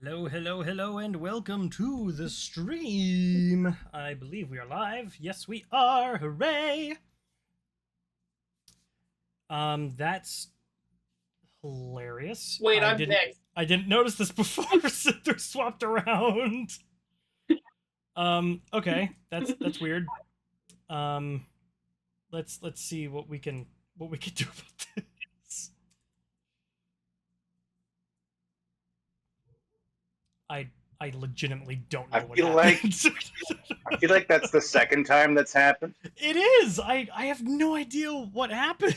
Hello, hello, hello, and welcome to the stream. I believe we are live. Yes, we are. Hooray! That's hilarious. Wait, I'm next. I didn't notice this before, so they're swapped around. Okay, that's weird. Let's see what we can do about this. I legitimately don't know what happened. I feel like that's the second time that's happened. It is. I have no idea what happened.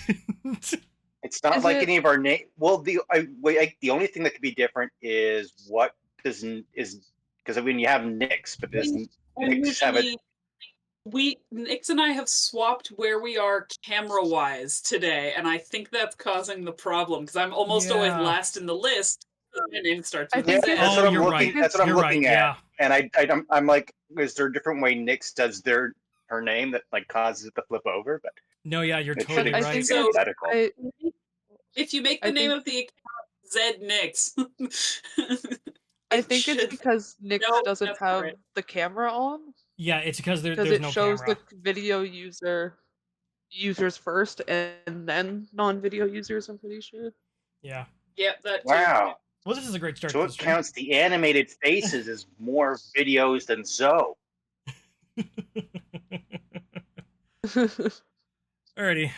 It's not like any of our name. Well, the only thing that could be different is what doesn't is because I mean you have Nix, but doesn't Nix have it? Nix and I have swapped where we are camera-wise today, and I think that's causing the problem because I'm almost always last in the list. My name starts with Z. That's what I'm looking. That's what I'm looking at. Yeah. And I'm like, is there a different way Nix does her name that like causes it to flip over? But no, yeah, you're totally right. Think so. If you make the name of the account Z Nix, I think it's because Nix doesn't have the camera on. Yeah, it's because there's it no shows camera. the video users first, and then non-video users. I'm pretty sure. Yeah. Yep. That. Wow. Well, this is a great start. So it counts the animated faces as more videos than Zoe. Alrighty.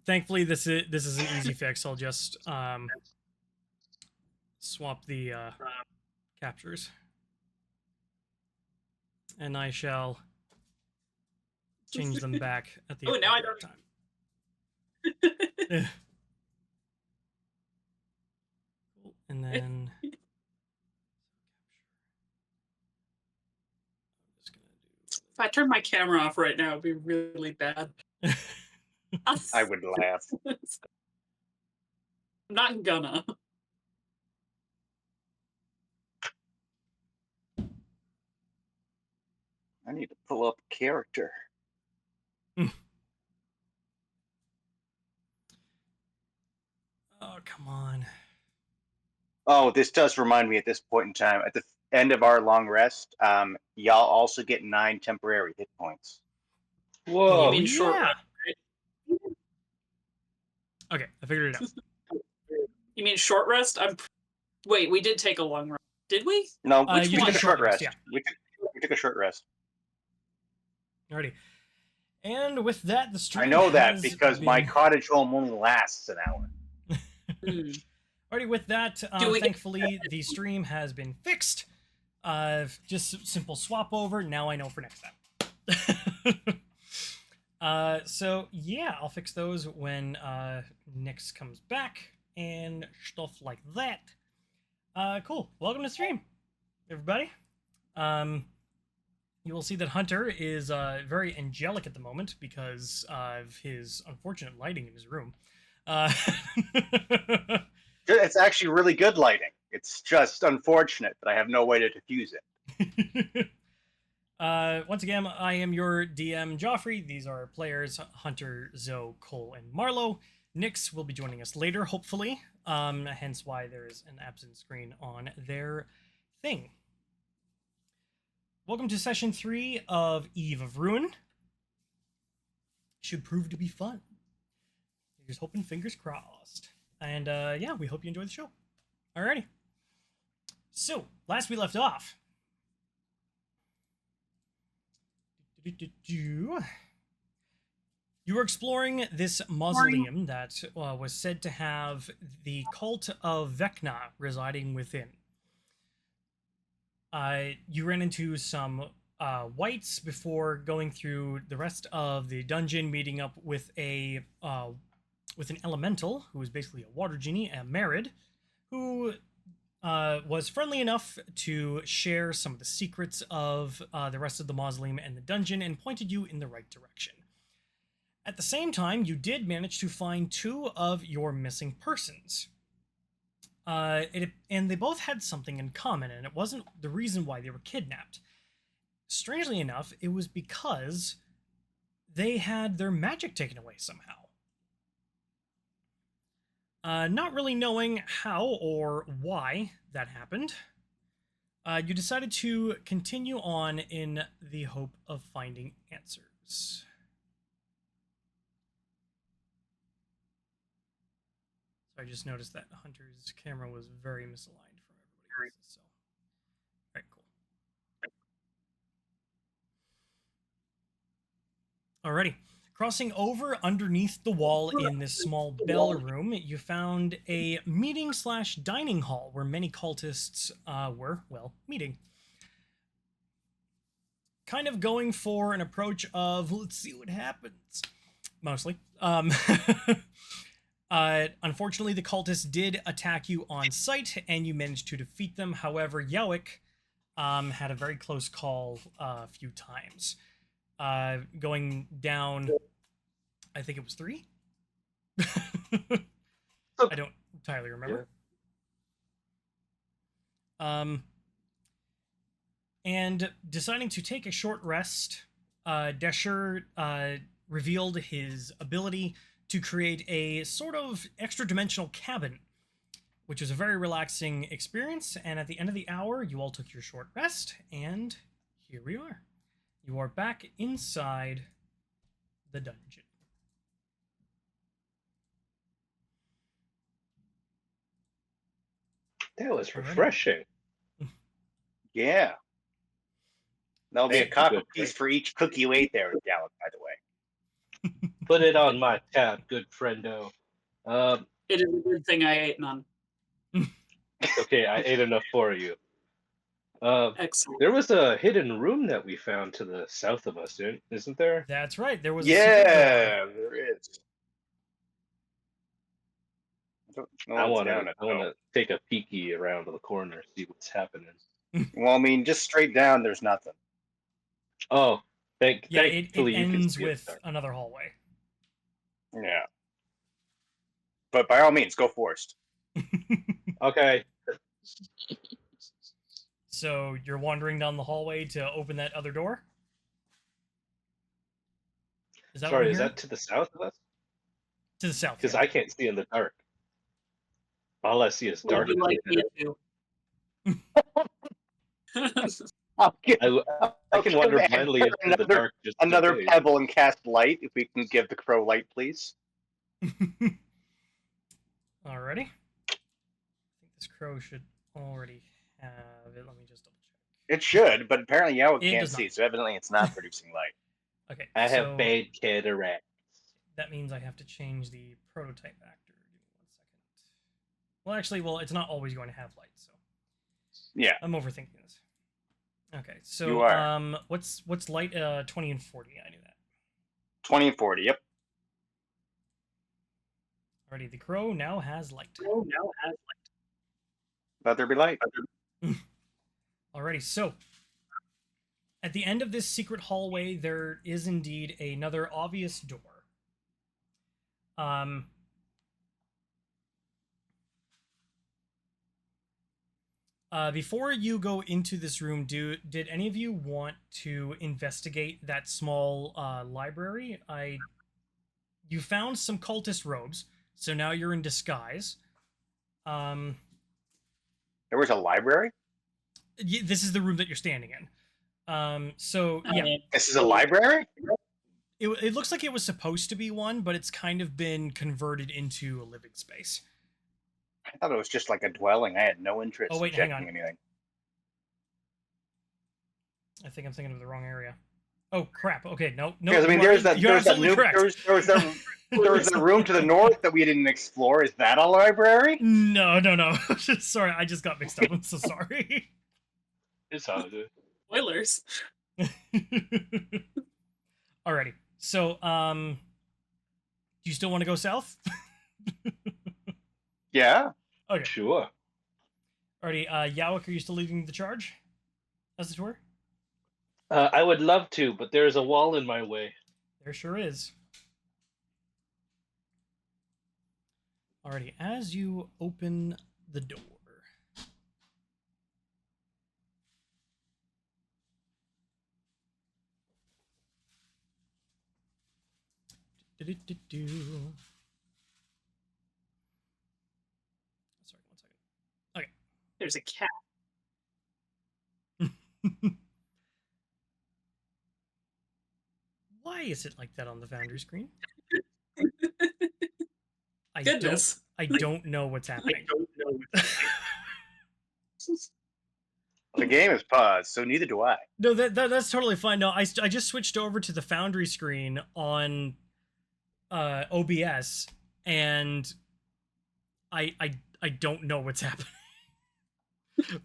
Thankfully, this is an easy fix. I'll just swap the captures, and I shall change them back at the now I don't time. And then if I turn my camera off right now, it'd be really bad. I would laugh. I'm not gonna. I need to pull up a character. Oh, come on. Oh, this does remind me at this point in time, at the end of our long rest, y'all also get 9 temporary hit points. Whoa. You mean short rest, right? Okay, I figured it out. You mean short rest? Wait, we did take a long rest. Did we? No, we took a short rest. Yeah. We took a short rest. Alrighty. And with that, the stream I know that because my cottage home only lasts an hour. Alrighty, with that, thankfully, the stream has been fixed. Just simple swap over. Now I know for next time. So, yeah, I'll fix those when Nix comes back and stuff like that. Cool. Welcome to the stream, everybody. You will see that Hunter is very angelic at the moment because of his unfortunate lighting in his room. It's actually really good lighting. It's just unfortunate that I have no way to diffuse it. Once again, I am your DM, Geoffrey. These are players, Hunter, Zoe, Kohl, and Marlowe. Nix will be joining us later, hopefully. Hence why there is an absent screen on their thing. Welcome to session 3 of Eve of Ruin. Should prove to be fun. Here's hoping, fingers crossed. And yeah, we hope you enjoy the show. Alrighty. So, last we left off. You were exploring this mausoleum that was said to have the cult of Vecna residing within. You ran into some whites before going through the rest of the dungeon, meeting up with an elemental who is basically a water genie, a Merid, who was friendly enough to share some of the secrets of the rest of the mausoleum and the dungeon and pointed you in the right direction. At the same time, you did manage to find 2 of your missing persons. And they both had something in common, and it wasn't the reason why they were kidnapped. Strangely enough, it was because they had their magic taken away somehow. Not really knowing how or why that happened, You decided to continue on in the hope of finding answers. So I just noticed that Hunter's camera was very misaligned from everybody else's. So, all right, cool. Alrighty. Crossing over underneath the wall in this small bell room, you found a meeting/dining hall where many cultists were, well, meeting. Kind of going for an approach of, let's see what happens. Mostly. Unfortunately, the cultists did attack you on sight, and you managed to defeat them. However, Jowik had a very close call a few times. Going down, I think it was 3? I don't entirely remember. Yeah. And deciding to take a short rest, Decher revealed his ability to create a sort of extra-dimensional cabin, which was a very relaxing experience, and at the end of the hour, you all took your short rest, and here we are. You are back inside the dungeon. That was refreshing. Yeah. That'll be a copper piece for each cookie you ate there, Dalek, by the way. Put it on my tab, good friendo. It is a good thing I ate none. Okay, I ate enough for you. Excellent. There was a hidden room that we found to the south of us, isn't there? That's right. There was there is. I want to take a peeky around the corner, see what's happening. Well, I mean, just straight down, there's nothing. Oh, it ends with another hallway. Yeah. But by all means, go first. Okay. So you're wandering down the hallway to open that other door? Is that to the south of us? To the south. Because I can't see in the dark. All I see is dark. Like me too. I can wander blindly into the dark. Just another pebble and cast light, if we can give the crow light, please. Alrighty. I think this crow should already have it. Let me just double check. It should, but apparently Yao can't see, so evidently it's not producing light. Okay. I have bad cataracts. That means I have to change the prototype actor. Give me 1 second. Well, actually, it's not always going to have light, so. Yeah. I'm overthinking this. Okay, so you are. What's light 20 and 40? I knew that. 20 and 40, yep. Alrighty, the crow now has light. Let there be light. Alrighty, so at the end of this secret hallway, there is indeed another obvious door. Before you go into this room, did any of you want to investigate that small library? You found some cultist robes, so now you're in disguise. There was a library? This is the room that you're standing in. Yeah. This is a library? It looks like it was supposed to be one, but it's kind of been converted into a living space. I thought it was just like a dwelling. I had no interest in checking anything. I think I'm thinking of the wrong area. Oh crap! Okay, no. Because I mean, there's that room to the north that we didn't explore. Is that a library? No. Sorry, I just got mixed up. I'm so sorry. It's all good. Spoilers. Alrighty. So, do you still want to go south? Yeah. Okay. Sure. Alrighty, Jowik, are you still leading the charge as it were? I would love to, but there's a wall in my way. There sure is. Alrighty, as you open the door. Sorry, 1 second. Okay. There's a cat. Why is it like that on the Foundry screen? Goodness. I don't know what's happening. The game is paused, so neither do I. No, that's totally fine. No, I just switched over to the Foundry screen on OBS, and I don't know what's happening.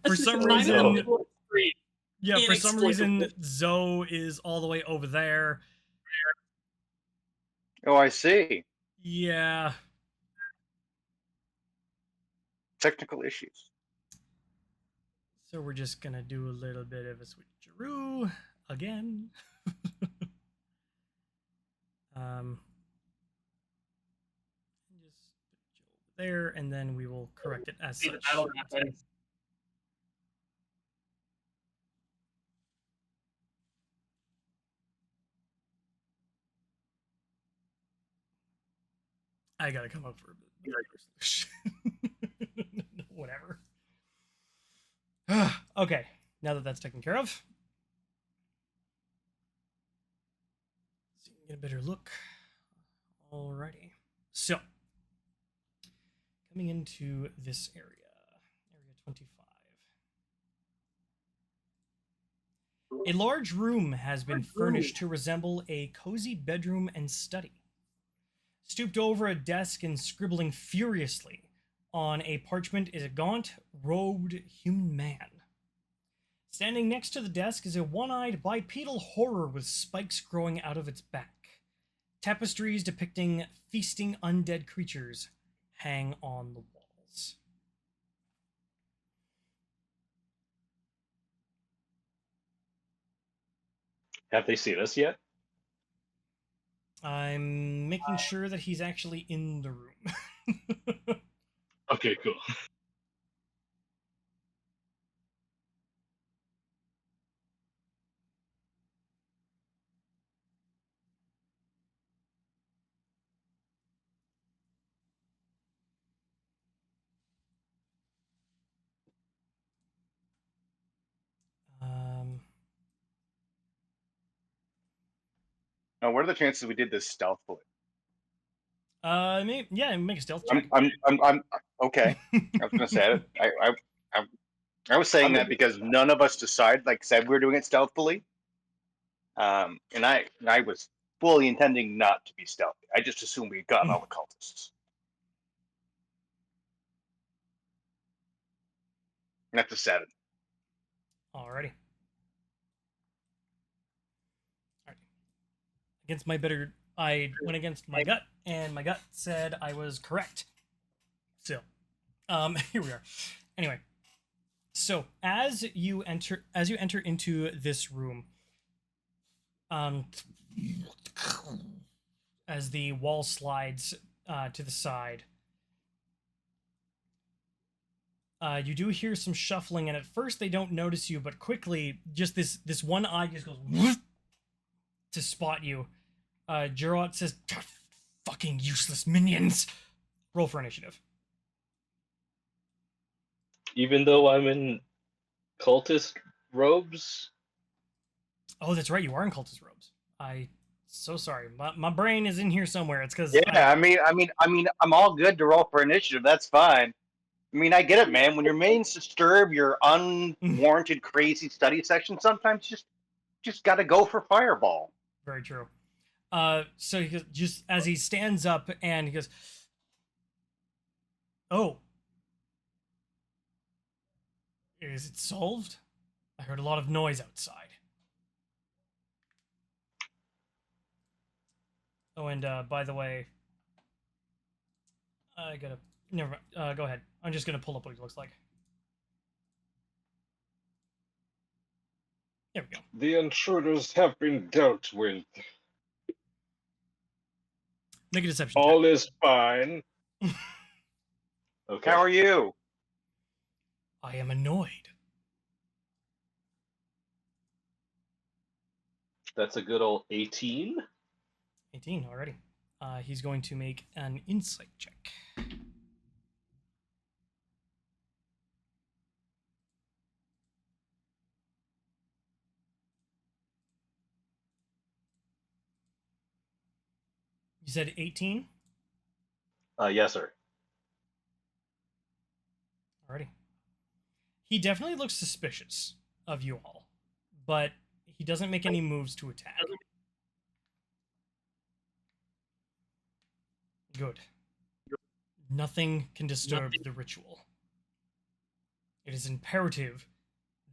For some reason, yeah, for some reason, Zoe is all the way over there. Oh, I see. Yeah. Technical issues. So we're just gonna do a little bit of a switcheroo again. Just put Joe over there, and then we will correct it as such. I gotta come up for a better solution. Whatever. Okay, now that that's taken care of, so you can get a better look. Alrighty. So, coming into this area, Area 25. A large room has been furnished to resemble a cozy bedroom and study. Stooped over a desk and scribbling furiously on a parchment is a gaunt, robed human man. Standing next to the desk is a one-eyed bipedal horror with spikes growing out of its back. Tapestries depicting feasting undead creatures hang on the walls. Have they seen us yet? I'm making sure that he's actually in the room. Okay, cool. Now, what are the chances we did this stealthily? Make a stealth check. I'm okay. I was gonna say it. I was saying that because none of us decided, like said, we were doing it stealthily. And I was fully intending not to be stealthy. I just assumed we'd gotten all the cultists. That's a 7. Alrighty. Against my better, I went against my gut, and my gut said I was correct. So, here we are. Anyway, so as you enter into this room, as the wall slides to the side, you do hear some shuffling, and at first they don't notice you, but quickly, just this one eye just goes whoosh, to spot you. Gerard says, "Fucking useless minions." Roll for initiative. Even though I'm in cultist robes. Oh, that's right. You are in cultist robes. So sorry. My brain is in here somewhere. It's because I mean, I'm all good to roll for initiative. That's fine. I mean, I get it, man. When your mains disturb your unwarranted, crazy study section, sometimes you just got to go for fireball. Very true. So he goes, just as he stands up and he goes, "Oh, is it solved? I heard a lot of noise outside." Oh, and by the way, I gotta never mind. Go ahead. I'm just gonna pull up what he looks like. There we go. The intruders have been dealt with. Make a deception. All is fine. Okay. How are you? I am annoyed. That's a good old 18. 18 already. He's going to make an insight check. You said 18? Yes, sir. Alrighty. He definitely looks suspicious of you all, but he doesn't make any moves to attack. Good. Nothing can disturb the ritual. It is imperative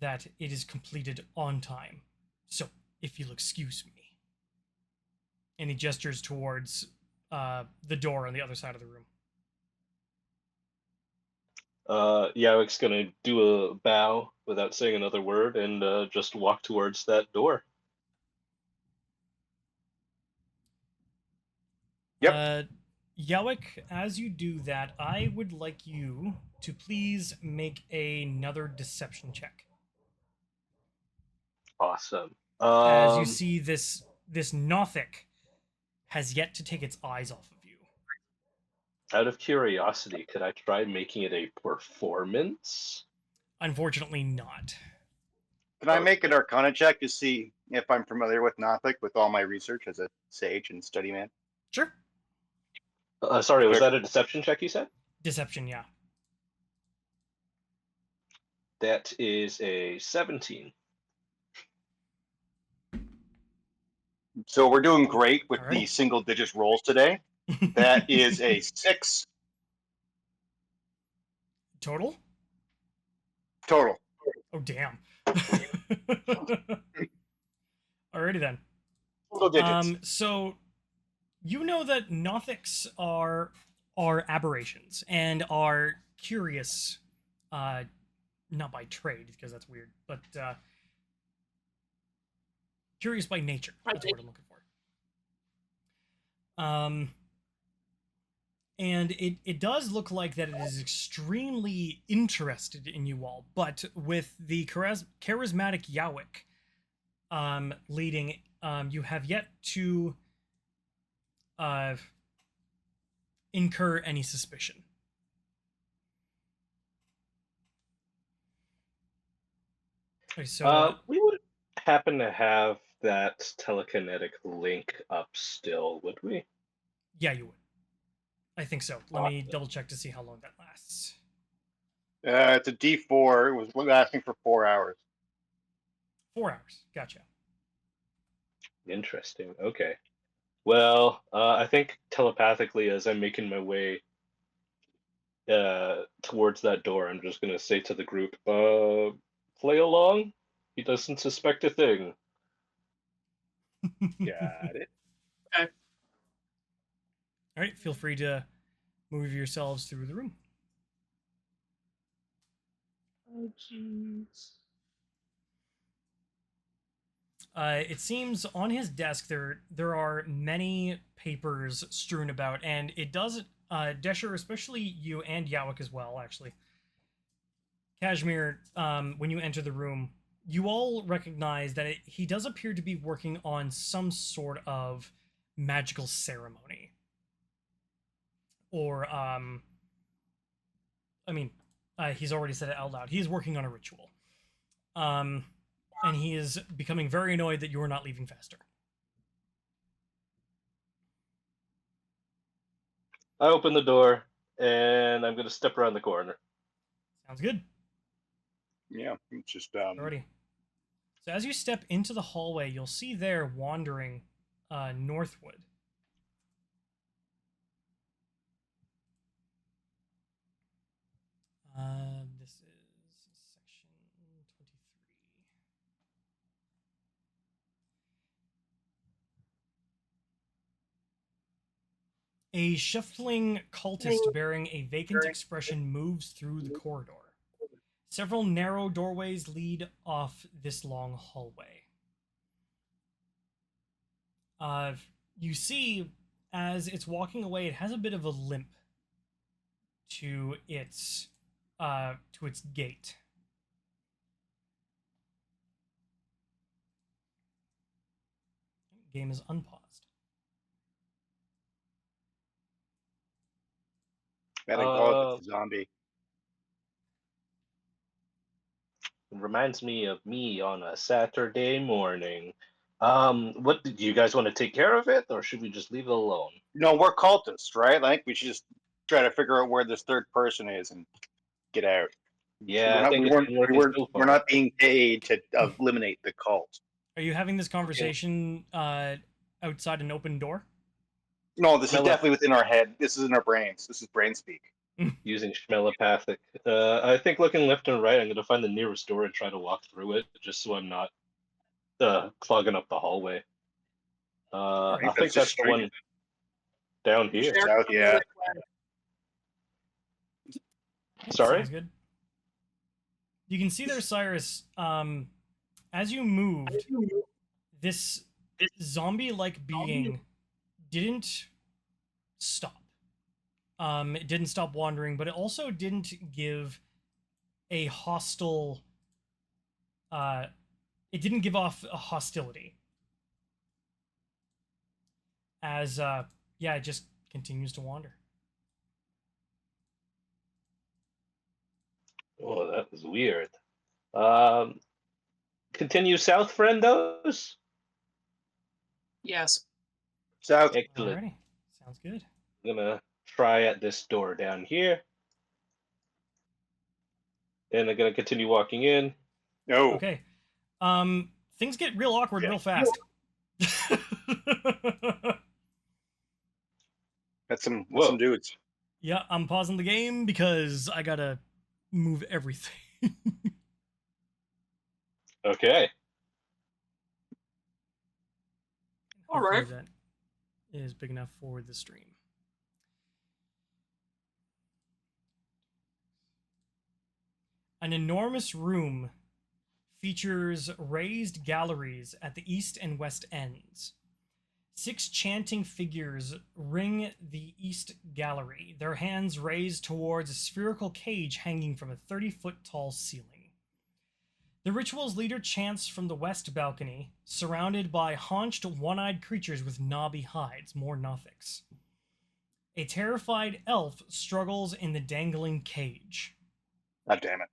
that it is completed on time. So, if you'll excuse me. And he gestures towards the door on the other side of the room. Jowik's gonna do a bow without saying another word and just walk towards that door. Yep. Jowik, as you do that, I would like you to please make another deception check. Awesome. As you see, this Nothic has yet to take its eyes off of you. Out of curiosity, could I try making it a performance? Unfortunately, not. Can I make an Arcana check to see if I'm familiar with Nothic with all my research as a sage and study man? Sure. Sorry, was Sure. that a deception check you said? Deception, yeah. That is a 17. So we're doing great with Alright. the single digit rolls today. That is a 6 Total? total. Oh, damn. Alrighty then. Single digits. So you know that Nothics are aberrations and are curious, not by trade because that's weird, but curious by nature. That's what I'm looking for. And it does look like that it is extremely interested in you all, but with the charismatic Jowik leading, you have yet to incur any suspicion. Okay, so we would happen to have that telekinetic link up still, would we? yeah, you would. I think so. Let me double check to see how long that lasts. It's a D4. It was lasting for 4 hours. 4 hours. Gotcha. Interesting. Okay. Well, I think telepathically, as I'm making my way towards that door, I'm just gonna say to the group, play along. He doesn't suspect a thing. Got it. Okay. All right, feel free to move yourselves through the room. Oh, jeez. It seems on his desk there are many papers strewn about, and it does, Decher, especially you and Jowik as well, actually. Kashmir, when you enter the room, you all recognize that he does appear to be working on some sort of magical ceremony. Or, he's already said it out loud. He is working on a ritual. And he is becoming very annoyed that you are not leaving faster. I open the door, and I'm going to step around the corner. Sounds good. Yeah, it's just Alrighty. So as you step into the hallway, you'll see there wandering northward. This is section 23. A shuffling cultist bearing a vacant expression moves through the corridor. Several narrow doorways lead off this long hallway. You see, as it's walking away, it has a bit of a limp to its gait. Game is unpaused. Better go with the zombie. It reminds me of me on a Saturday morning. What do you guys want to take care of it, or should we just leave it alone? No, we're cultists, right? I think we should just try to figure out where this third person is and get out. Yeah, I think it's been working so We're far. not being paid to eliminate the cult. Are you having this conversation outside an open door? No, this is Tele- definitely within our head. This is in our brains. This is brain speak. Using schmelepathic. I think looking left and right, I'm going to find the nearest door and try to walk through it, just so I'm not clogging up the hallway. Right, I think that's that's just the one down here. South, yeah. Sorry? Sounds good. You can see there, Cyrus, as you moved, this zombie-like being didn't stop. It didn't stop wandering, but it also didn't give a hostile... it didn't give off a hostility. As, yeah, it just continues to wander. Oh, that was weird. Continue south, friendos? Yes. South. Excellent. Alrighty. Sounds good. I'm gonna try at this door down here. And I'm gonna continue walking in. No. Okay. Things get real awkward real fast. That's some Whoa. dudes. Yeah, I'm pausing the game because I gotta move everything. Okay. All Hopefully right. That is big enough for the stream. An enormous room features raised galleries at the east and west ends. 6 chanting figures ring the east gallery, their hands raised towards a spherical cage hanging from a 30-foot tall ceiling. The ritual's leader chants from the west balcony, surrounded by haunched, one-eyed creatures with knobby hides, more Nothics. A terrified elf struggles in the dangling cage. God damn it.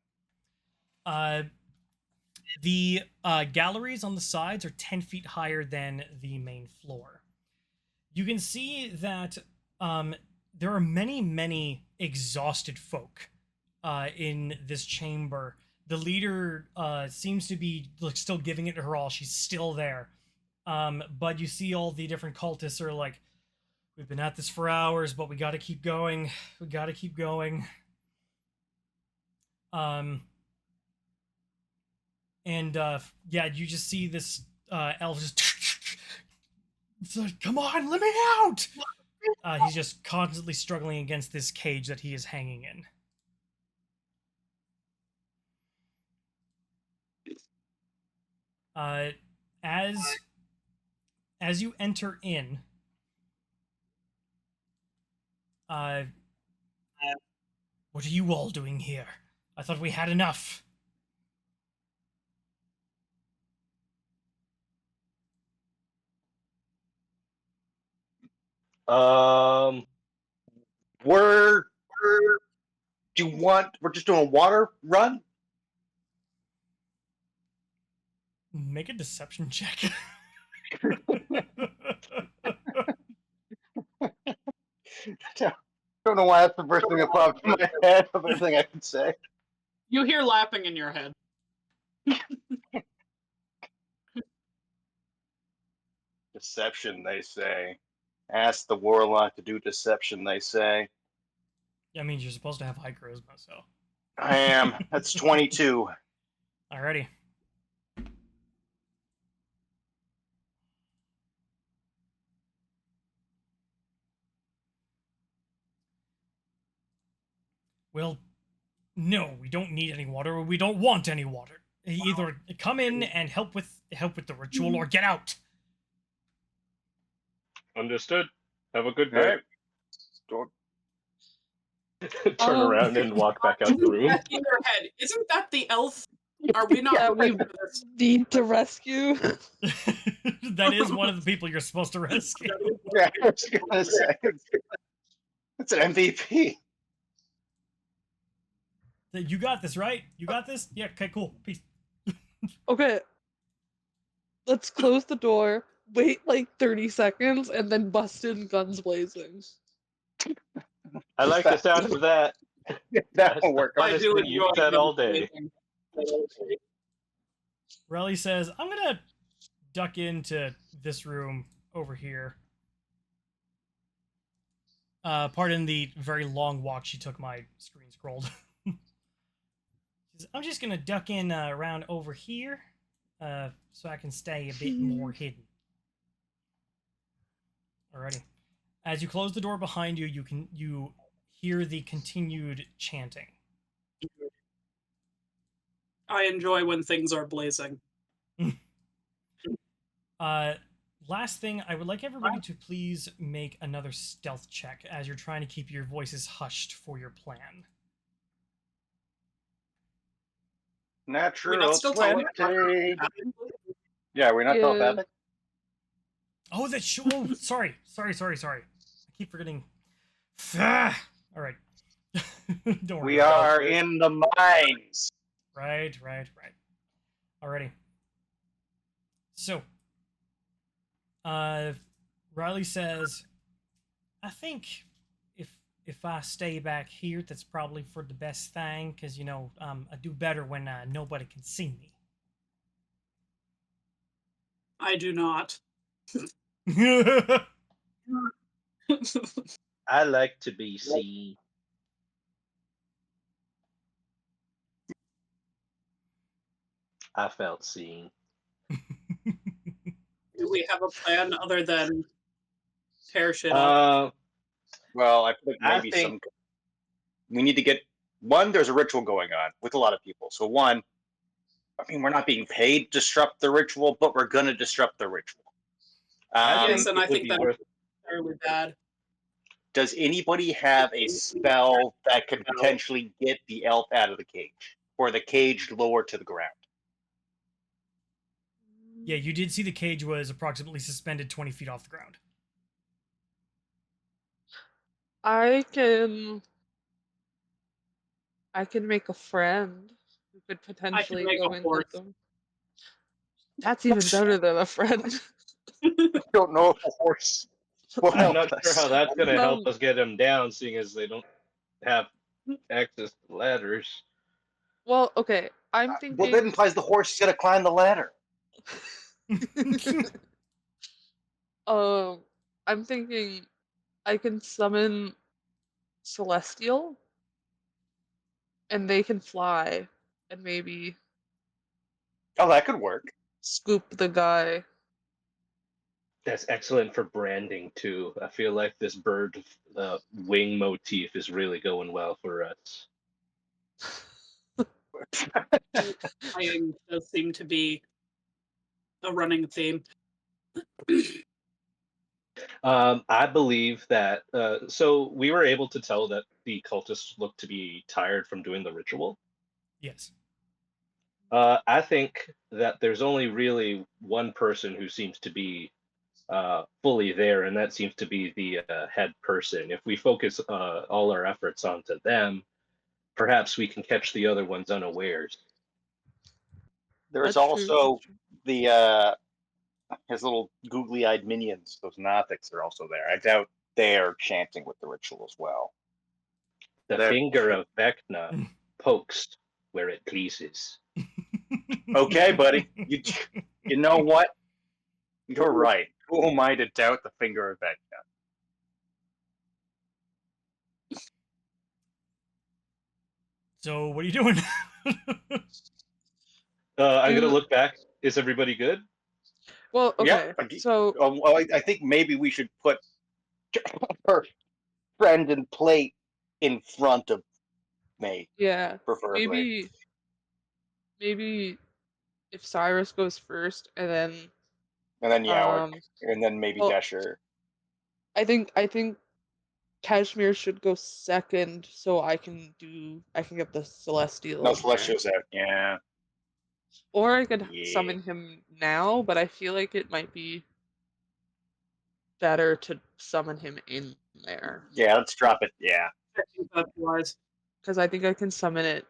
The galleries on the sides are 10 feet higher than the main floor. You can see that there are many, many exhausted folk in this chamber. The leader seems to be still giving it her all. She's still there. But you see all the different cultists are like, we've been at this for hours, but we gotta keep going. We gotta keep going. Yeah, you just see this elf just it's like, come on, let me out! He's just constantly struggling against this cage that he is hanging in. As you enter in, what are you all doing here? I thought we had enough. We're just doing a water run? Make a deception check. Don't know why that's the first thing that popped in my head of everything I can say. You hear lapping in your head. Deception, they say. Ask the warlock to do deception, they say. Yeah, I mean, you're supposed to have high charisma, so. I am. That's 22. Alrighty. Well, no, we don't need any water, or we don't want any water. Either come in and help with the ritual, or get out. Understood. Have a good All day. right. Don't- Turn around and walk back out the room. In your head, isn't that the elf? Are we not? Yeah, we prepared for this? need to rescue. That is one of the people you're supposed to rescue. Yeah, I was gonna say. That's an MVP. You got this, right? You got this? Yeah, okay, cool. Peace. Okay. let's close the door, wait like 30 seconds, and then bust in guns blazing. I like the sound of that. That That's will the work. I funnest do thing enjoy you've said all day. Relly says, I'm gonna duck into this room over here. Pardon the very long walk she took, my screen scrolled. I'm just gonna duck in around over here so I can stay a bit more hidden. Alrighty. As you close the door behind you, you hear the continued chanting. I enjoy when things are blazing. Last thing, I would like everybody to please make another stealth check as you're trying to keep your voices hushed for your plan. Natural still 20. Yeah, we're not Yeah. telepathic. Oh, that's oh, sorry. I keep forgetting. All right. Don't worry. We are in the mines. Right. Alrighty. So, Riley says, I think if I stay back here, that's probably for the best thing, because, I do better when nobody can see me. I do not. I like to be seen. I felt seen. Do we have a plan other than tear shit up? Well, I think I maybe think- we need to get one. There's a ritual going on with a lot of people. So one, I mean, we're not being paid to disrupt the ritual, but we're gonna disrupt the ritual. Yes, and it I would think be that's worth- fairly bad. Does anybody have a spell that could potentially get the elf out of the cage, or the cage lower to the ground? Yeah, you did see the cage was approximately suspended 20 feet off the ground. I can make a friend who could potentially make go a in horse. with them. That's even better than a friend. I don't know if a horse will I'm help not sure us. how that's going to help Um, us get him down, seeing as they don't have access to ladders. Well, okay. I'm Well, thinking. that implies the horse is gonna climb the ladder. I'm thinking I can summon Celestial, and they can fly, and maybe Oh, that could work. scoop the guy. That's excellent for branding too. I feel like this bird wing motif is really going well for us. Flying does seem to be a running theme. I believe that. So we were able to tell that the cultists looked to be tired from doing the ritual. Yes. I think that there's only really one person who seems to be fully there, and that seems to be the head person. If we focus all our efforts onto them, perhaps we can catch the other ones unawares. There's That's true, also that's true. the his little googly-eyed minions. Those Nothics are also there. I doubt they are chanting with the ritual as well. The They're- finger of Vecna pokes where it pleases. Okay, buddy. You know what? You're right. Who am I to doubt the finger of Vecna? So, what are you doing? I'm gonna look back. Is everybody good? Well, okay. Yep. So Well, I think maybe we should put her friend and plate in front of me, yeah, preferably. maybe if Cyrus goes first, and then And then Jowik, um, and then maybe well, Decher. I think Kashmir should go second, so I can get the Celestial. No in there. Celestials out. Yeah. Or I could Yeah. summon him now, but I feel like it might be better to summon him in there. Yeah, let's drop it. Yeah. I think that's wise. Because I think I can summon it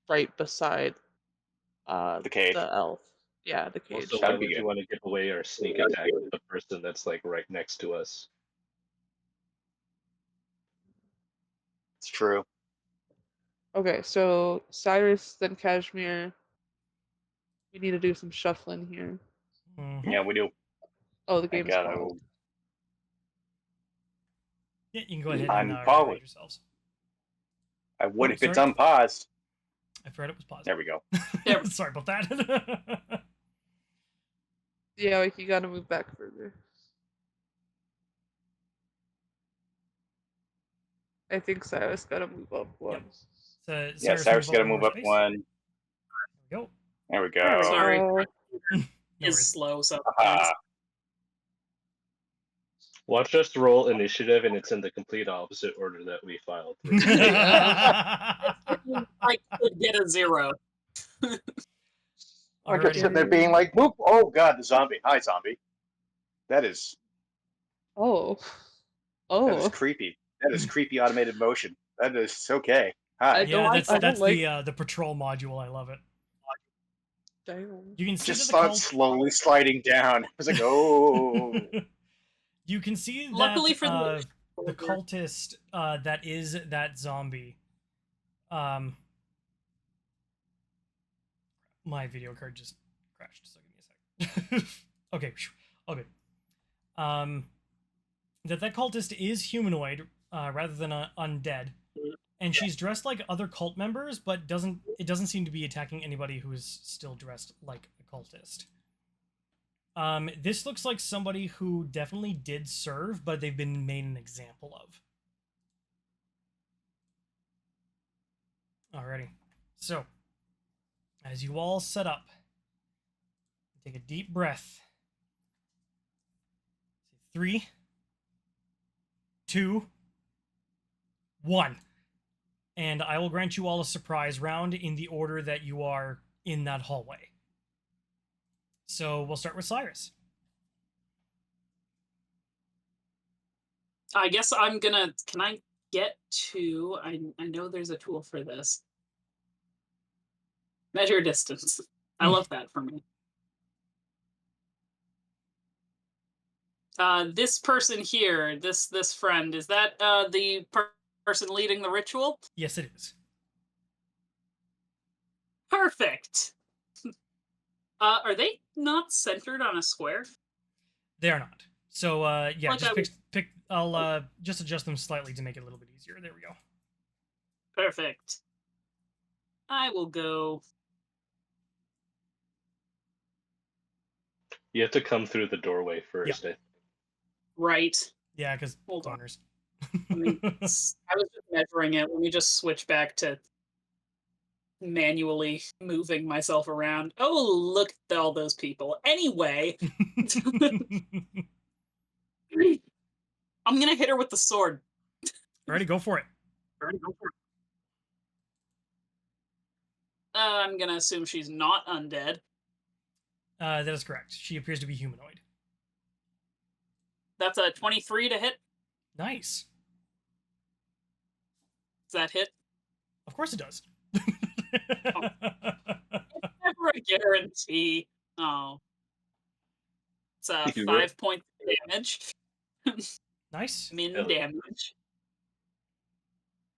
right beside The cage. the elf. Yeah, the cage. Also, why That'd be would you good. want to give away our sneak attack to the person that's like right next to us? It's true. Okay, so Cyrus, then Kashmir. We need to do some shuffling here. Mhm. Yeah, we do. Oh, the I game's gotta. paused. Yeah, you can go ahead I'm and following. rearrange yourselves. I would Oh, if it's sorry. unpaused. I forgot it was paused. There we go. There. Sorry about that. Yeah, like you gotta move back further. I think Cyrus gotta move up one. So, Yeah, Cyrus, Cyrus move got to up move more up space. one. There we go. There we There we go. Sorry. go. No Is worries. slow sometimes. Aha. Watch us roll initiative, and it's in the complete opposite order that we filed. through. I could get a 0. I kept Alrighty. sitting there being like, "Whoop! Oh God, the zombie! Hi, zombie! That is Oh. that is Oh. creepy. That is creepy automated motion. That is okay. Hi. I Yeah, don't- that's I don't the patrol module. I love it. Damn. You can see Just that the saw it cult. slowly sliding down. I was like, oh. You can see that Luckily for the cultist that is that zombie. My video card just crashed, so give me a sec. Okay, okay. That cultist is humanoid rather than undead, and she's dressed like other cult members, but it doesn't seem to be attacking anybody who is still dressed like a cultist. This looks like somebody who definitely did serve, but they've been made an example of. Alrighty. So, as you all set up, take a deep breath. 3, 2, 1. And I will grant you all a surprise round in the order that you are in that hallway. So we'll start with Cyrus. I guess I'm gonna. Can I get to? I know there's a tool for this. Measure distance. I love that for me. This person here, this friend, is that the person leading the ritual? Yes, it is. Perfect. Are they not centered on a square? They are not. So yeah, Like just pick. I'll just adjust them slightly to make it a little bit easier. There we go. Perfect. I will go. You have to come through the doorway first. I Right. Yeah, because Hold on. corners. I was just measuring it. Let me just switch back to manually moving myself around. Oh, look at all those people. Anyway, I'm gonna hit her with the sword. Ready? Go for it. I'm gonna assume she's not undead. That is correct. She appears to be humanoid. That's a 23 to hit. Nice. Does that hit? Of course it does. Never a guarantee. Oh. It's a You 5 point damage. Nice. Min Hell yeah. damage.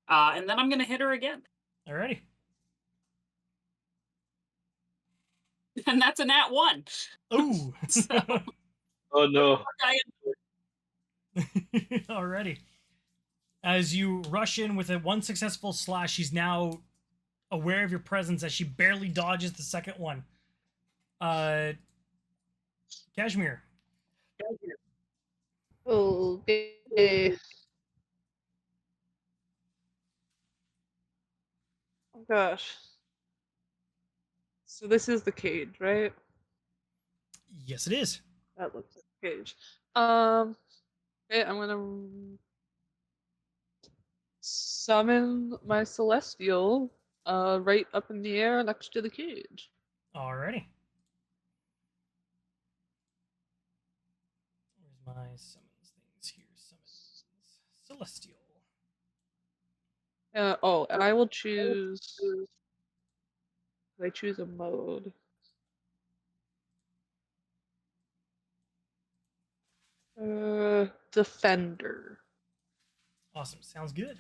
And then I'm gonna hit her again. Alrighty. And that's a nat 1. Ooh. So, Oh no! Alrighty. As you rush in with a one successful slash, she's now aware of your presence as she barely dodges the second one. Kashmir. Okay. Oh gosh. So this is the cage, right? Yes, it is. That looks like the cage. Okay, I'm gonna summon my celestial right up in the air next to the cage. Alrighty. Where's my summons things here? Summons. Celestial. Oh, and I will choose. I choose a mode. Defender. Awesome. Sounds good.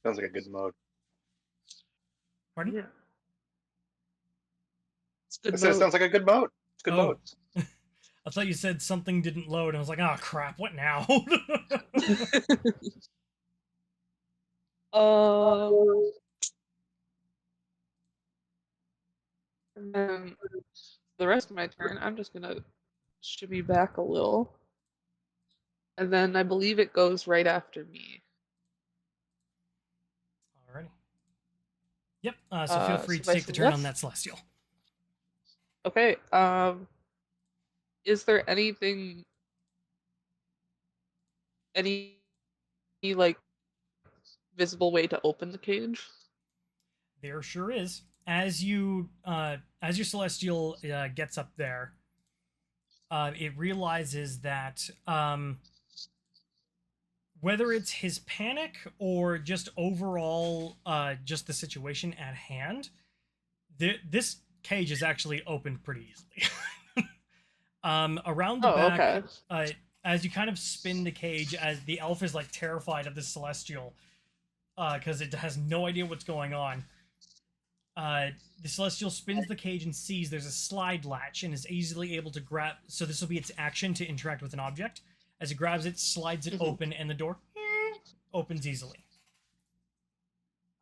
Sounds like a good mode. Pardon? Yeah. It's a good I said it mode. sounds like a good mode. It's a good Oh. mode. I thought you said something didn't load, and I was like, oh crap, what now? And then the rest of my turn, I'm just gonna shimmy back a little. And then I believe it goes right after me. Alrighty. Yep, so feel free so to my take the turn on Celest- that Celestial. Okay, is there anything, any like visible way to open the cage? There sure is. As your Celestial gets up there, it realizes that whether it's his panic or just overall just the situation at hand, this cage is actually opened pretty easily. Around the back, Okay. As you kind of spin the cage, as the elf is like terrified of the Celestial because it has no idea what's going on. The Celestial spins the cage and sees there's a slide latch and is easily able to grab. So this will be its action to interact with an object. As it grabs it, slides it open, and the door opens easily.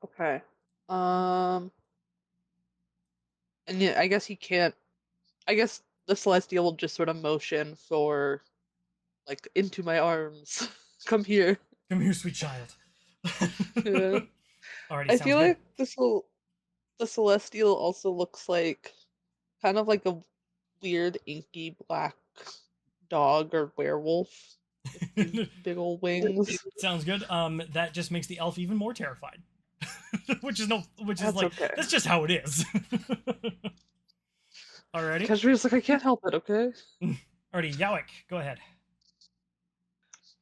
Okay. And yeah, I guess he can't. I guess the Celestial will just sort of motion for, like, into my arms. Come here. Come here, sweet child. Yeah. Already I sounds feel good. like the Celestial also looks like kind of like a weird inky black dog or werewolf with these big old wings. Sounds good. That just makes the elf even more terrified. which is That's like okay. that's just how it is. Alrighty. Kashmir's like, I can't help it, okay? Alrighty, Jowik, go ahead.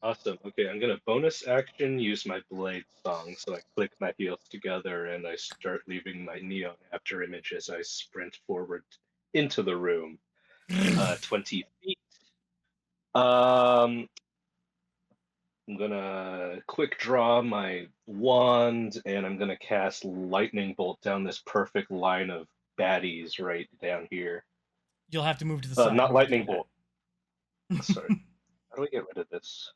Awesome. Okay, I'm gonna bonus action use my blade song, so I click my heels together and I start leaving my neon after image as I sprint forward into the room, 20 feet. I'm gonna quick draw my wand and I'm gonna cast lightning bolt down this perfect line of baddies right down here. You'll have to move to the side. Not in order to lightning do that. bolt. Sorry. How do we get rid of this?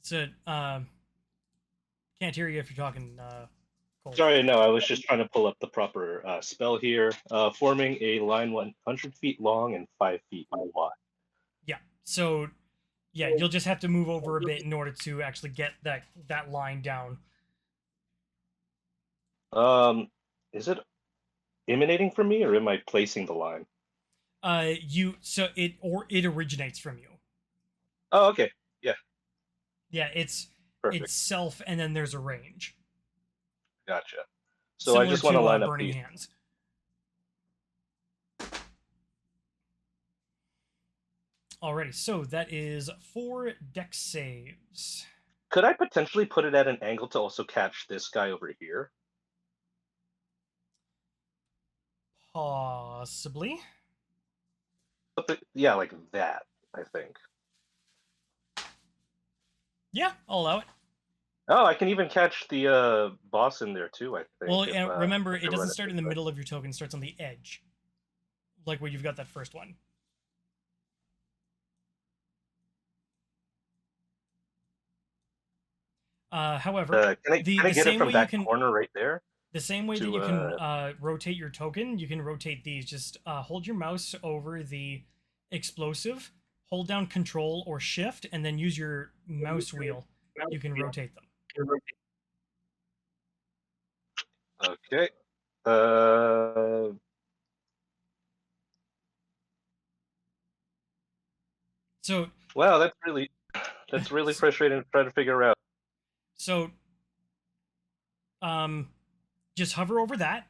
So, can't hear you if you're talking, Kohl. Sorry, no, I was just trying to pull up the proper spell here. Forming a line 100 feet long and 5 feet wide. Yeah. So, yeah, you'll just have to move over a bit in order to actually get that line down. Is it emanating from me, or am I placing the line? It originates from you. Oh, okay. Yeah. Yeah, it's Perfect. itself, and then there's a range. Gotcha. So Similar I just want to line up Burning these. Hands. Alrighty, so that is 4 dex saves. Could I potentially put it at an angle to also catch this guy over here? Possibly. Yeah, like that, I think. Yeah, I'll allow it. Oh, I can even catch the boss in there too, I think. Well, remember, if it I doesn't run start this in the way. middle of your token, it starts on the edge. Like where you've got that first one. However, Can I get it same from way that you can, corner right there? the same way that you can rotate your token, you can rotate these. Just hold your mouse over the explosive, hold down Control or Shift, and then use your mouse wheel. You can rotate them. Okay. So, Wow, that's really frustrating to try to figure out. so, just hover over that.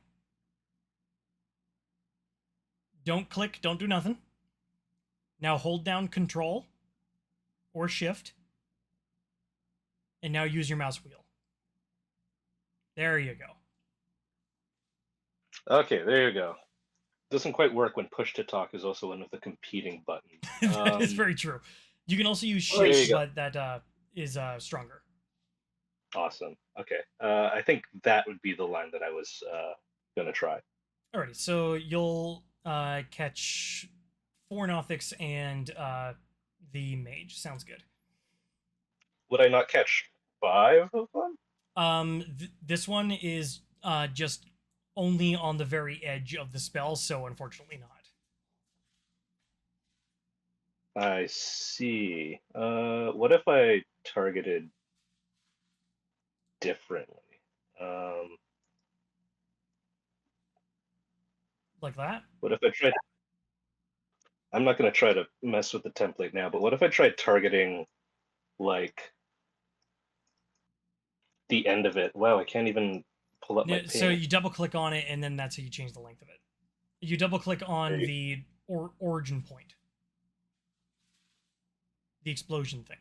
Don't click, don't do nothing. Now hold down Control or Shift, and now use your mouse wheel. There you go. Okay, there you go. Doesn't quite work when push to talk is also one of the competing buttons. That is very true. You can also use There you Shift, go. but that is stronger. Awesome. Okay. I think that would be the line that I was gonna try. Alrighty, so you'll catch 4 Nothics and the mage. Sounds good. Would I not catch 5 of them? This one is just only on the very edge of the spell, so unfortunately not. I see. What if I targeted differently? Like that? What if I tried? I'm not going to try to mess with the template now, but what if I tried targeting like the end of it? Wow, I can't even pull up my So ping. you double click on it, and then that's how you change the length of it. You double click on the origin point, the explosion thing.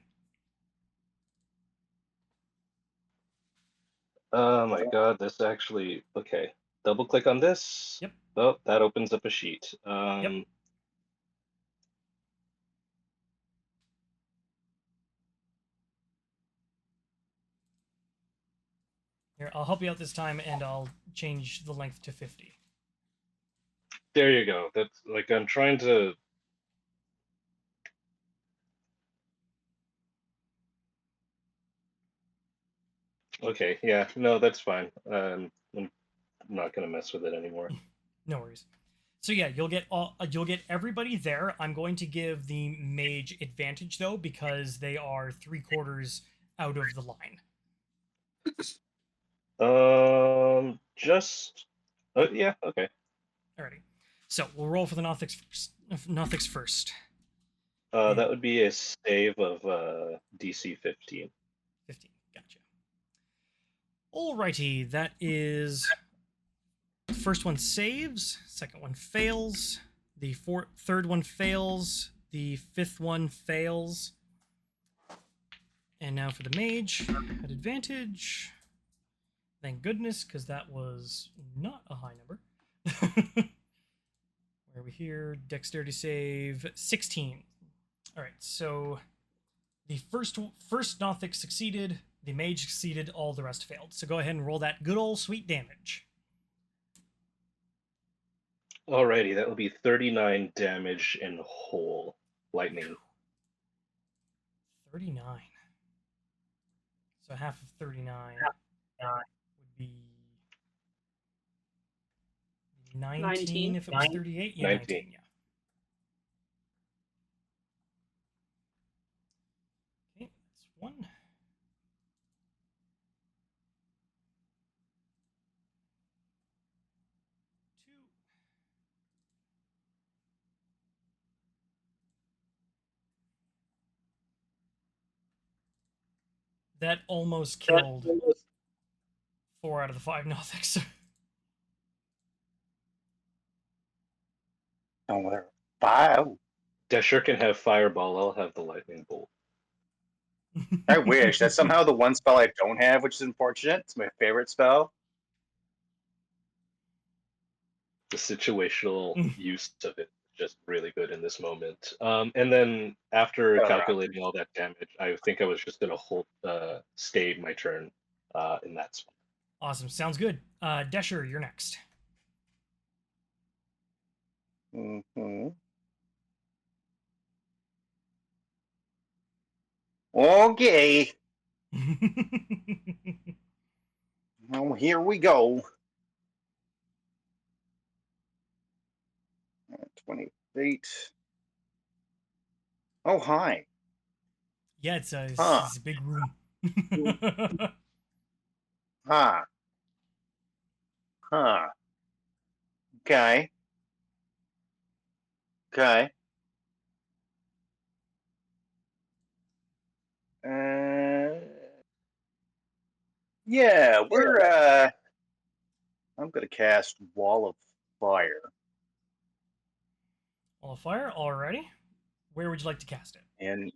Oh my god, this actually okay. Double click on this. Yep. Oh, that opens up a sheet. Yep. Here, I'll help you out this time, and I'll change the length to 50. There you go. That's like I'm trying to. Okay, yeah, no, that's fine. I'm not gonna mess with it anymore. No worries. So yeah, you'll get everybody there. I'm going to give the mage advantage though, because they are 3/4 out of the line. Just. Yeah, okay. Alrighty. So we'll roll for the Nothics first. Nothics first. That would be a save of DC 15. 15. Gotcha. Alrighty, that is. The first one saves. Second one fails. The third one fails. The fifth one fails. And now for the mage at advantage. Thank goodness, because that was not a high number. Where are we here? Dexterity save 16. All right, so the first Nothic succeeded, the mage succeeded, all the rest failed. So go ahead and roll that good old sweet damage. Alrighty, that will be 39 damage in whole lightning. 39. So half of 39 would be 19 if it was 38. Yeah, 19. Yeah. Okay, that's 1. 2. That almost killed 4 out of the 5 Nothics. Oh, whatever. 5. Decher can have fireball. I'll have the lightning bolt. I wish. That's somehow the one spell I don't have, which is unfortunate. It's my favorite spell. The situational use of it is just really good in this moment. And then after calculating all that damage, I think I was just going to hold, stay my turn in that spot. Awesome. Sounds good. Decher, you're next. Mm-hmm. Okay. Well, here we go. 20 feet. Oh, hi. Yeah, it's a big room. Huh. Huh. Okay. Okay. Yeah, we're I'm gonna cast Wall of Fire. Wall of Fire, already. Where would you like to cast it? And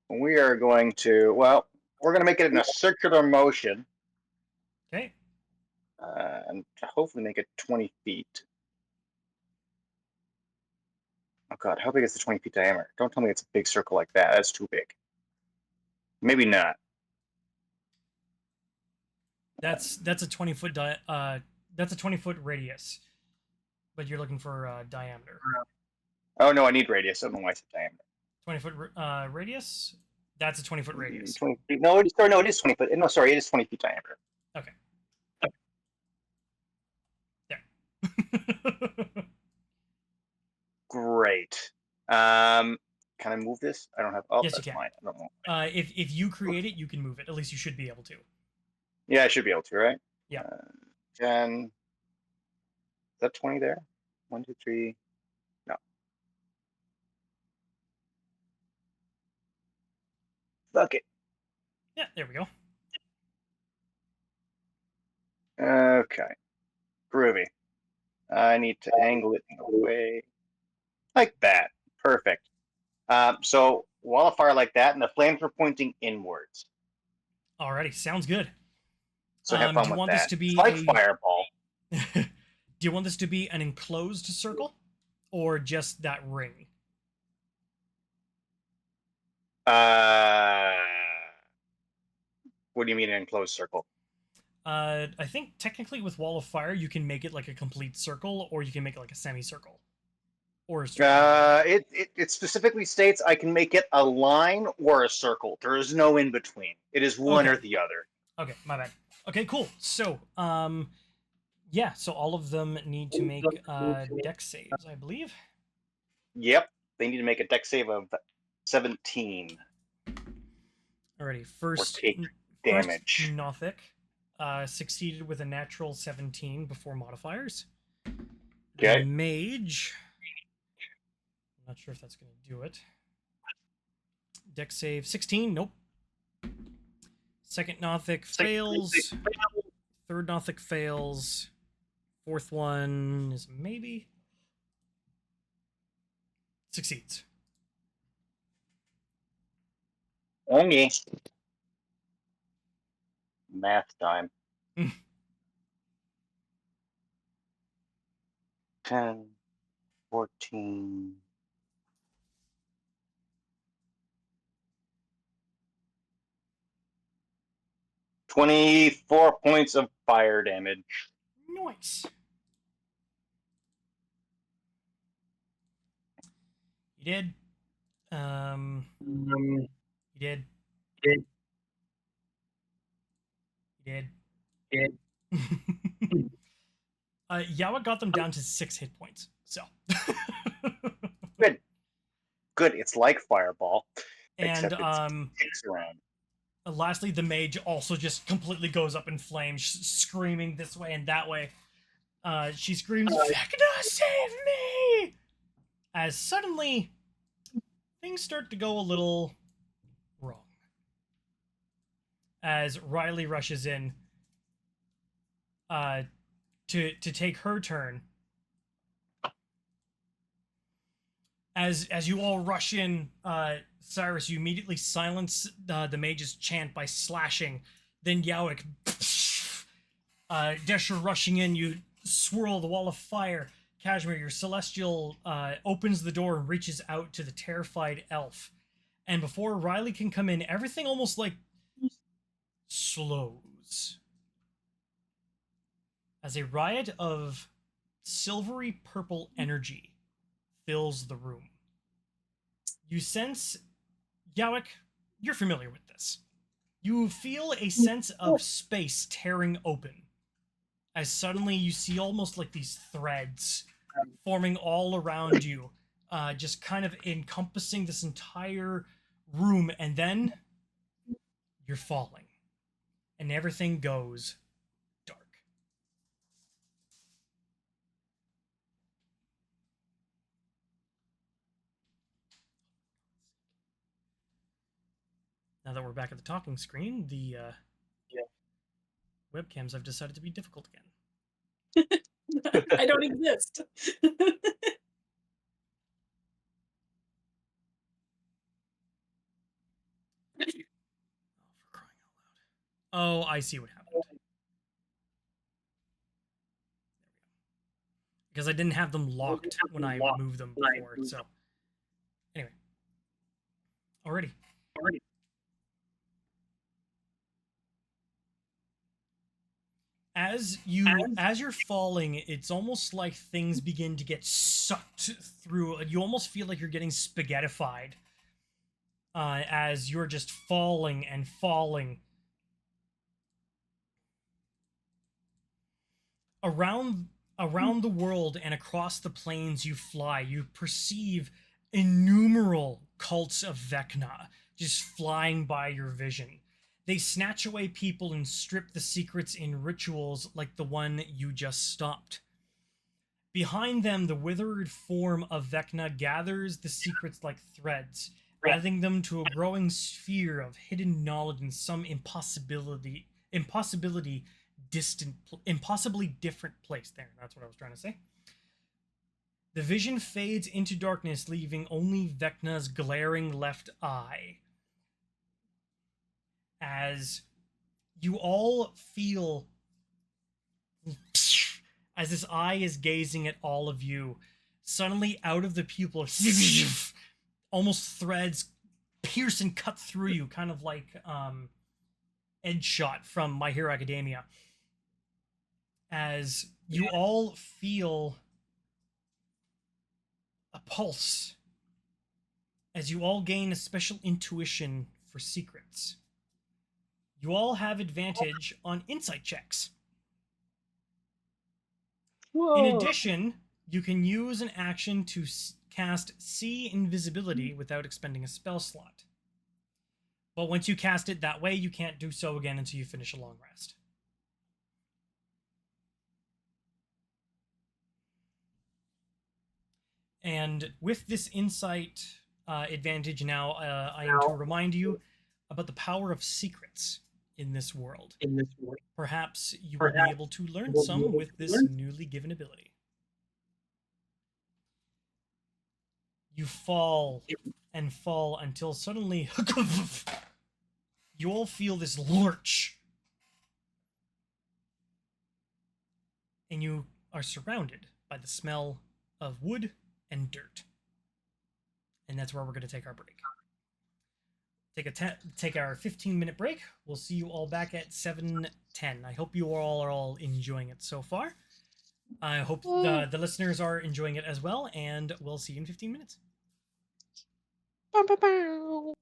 we are going to, well, we're going to make it in a circular motion. Okay. And hopefully make it 20 feet. Oh god, how big is the 20 feet diameter? Don't tell me it's a big circle like that. That's too big. Maybe not. That's a 20-foot that's a 20-foot radius, but you're looking for diameter. Oh no, I need radius. I don't know why I said diameter. 20-foot radius. That's a 20-foot radius. 20 feet. No, it is 20 foot. No, sorry, it is 20 feet diameter. Okay. There. Great. Can I move this? I don't have. Oh, Yes, you that's can. mine. I don't know. If you create it, you can move it. At least you should be able to. Yeah, I should be able to, right? Yeah. 10. Is that 20 there? 1, 2, 3. No. Fuck it. Yeah, there we go. Okay. Groovy. I need to angle it in a way like that. Perfect. So wall of fire like that, and the flames are pointing inwards. Alrighty, sounds good. So have fun do you with want that. this to be It's like a fireball. Do you want this to be an enclosed circle, or just that ring? What do you mean an enclosed circle? I think technically with wall of fire you can make it like a complete circle, or you can make it like a semicircle, or a straight. It specifically states I can make it a line or a circle. There is no in between. It is one or the other. Okay, my bad. Okay, cool. So, yeah, so all of them need to make dex saves, I believe. Yep, they need to make a dex save of 17. Alrighty, first take damage. Nothic succeeded with a natural 17 before modifiers. Okay. The mage, I'm not sure if that's going to do it. Dex save 16, nope. Second Nothic fails. Third Nothic fails. Fourth one is maybe. Succeeds. Only. Math time. 10, 14. $24 points of fire damage. Nice. You did. You did. You did. Jowik got them down to 6 hit points. So. Good. It's like fireball. And sticks around. Lastly, the mage also just completely goes up in flames, screaming this way and that way. She screams, "Vecna, save me!" As suddenly, things start to go a little wrong. As Riley rushes in to take her turn. As you all rush in, Cyrus, you immediately silence the mage's chant by slashing. Then Jowik, Decher rushing in, you swirl the wall of fire. Kashmir, your celestial, opens the door and reaches out to the terrified elf. And before Riley can come in, everything almost like slows. As a riot of silvery purple energy fills the room. You sense, Jowik, you're familiar with this. You feel a sense of space tearing open. As suddenly you see almost like these threads forming all around you, just kind of encompassing this entire room, and then you're falling. And everything goes dark. Now that we're back at the talking screen, the webcams have decided to be difficult again. I don't exist. Oh, I see what happened. Because I didn't have them locked when I moved them before, so... Anyway. Alrighty. As you're falling, it's almost like things begin to get sucked through. You almost feel like you're getting spaghettified as you're just falling and falling. Around the world and across the plains you fly, you perceive innumerable cults of Vecna just flying by your vision. They snatch away people and strip the secrets in rituals like the one you just stopped. Behind them, the withered form of Vecna gathers the secrets like threads, adding them to a growing sphere of hidden knowledge in some impossibly different place. There, that's what I was trying to say. The vision fades into darkness, leaving only Vecna's glaring left eye. As you all feel, as this eye is gazing at all of you, suddenly out of the pupil, almost threads pierce and cut through you, kind of like Edge Shot from My Hero Academia. As you all feel a pulse, as you all gain a special intuition for secrets. You all have advantage on insight checks. Whoa. In addition, you can use an action to cast See Invisibility without expending a spell slot. But once you cast it that way, you can't do so again until you finish a long rest. And with this insight advantage now, I am to remind you about the power of secrets in this world. Perhaps you will be able to learn some with this newly given ability. You fall and fall until suddenly you all feel this lurch. And you are surrounded by the smell of wood and dirt. And that's where we're going to take our break. Take our 15-minute break. We'll see you all back at 7:10. I hope you all are all enjoying it so far. I hope the listeners are enjoying it as well, and we'll see you in 15 minutes. Bow, bow, bow.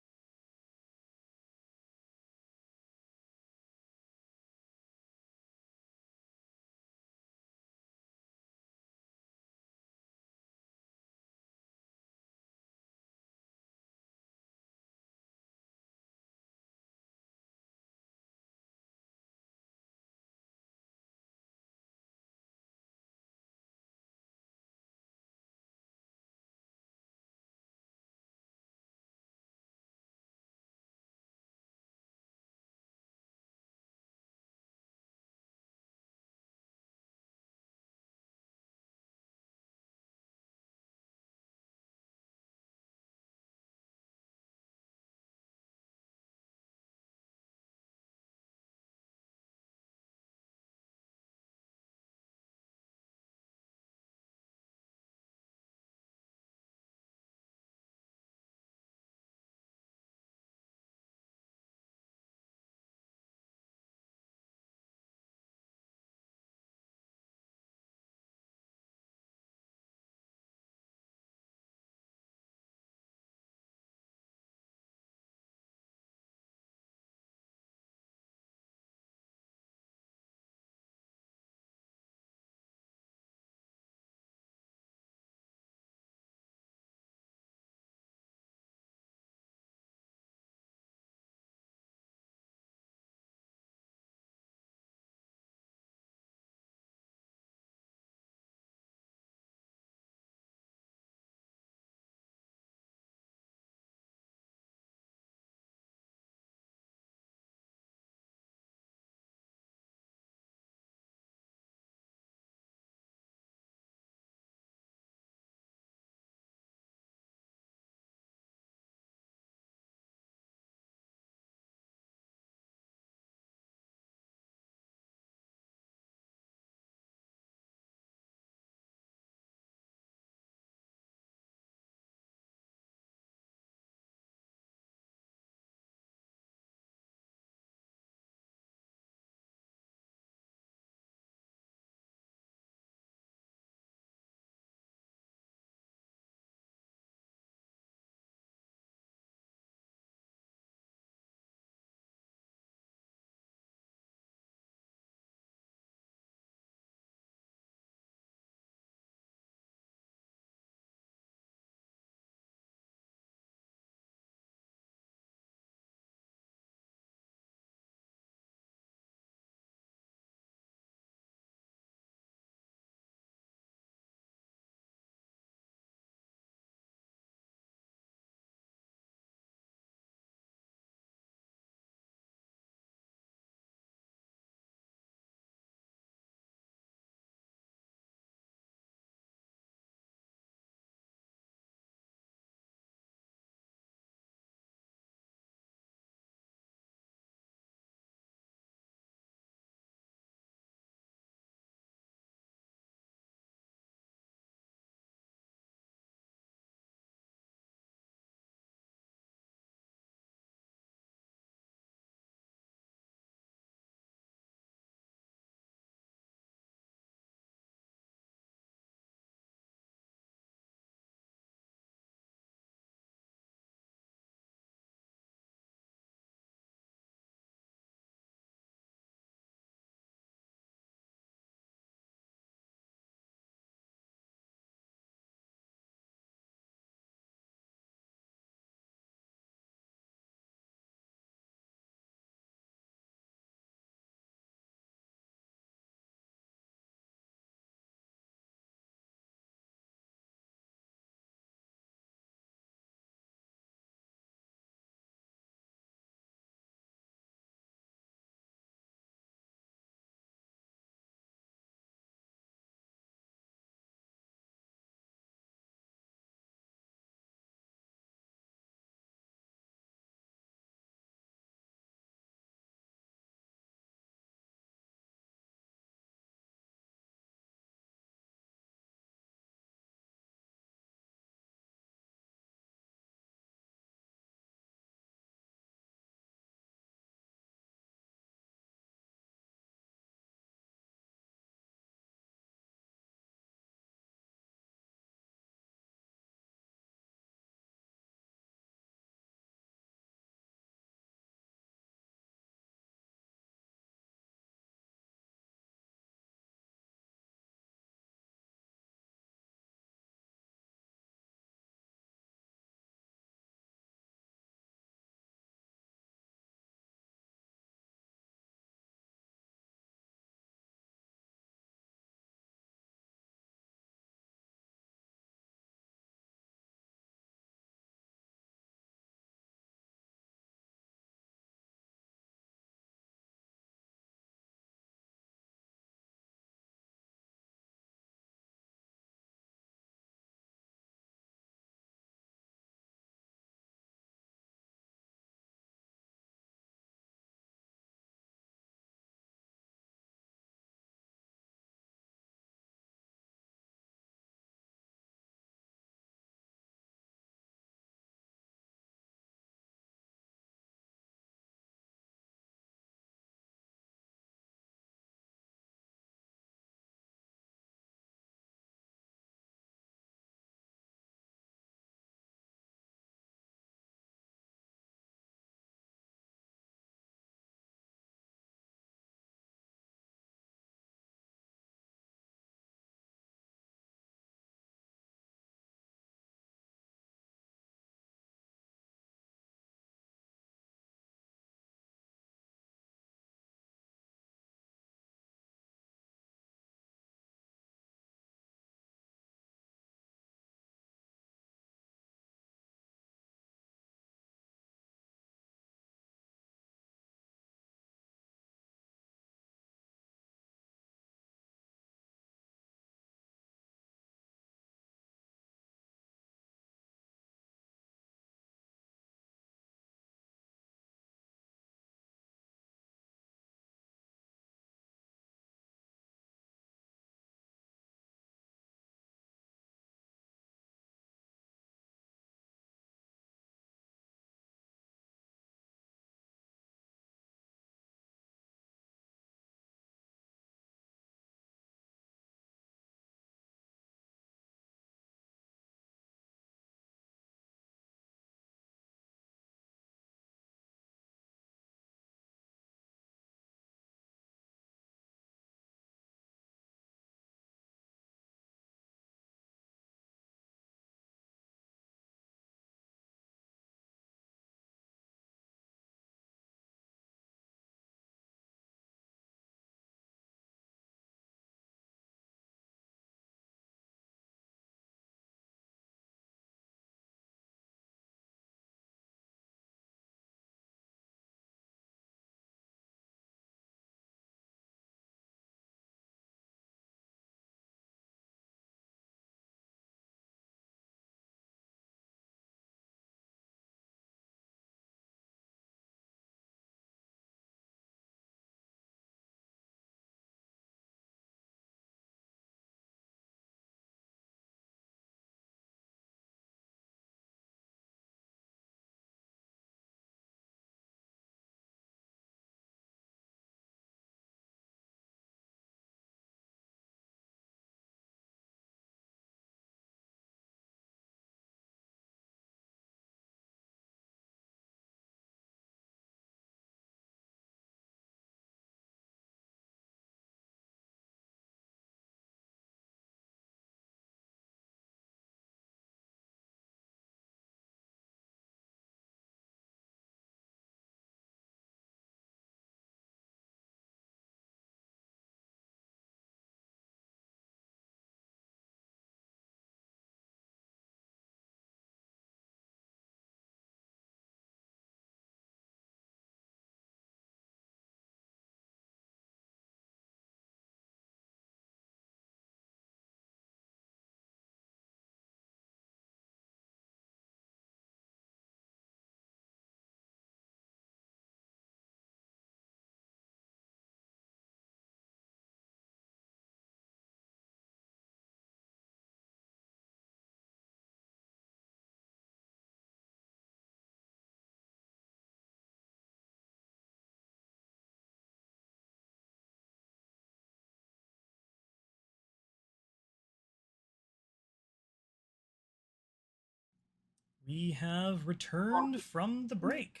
We have returned from the break.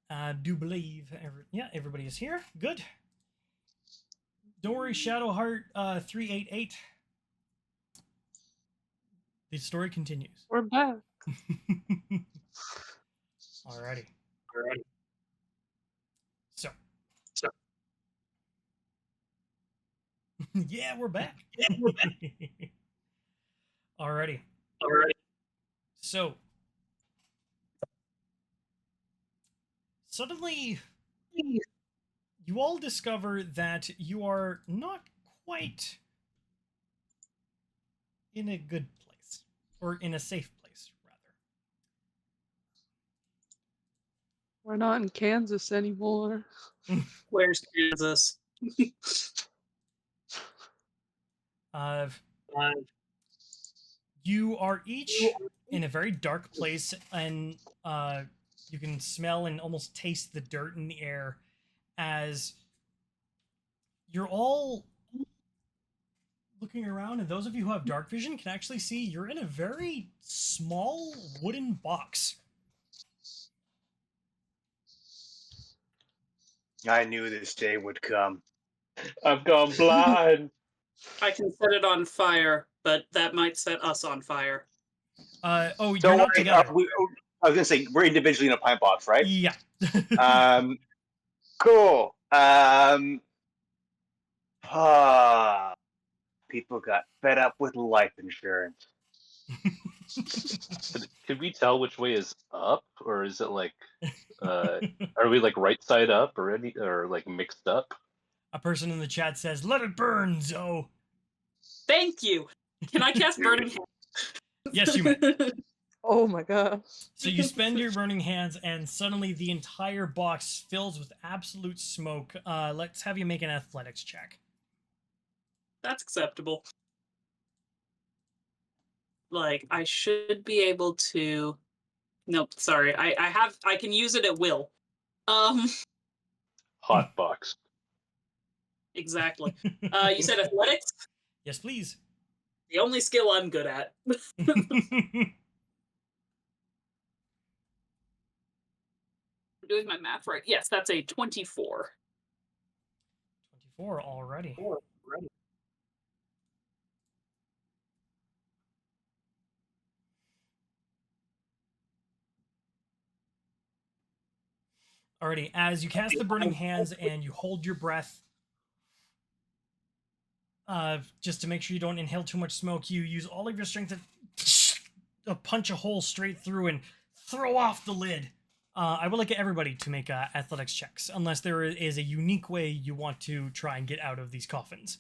I do believe, everybody is here. Good. Don't worry, Shadowheart 388. The story continues. We're back. Alrighty. So. Yeah, we're back. Alrighty. So. Suddenly, you all discover that you are not quite in a good place, or in a safe place, rather. We're not in Kansas anymore. Where's Kansas? You are each in a very dark place, and you can smell and almost taste the dirt in the air as you're all looking around, and those of you who have dark vision can actually see you're in a very small wooden box. I knew this day would come. I've gone blind. I can set it on fire, but that might set us on fire. You're Don't not worry. together. I was gonna say we're individually in a pine box, right? Yeah. Cool. People got fed up with life insurance. Could we tell which way is up, or is it like, are we like right side up, or like mixed up? A person in the chat says, "Let it burn, Zoe." Thank you. Can I cast Burning Hands? Yes, you may. Oh my god. So you spend your burning hands, and suddenly the entire box fills with absolute smoke. Let's have you make an athletics check. That's acceptable. Like, I should be able to... Nope, sorry. I can use it at will. Hot box. Exactly. You said athletics? Yes, please. The only skill I'm good at. I'm doing my math right. Yes, that's a 24. 24 already. Alrighty, as you cast the burning hands and you hold your breath, just to make sure you don't inhale too much smoke, you use all of your strength to punch a hole straight through and throw off the lid. I would like everybody to make athletics checks, unless there is a unique way you want to try and get out of these coffins.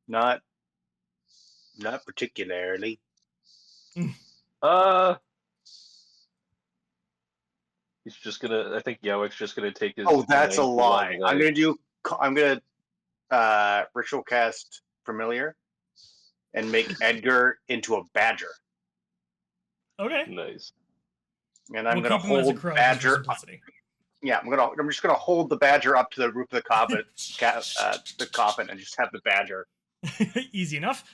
Not particularly. He's just gonna. I think Jowik's just gonna take his. Oh, that's a lie. long I'm gonna ritual cast familiar and make Edgar into a badger. Okay. Nice. And I'm We'll gonna keep him as a hold crow badger. for simplicity. Yeah, I'm just gonna hold the badger up to the roof of the coffin, the coffin, and just have the badger. Easy enough.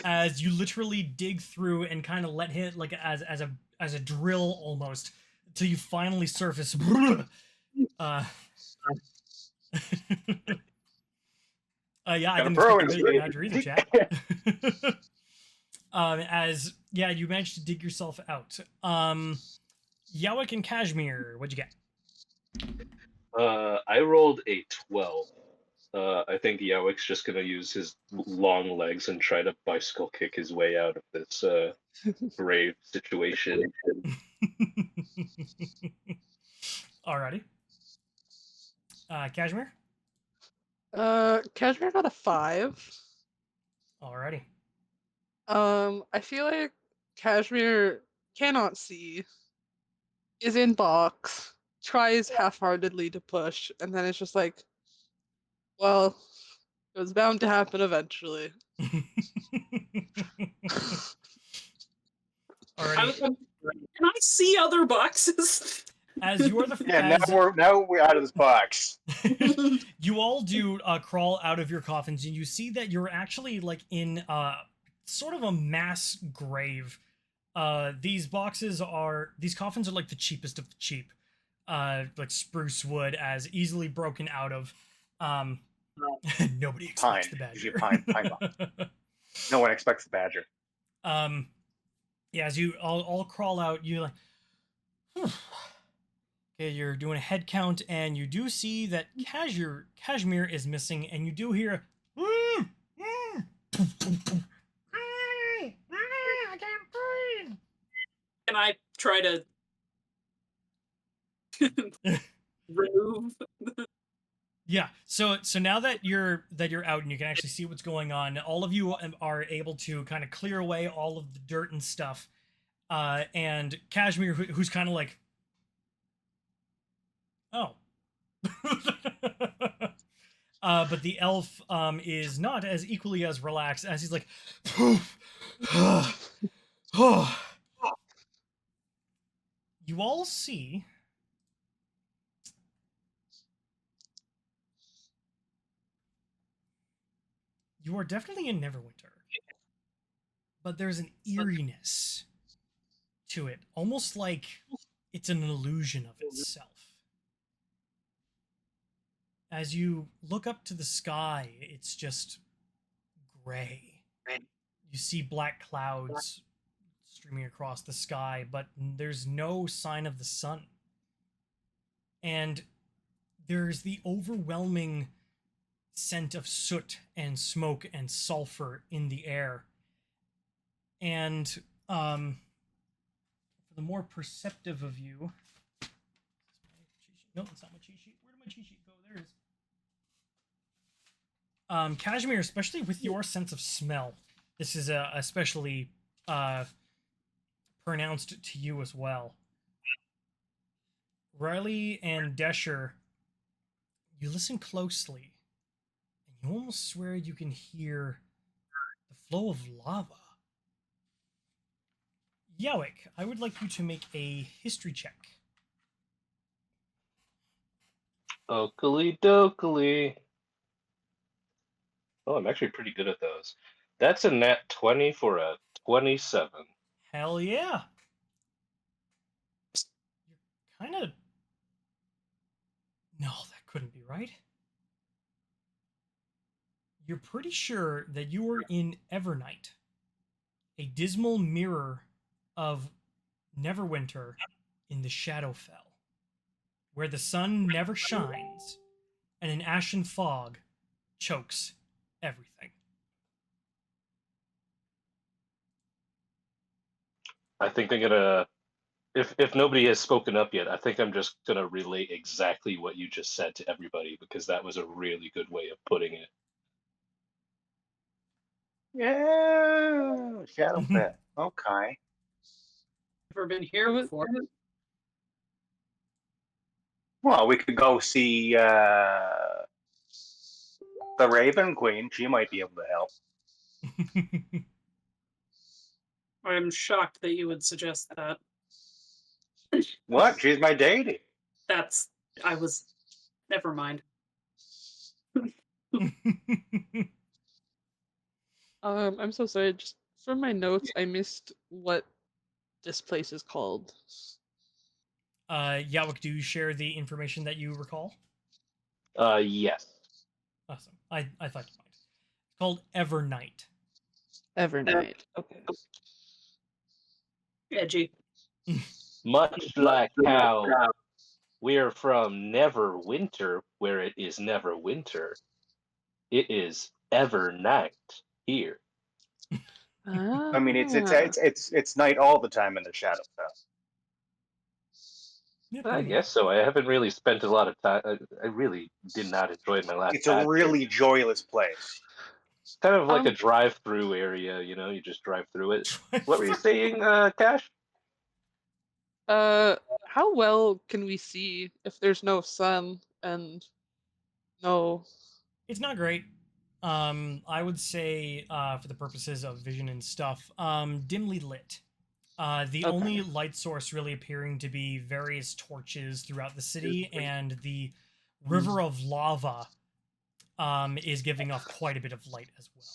As you literally dig through and kind of let hit like as a drill almost till you finally surface. Yeah, I can expect a either chat. You managed to dig yourself out. Jowik and Kashmir, what'd you get? I rolled a 12. I think Jowik's just gonna use his long legs and try to bicycle kick his way out of this grave situation. Alrighty. Kashmir? Kashmir got a 5. Alrighty. I feel like Kashmir cannot see, is in box, tries half-heartedly to push, and then it's just like, well, it was bound to happen eventually. Alrighty. Can I see other boxes? As you are the Yeah, as, now we're out of this box. you all do crawl out of your coffins, and you see that you're actually like in sort of a mass grave. These coffins are like the cheapest of the cheap, like spruce wood, as easily broken out of. Nobody expects Pine. the badger. Usually pine No one expects the badger. Yeah, as you all crawl out, you like. Okay, you're doing a head count, and you do see that Kashmir is missing, and you do hear. I can't breathe. Can I try to remove? Yeah. So now that you're out and you can actually see what's going on, all of you are able to kind of clear away all of the dirt and stuff. And Kashmir, who's kind of like, oh. But the elf is not as equally as relaxed, as he's like, you all see you are definitely in Neverwinter, but there's an eeriness to it, almost like it's an illusion of itself. As you look up to the sky, it's just gray. You see black clouds streaming across the sky, but there's no sign of the sun. And there's the overwhelming scent of soot and smoke and sulfur in the air. And for the more perceptive of you, no, it's not my cheat sheet. Where did my cheat sheet go? There it is. Kashmir, especially with your sense of smell, this is especially pronounced to you as well. Riley and Decher, you listen closely, and you almost swear you can hear the flow of lava. Jowik, I would like you to make a history check. Oakley dokley. Oh, I'm actually pretty good at those. That's a nat 20 for a 27. Hell yeah. You're kind of... No, that couldn't be right. You're pretty sure that you are in Evernight, a dismal mirror of Neverwinter in the Shadowfell, where the sun never shines and an ashen fog chokes everything. I think I'm gonna, if nobody has spoken up yet, I think I'm just gonna relate exactly what you just said to everybody, because that was a really good way of putting it. Yeah, Shadowfell. Okay. Never been here before. Well, we could go see the Raven Queen. She might be able to help. I'm shocked that you would suggest that. What? She's my deity. Never mind. I'm so sorry. Just from my notes, I missed what this place is called. Jowik, do you share the information that you recall? Yes. Awesome. I thought you might. It's called Evernight. Evernight. Okay. Edgy. Much like how we're from Neverwinter, where it is never winter, it is ever night here. I mean, it's night all the time in the Shadowfell. Yeah, I guess so. I haven't really spent a lot of time. I really did not enjoy my last. It's a really joyless place. It's kind of like a drive-through area, you know. You just drive through it. What were you saying, Cash? How well can we see if there's no sun and no? It's not great. I would say, for the purposes of vision and stuff, dimly lit. The Okay. only light source really appearing to be various torches throughout the city, and the river of lava is giving off quite a bit of light as well.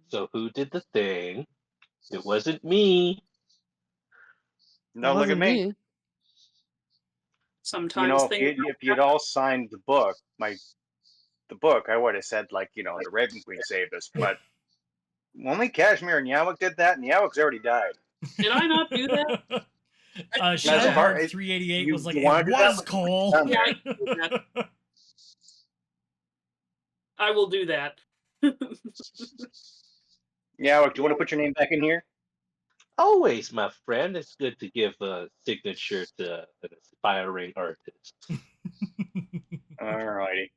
So who did the thing? It wasn't me. No, look at Wasn't me. Sometimes You know, things if you'd all signed the book, the book, I would have said like, you know, the Raven Queen saved us. But only Kashmir and Jowik did that, and Jowik's already died. did I not do that? Shadowheart 388 was like, you it wanna do that? was Kohl. Done Yeah, there. I can do that. I will do that. Jowik, do you want to put your name back in here? Always, my friend. It's good to give a signature to an aspiring artist. Alrighty.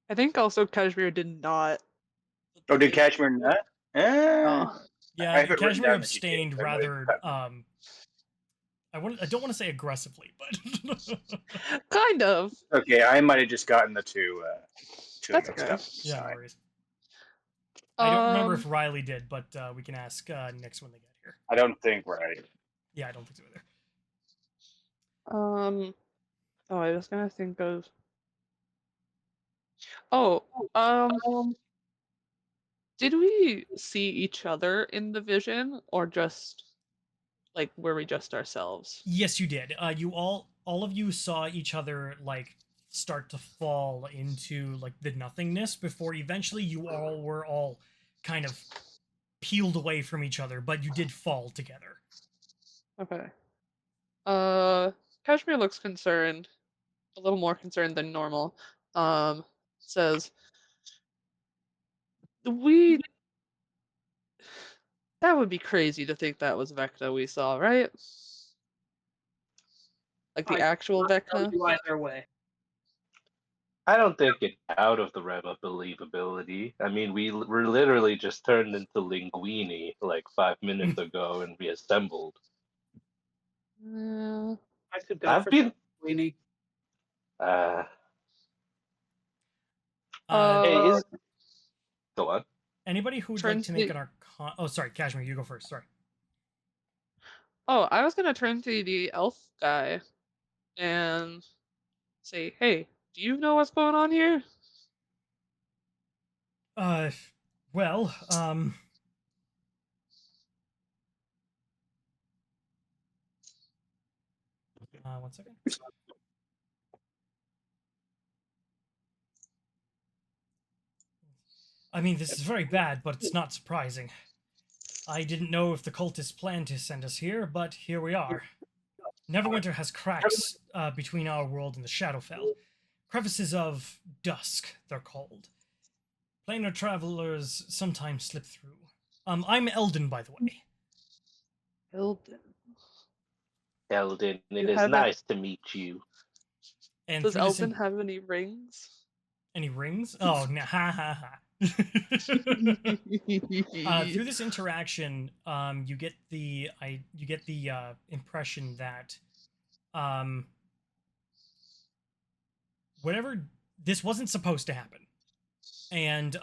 I think also Kashmir did not. Oh, did Kashmir not? Oh. Yeah, I have it written Kashmir down that you did, abstained so I rather. would've I don't want to say aggressively, but Kind of. Okay, I might have just gotten the two That's mixed okay. up. yeah, no Sorry. worries. I don't remember if Um, Riley did, but we can ask next when they get here. I don't think right. Yeah, I don't think so either. Oh, I was gonna think of. Oh, did we see each other in the vision, or just like were we just ourselves? Yes, you did. You all of you saw each other like start to fall into like the nothingness before eventually you all were all kind of peeled away from each other, but you did fall together. Okay. Kashmir looks concerned, a little more concerned than normal. Says, we. That would be crazy to think that was Vecna we saw, right? Like the I actual cannot tell Vecna? you either way. I don't think it's out of the realm of believability. I mean, were literally just turned into linguini like 5 minutes ago and reassembled. Yeah. I could go I've for been. Weenie. Hey, go on. Anybody who would Turn like to to make the- an arcana... Oh, sorry, Kashmir, you go first. Sorry. Oh, I was gonna turn to the elf guy and say, hey, do you know what's going on here? Well, 1 second. I mean, this is very bad, but it's not surprising. I didn't know if the cultists planned to send us here, but here we are. Neverwinter has cracks between our world and the Shadowfell. Crevices of dusk, they're called. Planar travelers sometimes slip through. I'm Eldon, by the way. Eldon. Eldon, You it is haven't- nice to meet you. And Does through this Eldon have any rings? any rings? Oh, nah, ha ha ha. Through this interaction, you get the impression that whatever this wasn't supposed to happen. And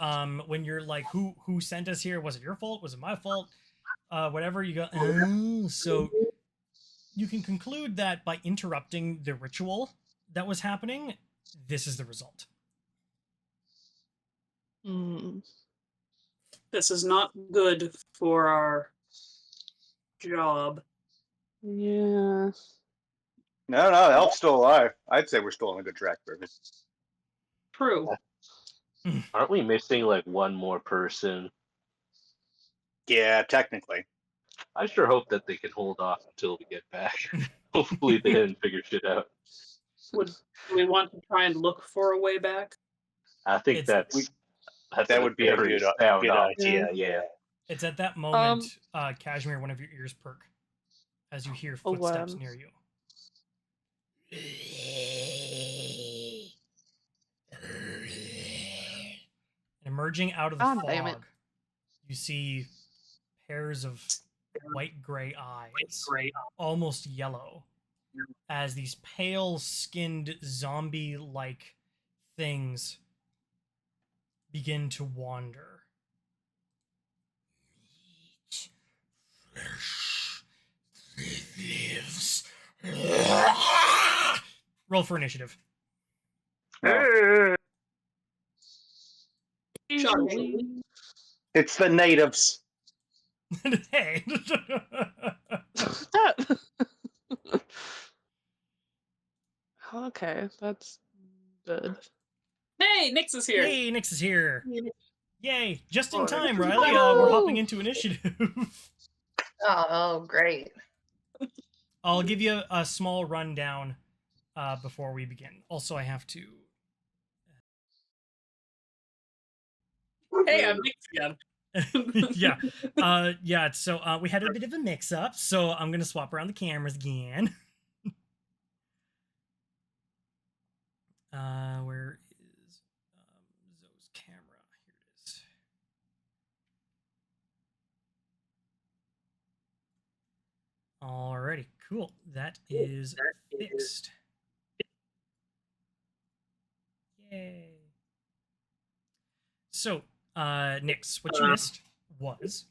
when you're like, who sent us here? Was it your fault? Was it my fault? Whatever, you go, oh. So you can conclude that by interrupting the ritual that was happening, this is the result. This is not good for our job. Yeah. No, the elf's still alive. I'd say we're still on a good track, Griffin. True. Aren't we missing like one more person? Yeah, technically. I sure hope that they can hold off until we get back. Hopefully they didn't figure shit out. Do we want to try and look for a way back? I think It's- that's That a would be a very good sound idea. Yeah. It's at that moment, Kashmir, one of your ears perk as you hear Oh, footsteps wow. near you. And emerging out of the God damn it. fog, you see pairs of white-gray eyes, almost yellow, as these pale-skinned zombie-like things begin to wander. lives. Roll for initiative. Shocking. It's the natives. Hey. Okay, that's good. Hey, Nix is here. Yay, Nix is here. Yay, just in Oh, time, Nix is Riley. back. We're hopping into initiative. Oh, great. I'll give you a small rundown before we begin. Also, I have to... Hey, I'm Nix again. yeah. So we had a bit of a mix-up, so I'm gonna swap around the cameras again. Where is Zoe's camera? Here it is. Alrighty, cool. That is fixed. Yay. So, Nix, what you missed was...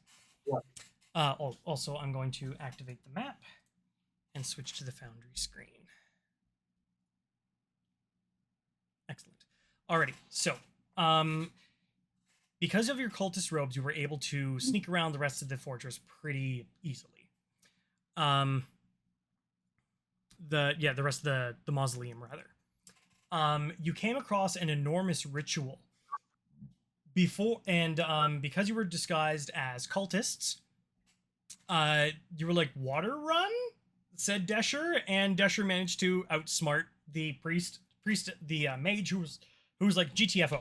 also, I'm going to activate the map and switch to the Foundry screen. Excellent. Alrighty, so, because of your cultist robes, you were able to sneak around the rest of the fortress pretty easily. The rest of the mausoleum, rather. You came across an enormous ritual before, and because you were disguised as cultists, you were like, water run, said Decher, and Decher managed to outsmart the the mage who was like, GTFO.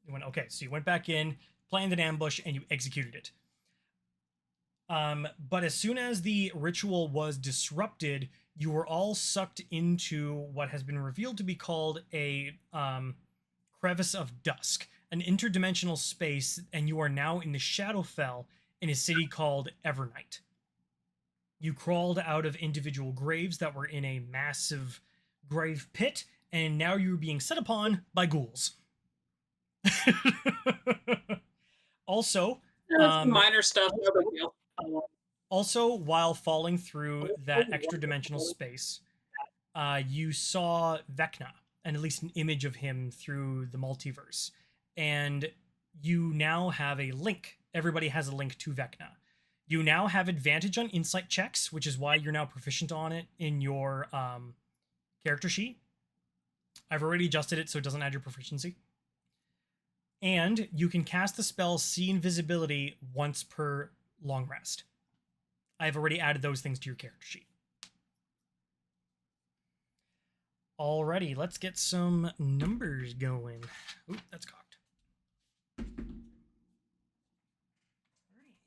You went, okay, so you went back in, planned an ambush, and you executed it. But as soon as the ritual was disrupted, you were all sucked into what has been revealed to be called a crevice of dusk, an interdimensional space, and you are now in the Shadowfell in a city called Evernight. You crawled out of individual graves that were in a massive grave pit, and now you're being set upon by ghouls. Also, That's minor stuff. No big deal. Also, while falling through that extra dimensional space, you saw Vecna, and at least an image of him through the multiverse. And you now have a link. Everybody has a link to Vecna. You now have advantage on insight checks, which is why you're now proficient on it in your character sheet. I've already adjusted it so it doesn't add your proficiency. And you can cast the spell See Invisibility once per long rest. I've already added those things to your character sheet. Alrighty, let's get some numbers going. Oop, that's cocked.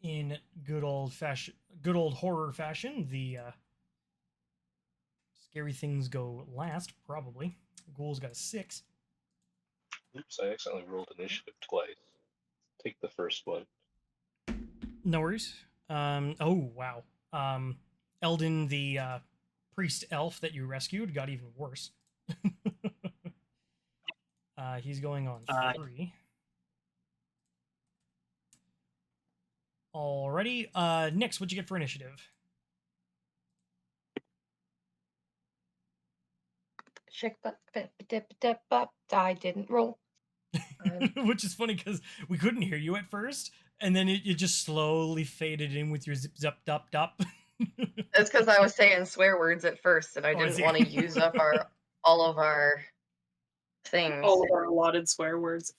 In good old horror fashion, the scary things go last, probably. Ghoul's got a 6. Oops, I accidentally rolled initiative twice. Take the first one. No worries. Oh, wow. Eldon, the priest elf that you rescued, got even worse. He's going on 3. Alrighty. Nix, what'd you get for initiative? I didn't roll. Which is funny because we couldn't hear you at first, and then it just slowly faded in with your zip zap dop dop. That's because I was saying swear words at first, and I Oh, I didn't see. want to use up all of our things. All of our allotted swear words.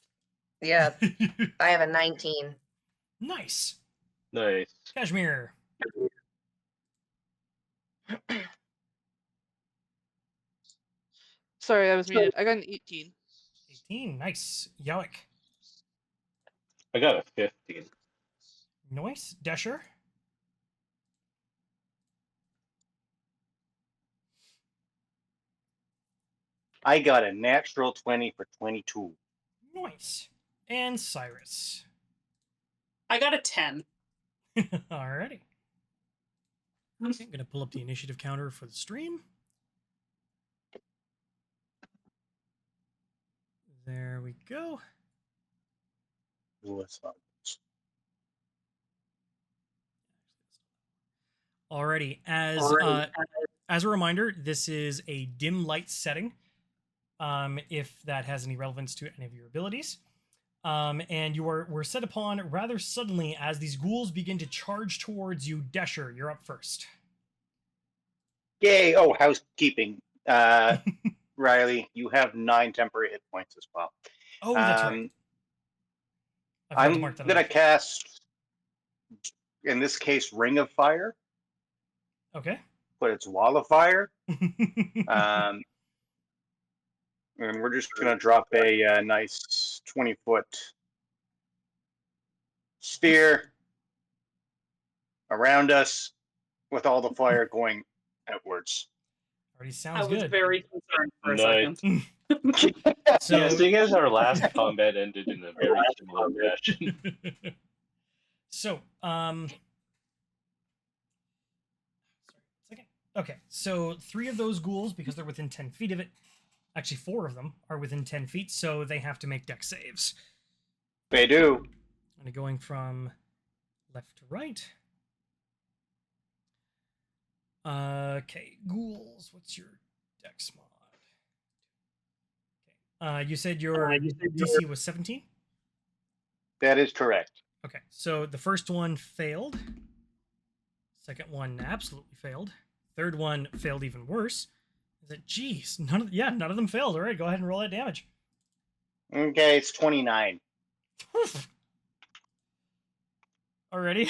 Yeah, I have a 19. Nice. Nice. Kashmir. Sorry, I was muted. I got an 18. 18. Nice. Jowik. I got a 15. Nice. Decher. I got a natural 20 for 22. Nice. And Cyrus. I got a 10. Alrighty. I'm gonna pull up the initiative counter for the stream. There we go. Ooh, that's fun. Alrighty, as a reminder, this is a dim light setting. If that has any relevance to any of your abilities. And were set upon rather suddenly as these ghouls begin to charge towards you. Decher, you're up first. Yay! Oh, housekeeping. Riley, you have 9 temporary hit points as well. Oh, that's right. I forgot to I'm mark that gonna off. cast, in this case, Ring of Fire, Okay. but it's Wall of Fire. And we're just gonna drop a nice 20-foot sphere around us with all the fire going outwards. Already I sounds was good. very concerned for a Nice. second. So, Yeah, seeing as our last combat ended in a very similar fashion. so, sorry, 1 second. Okay, so 3 of those ghouls, because they're within 10 feet of it, actually 4 of them are within 10 feet, so they have to make dex saves. They do. And going from left to right. Okay, ghouls, what's your dex mod? Okay. You said your DC was 17? That is correct. Okay, so the first one failed. Second one absolutely failed. Third one failed even worse. Is it? Geez, none of them failed. All right, go ahead and roll that damage. Okay, it's 29. Already.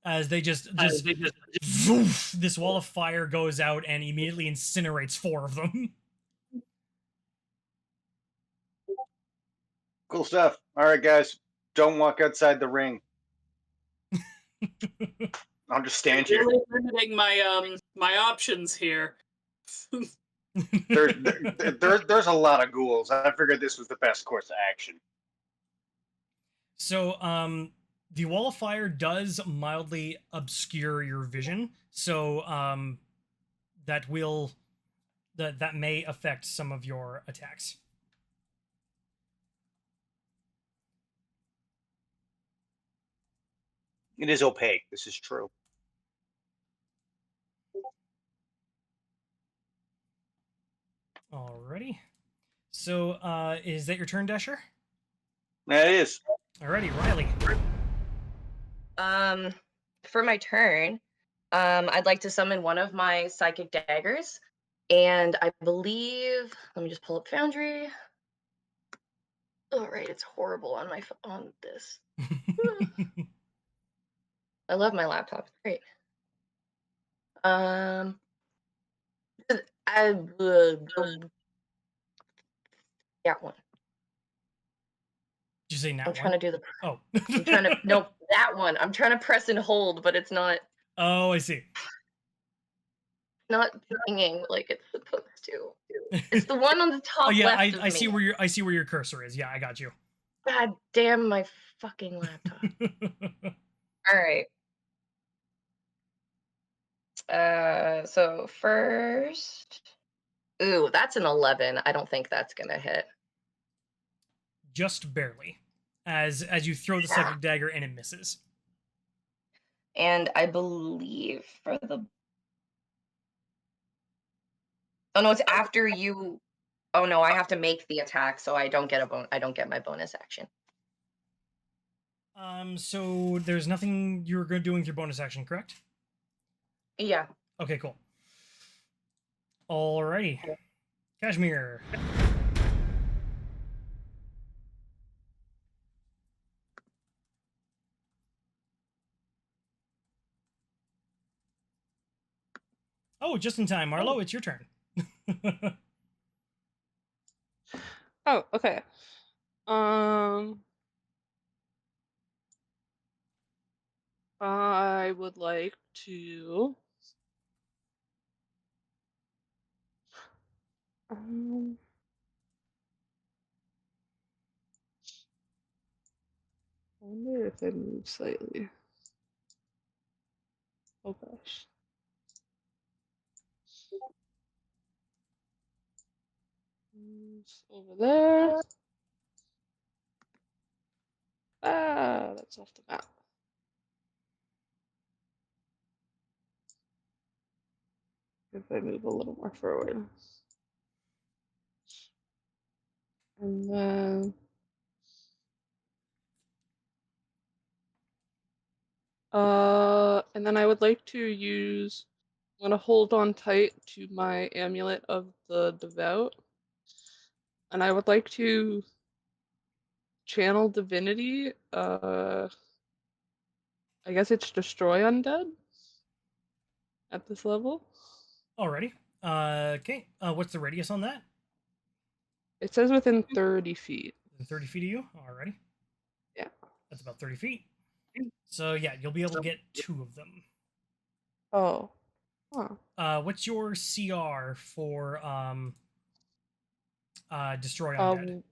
As they just Voof, this wall of fire goes out and immediately incinerates 4 of them. Cool stuff. All right, guys, don't walk outside the ring. I'll just stand here. Really limiting my options here. There's a lot of ghouls. I figured this was the best course of action. So, the wall of fire does mildly obscure your vision, so that may affect some of your attacks. It is opaque. This is true. Alrighty. So, is that your turn, Decher? That is. Alrighty, Riley. For my turn, I'd like to summon one of my psychic daggers, and I believe. Let me just pull up Foundry. Oh, right, it's horrible on on this. I love my laptop. It's great. Yeah, one. Did you say nat I'm trying one? to do the. Oh. I'm trying to. No, that one. I'm trying to press and hold, but it's not. Oh, I see. Not singing like it's supposed to. It's the one on the top Oh yeah, left of I see me. where your cursor is. Yeah, I got you. God damn my fucking laptop. All right. So first, ooh, that's an 11. I don't think that's gonna hit. Just barely, as you throw the psychic dagger and it misses. And I believe for the. Oh no, it's after you. Oh no, I have to make the attack, so I don't get I don't get my bonus action. So there's nothing you're doing with your bonus action, correct? Yeah. Okay, cool. Alrighty. Kashmir. Oh, just in time, Marlowe, it's your turn. Oh, okay. I would like to. I wonder if I move slightly. Oh gosh. Moves over there. It's off the map. If I move a little more forward. And then I would like to use, I'm gonna hold on tight to my amulet of the devout. And I would like to channel divinity. I guess it's destroy undead at this level. Alrighty. Okay. What's the radius on that? It says within 30 feet. Within 30 feet of you? Alrighty. Yeah. That's about 30 feet. So yeah, you'll be able to get 2 of them. Oh. Huh. What's your CR for destroy undead?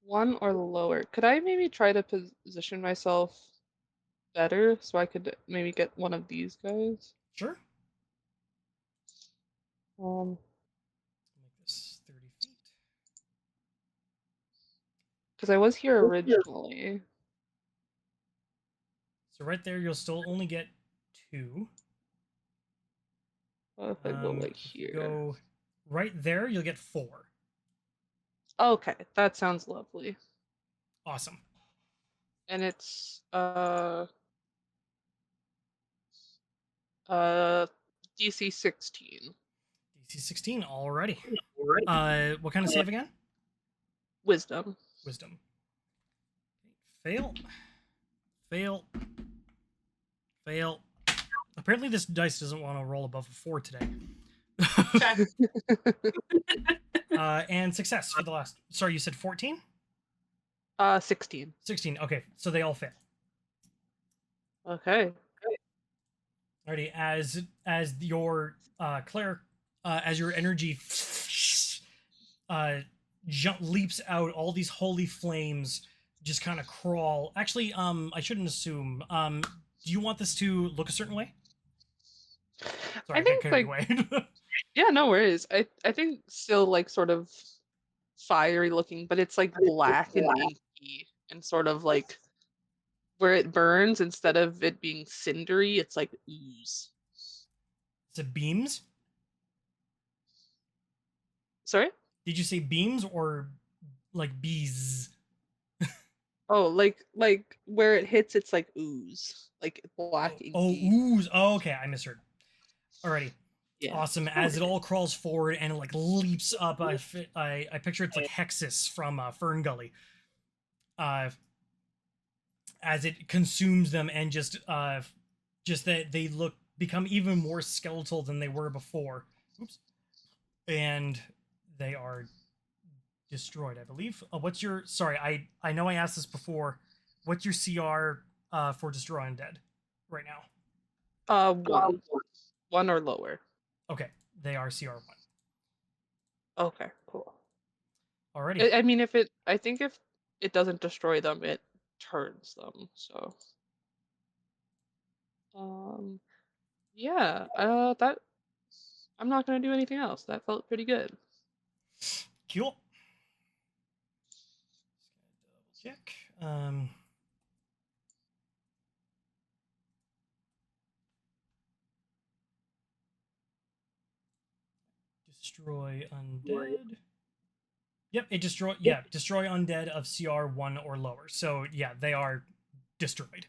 1 or lower. Could I maybe try to position myself better so I could maybe get one of these guys? Sure. Um, Make this 30 feet. because I was here originally. So right there, you'll still only get 2. What if I go like If you here? go right there, you'll get 4. Okay, that sounds lovely. Awesome. And it's DC 16. DC 16 already. What kind of save again? Wisdom. Wisdom. Fail. Fail. Fail. Apparently this dice doesn't want to roll above a 4 today. And success for the last. Sorry, you said 14? 16. 16. Okay, so they all fail. Okay. Alrighty, as your cleric, as your energy leaps out, all these holy flames just kind of crawl. Actually, I shouldn't assume. Do you want this to look a certain way? Sorry, I think got carried away. yeah, no worries. I think still like sort of fiery looking, but it's like black and inky and sort of like where it burns instead of it being cindery, it's like ooze. Is it beams? Sorry? Did you say beams or like bees? Oh, like where it hits, it's like ooze, like black inky. Oh, ooze. Oh, okay, I misheard. Alrighty. Yeah. Awesome. As it all crawls forward and it like leaps up, I picture it's like Hexus from Fern Gully. As it consumes them and just that they become even more skeletal than they were before. Oops. And they are destroyed, I believe. What's your? Sorry, I know I asked this before. What's your CR for destroy undead right now? 1 or lower. Okay, they are CR1. Okay, cool. Alrighty. I mean, I think if it doesn't destroy them, it turns them. So, yeah. That I'm not gonna do anything else. That felt pretty good. Cool. Double check. Destroy undead. Yep, it destroy. Yeah, destroy undead of CR1 or lower. So yeah, they are destroyed.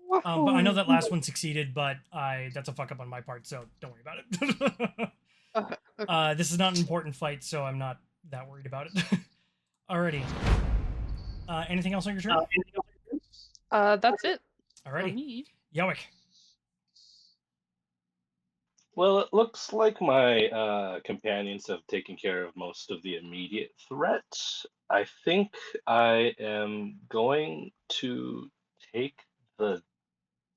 But I know that last one succeeded, but that's a fuck up on my part, so don't worry about it. Okay. This is not an important fight, so I'm not that worried about it. Alrighty. Anything else on your turn? That's it. for Alrighty. me. Jowik. Well, it looks like my companions have taken care of most of the immediate threat. I think I am going to take the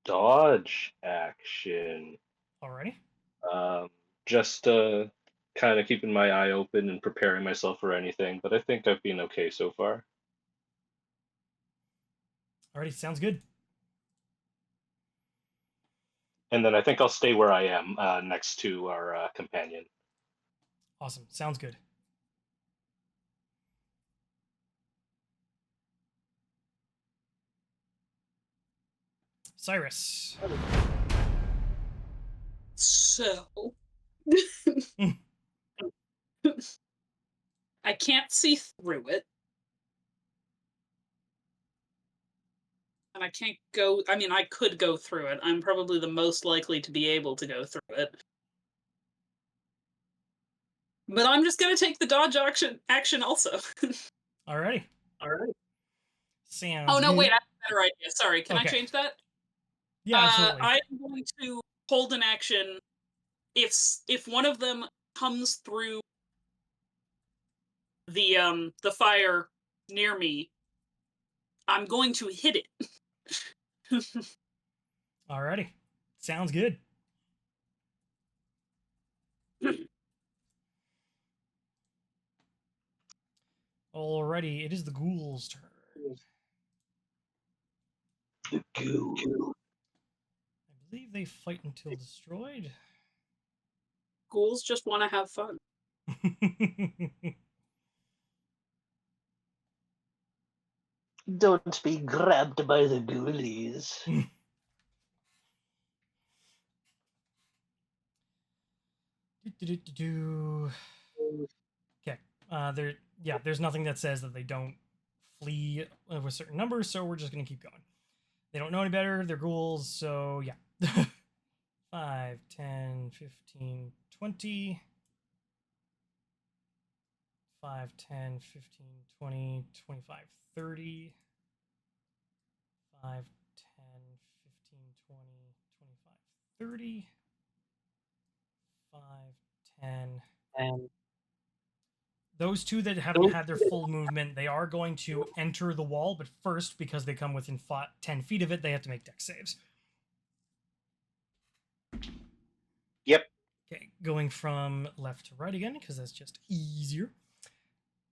dodge action. Alrighty. Just kind of keeping my eye open and preparing myself for anything, but I think I've been okay so far. Alrighty, sounds good. And then I think I'll stay where I am next to our companion. Awesome, sounds good. Cyrus. So I can't see through it. And I can't go, I mean, I could go through it. I'm probably the most likely to be able to go through it. But I'm just going to take the dodge action also. Alrighty. Alright. Sounds Oh, no, good. wait, I have a better idea. Sorry, can I Okay. change that? Yeah, absolutely. I'm going to hold an action if one of them comes through the fire near me, I'm going to hit it. Alrighty. Sounds good. Alrighty, it is the ghoul's turn. The ghoul. I believe they fight until destroyed. Ghouls just want to have fun. Don't be grabbed by the ghoulies. Okay. There's nothing that says that they don't flee with certain numbers, so we're just gonna keep going. They don't know any better, they're ghouls, so yeah. 5, 10, 15, 20. 5, 10, 15, 20, 25, 30. 5, 10, 15, 20, 25, 30. 5, 10. And those two that haven't had their full movement, they are going to enter the wall, but first, because they come within 10 feet of it, they have to make dex saves. Yep. Okay, going from left to right again, because that's just easier.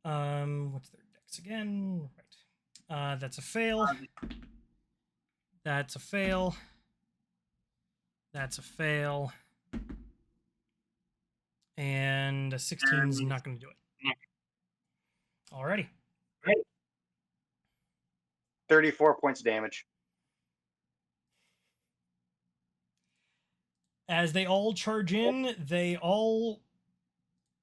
What's their dex again? Right. That's a fail. That's a fail. That's a fail. And a 16 is not going to do it. Alrighty. 34 points of damage. As they all charge in, they all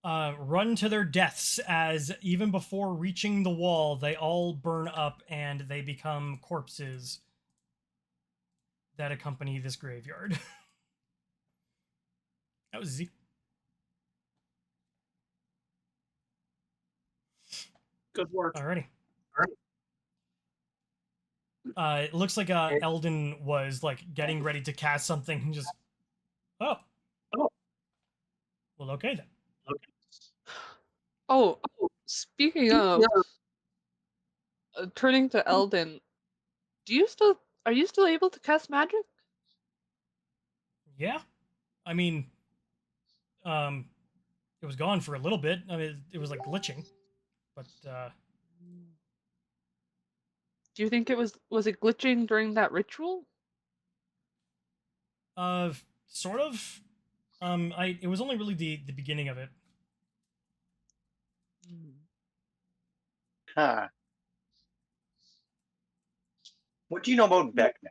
run to their deaths, as even before reaching the wall, they all burn up and they become corpses that accompany this graveyard. That was easy. Good work. Alrighty. It looks like Eldon was like getting ready to cast something and just, oh. Well, okay then. Oh, speaking of turning to Eldon, are you still able to cast magic? Yeah, I mean, it was gone for a little bit. I mean, it was like glitching, but Do you think it was it glitching during that ritual? Sort of. It was only really the beginning of it. Huh. What do you know about Vecna?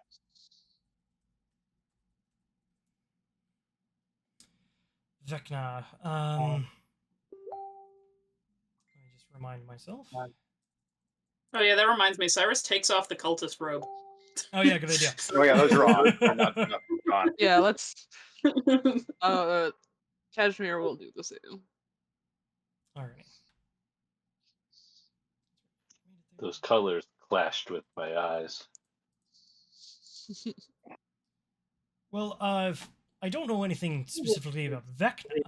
Vecna. Let me just remind myself. Oh yeah, that reminds me. Cyrus takes off the cultist robe. Oh yeah, good idea. Oh yeah, those are on. They're not gone. Yeah, let's. Kashmir will do the same. Alright. Those colors clashed with my eyes. Well, I don't know anything specifically about Vecna,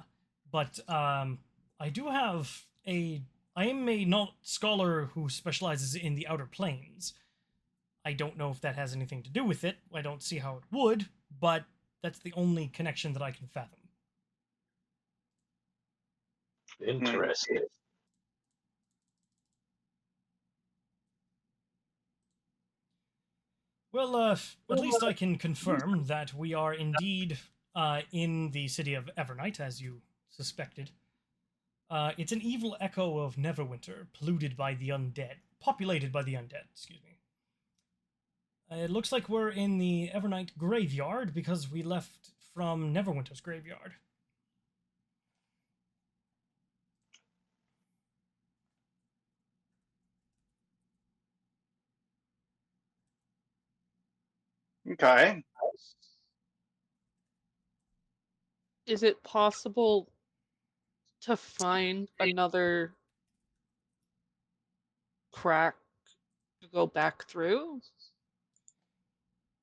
but I do have I am a not scholar who specializes in the Outer Planes. I don't know if that has anything to do with it. I don't see how it would, but that's the only connection that I can fathom. Interesting. Well, at least I can confirm that we are indeed in the city of Evernight, as you suspected. It's an evil echo of Neverwinter, populated by the undead, excuse me. It looks like we're in the Evernight graveyard because we left from Neverwinter's graveyard. Okay. Is it possible to find another crack to go back through?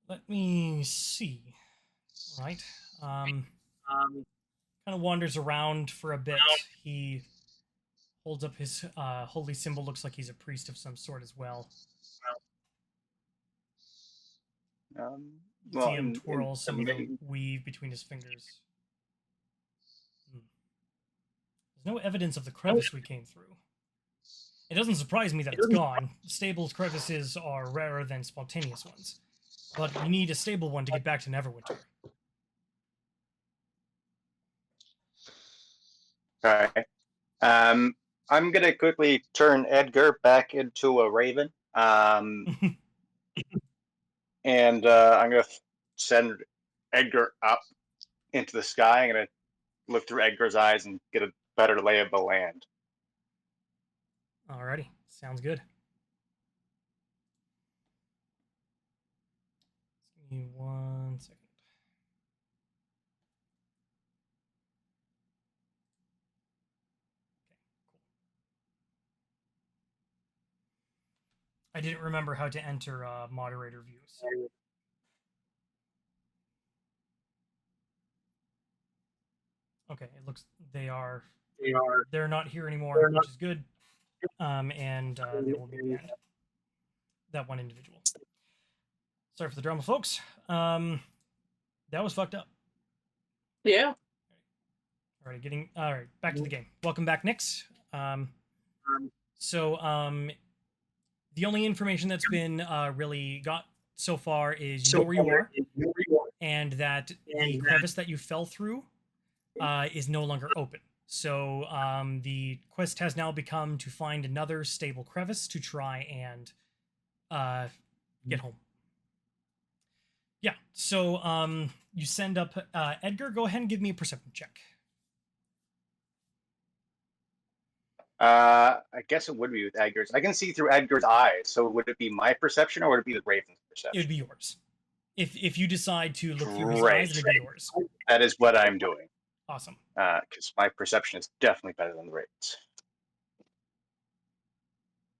Let me see. All right. Kind of wanders around for a bit. He holds up his holy symbol. Looks like he's a priest of some sort as well. You see him twirl some of the weave between his fingers. There's no evidence of the crevice we came through. It doesn't surprise me that it's gone. Stable crevices are rarer than spontaneous ones. But we need a stable one to get back to Neverwinter. Okay. I'm gonna quickly turn Edgar back into a raven. And I'm gonna send Edgar up into the sky. I'm gonna look through Edgar's eyes and get a better lay of the land. Alrighty, sounds good. Give me 1 second. I didn't remember how to enter moderator views. Okay, it looks they're not here anymore, which is good. And they will be banned. That one individual. Sorry for the drama, folks. That was fucked up. Yeah. All right, back to the game. Welcome back, Nyx. The only information that's been really got so far is you know where you are, and that the crevice that you fell through is no longer open. So the quest has now become to find another stable crevice to try and get home. Yeah, so you send up Edgar. Go ahead and give me a perception check. I guess it would be with Edgar's. I can see through Edgar's eyes. So would it be my perception or would it be the Raven's perception? It would be yours. If you decide to look through his eyes, it would be yours. That is what I'm doing. Awesome. Because my perception is definitely better than the Raven's.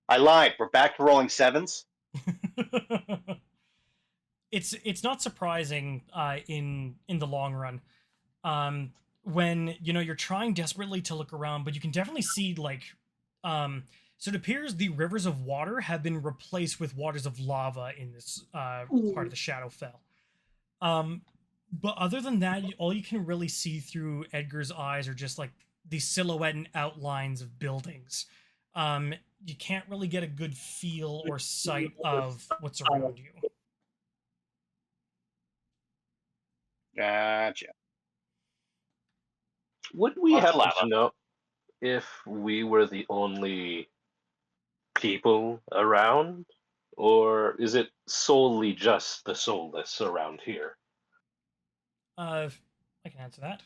I lied. We're back to rolling sevens. It's not surprising in the long run. When you're trying desperately to look around, but you can definitely see so it appears the rivers of water have been replaced with waters of lava in this part of the Shadowfell. But other than that, all you can really see through Edgar's eyes are just like the silhouette and outlines of buildings. You can't really get a good feel or sight of what's around you. Gotcha. Would we Lots of happen lava. to know if we were the only people around? Or is it solely just the soulless around here? I can answer that.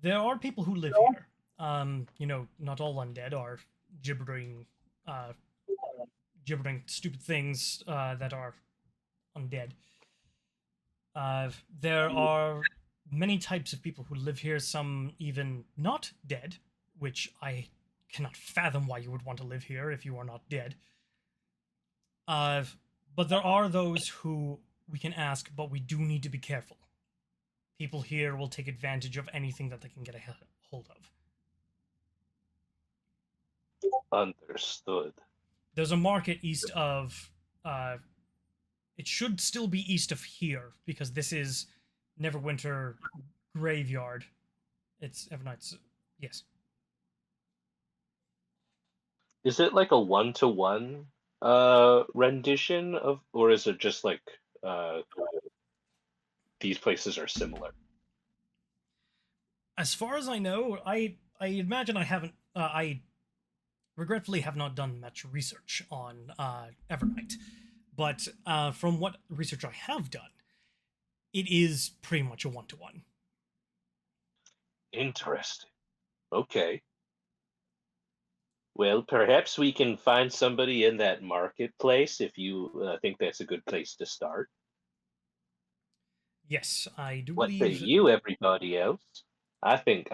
There are people who live here. Not all undead are gibbering stupid things that are undead. There are many types of people who live here, some even not dead, which I cannot fathom why you would want to live here if you are not dead. But there are those who we can ask, but we do need to be careful. People here will take advantage of anything that they can get a hold of. Understood. There's a market east of... it should still be east of here, because this is Neverwinter Graveyard. It's Evernight's... Yes. Is it like a one-to-one rendition of... Or is it just like these places are similar? As far as I know, I imagine I haven't... I regretfully have not done much research on Evernight, but from what research I have done, it is pretty much a one-to-one. Interesting. Okay. Well, perhaps we can find somebody in that marketplace if you think that's a good place to start. Yes, I do What say believe. you, everybody else? I think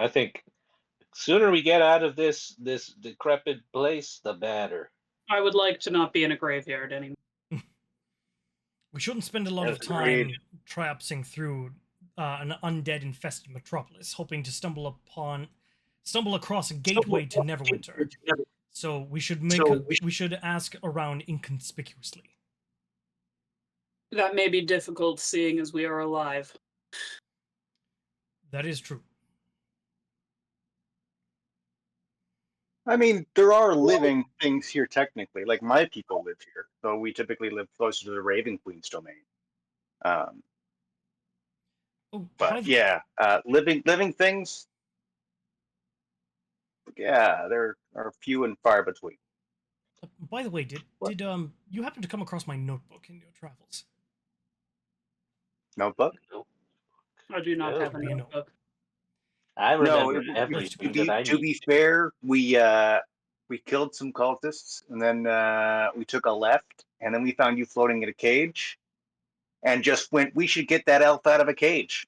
sooner we get out of this decrepit place, the better. I would like to not be in a graveyard anymore. We shouldn't spend a lot of Agreed. time triopsing through an undead-infested metropolis, hoping to stumble across a gateway to Neverwinter. So we should ask around inconspicuously. That may be difficult, seeing as we are alive. That is true. I mean, there are living things here technically. Like my people live here, so we typically live closer to the Raven Queen's domain. Oh, But yeah, living things. Yeah, there are few and far between. by the way, did you happen to come across my notebook in your travels? Notebook? I do not No. have a Be a notebook. I No. remember To everything be that I to need. be fair, we killed some cultists, and then we took a left, and then we found you floating in a cage, and just went. We should get that elf out of a cage.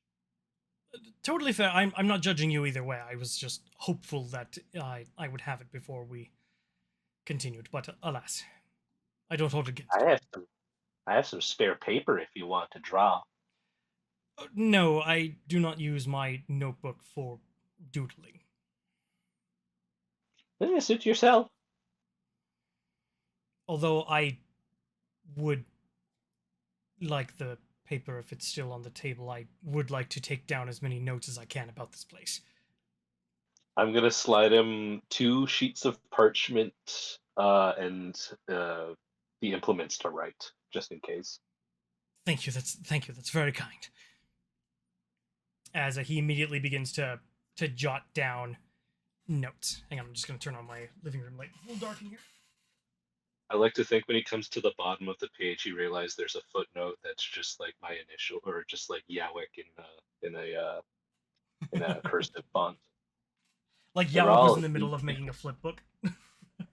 Totally fair. I'm not judging you either way. I was just hopeful that I would have it before we continued, but alas, I don't hold it against you. I have some spare paper if you want to draw. No, I do not use my notebook for doodling. Suit yourself. Although I would like the paper if it's still on the table. I would like to take down as many notes as I can about this place. I'm gonna slide him 2 sheets of parchment and the implements to write, just in case. Thank you. That's very kind. As he immediately begins to jot down notes. Hang on, I'm just going to turn on my living room light. It's a little dark in here. I like to think when he comes to the bottom of the page, he realizes there's a footnote that's just like my initial, or just like Jowik in a cursive font. Like They're Yawik was all in the middle of making a flip book.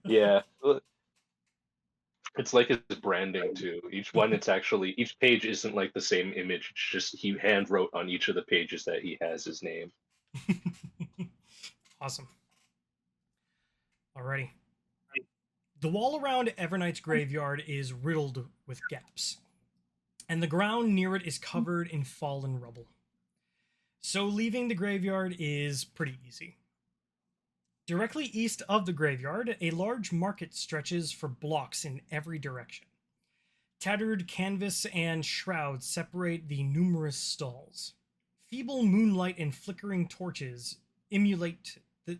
Yeah. It's like his branding too. Each page isn't like the same image. It's just he hand wrote on each of the pages that he has his name. Awesome. Alrighty. The wall around Evernight's graveyard is riddled with gaps, and the ground near it is covered in fallen rubble. So leaving the graveyard is pretty easy. Directly east of the graveyard, a large market stretches for blocks in every direction. Tattered canvas and shrouds separate the numerous stalls. Feeble moonlight and flickering torches illuminate the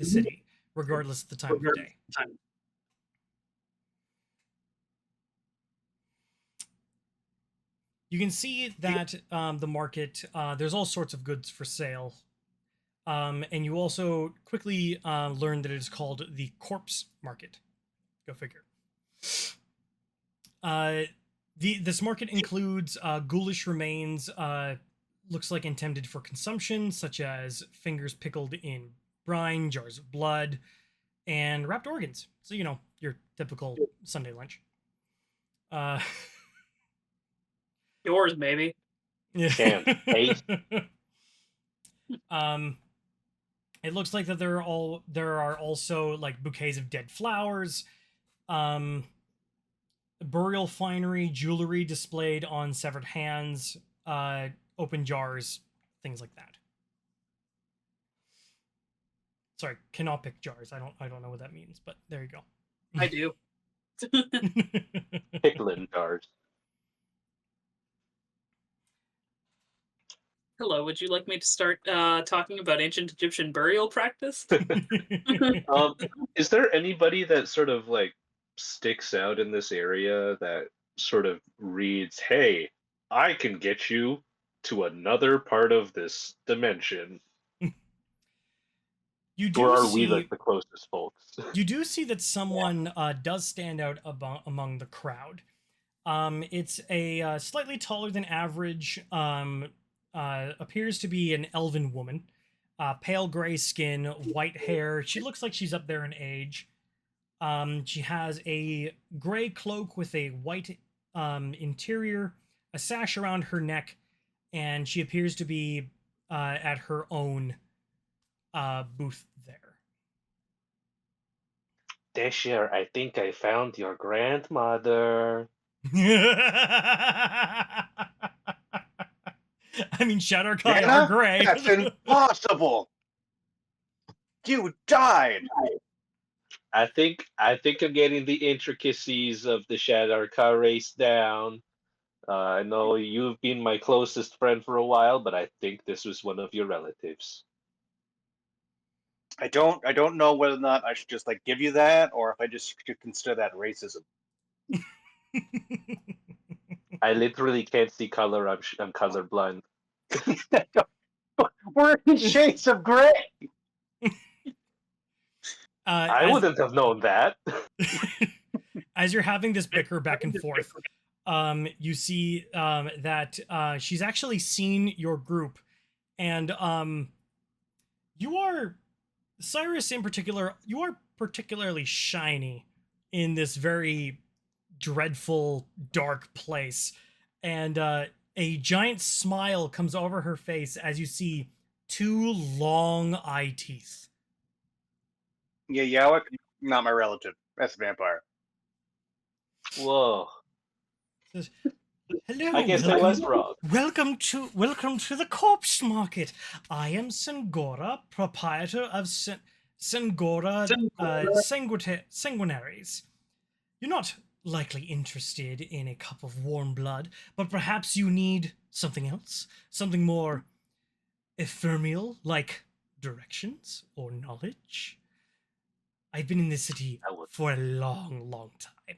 city, regardless of the time of day. You can see that the market, there's all sorts of goods for sale. And you also quickly learn that it is called the Corpse Market. Go figure. This market includes ghoulish remains, looks like intended for consumption, such as fingers pickled in brine, jars of blood, and wrapped organs. So, your typical Sunday lunch. Yours, maybe. Yeah. Can't taste. It looks like that there are also like bouquets of dead flowers, burial finery, jewelry displayed on severed hands, open jars, things like that. Sorry, canopic jars. I don't know what that means, but there you go. I do. Pickling jars. Hello, would you like me to start talking about ancient Egyptian burial practice? Is there anybody that sort of like sticks out in this area that sort of reads, "Hey, I can get you to another part of this dimension"? You do Or are see, we like the closest folks? you do see that someone does stand out among the crowd. It's a slightly taller than average, appears to be an elven woman. Pale gray skin, white hair. She looks like she's up there in age. She has a gray cloak with a white interior, a sash around her neck, and she appears to be at her own booth there. Decher, I think I found your grandmother. I mean, Shadowkai are Anna? gray. That's impossible. You died. I think I'm getting the intricacies of the Shadarka race down. I know you've been my closest friend for a while, but I think this was one of your relatives. I don't know whether or not I should just like give you that, or if I just should consider that racism. I literally can't see color. I'm colorblind. We're in shades of gray. I wouldn't have known that. As you're having this bicker back and forth, you see that she's actually seen your group, and you are, Cyrus in particular, you are particularly shiny in this very dreadful, dark place. And a giant smile comes over her face as you see 2 long eye teeth. Yeah, Jowik, not my relative. That's a vampire. Whoa. Hello, I guess I was wrong. welcome to the corpse market. I am Sangora, proprietor of Sangora Sanguinaries. You're not likely interested in a cup of warm blood, but perhaps you need something else, something more ephemeral, like directions or knowledge. I've been in this city for a long, long time.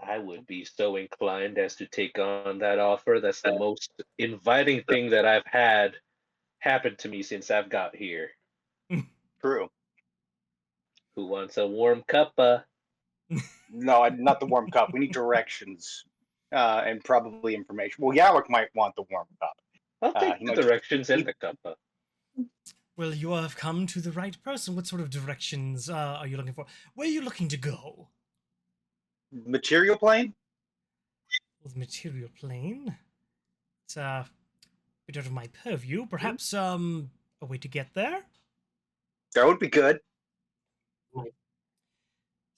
I would be so inclined as to take on that offer. That's the most inviting thing that I've had happen to me since I've got here. True. Who wants a warm cuppa? No, not the warm cup. We need directions and probably information. Well, Jowik might want the warm cup. I'll take the directions and the cuppa. Well, you have come to the right person. What sort of directions are you looking for? Where are you looking to go? Material plane? Well, the material plane. It's a bit out of my purview. Perhaps a way to get there? That would be good.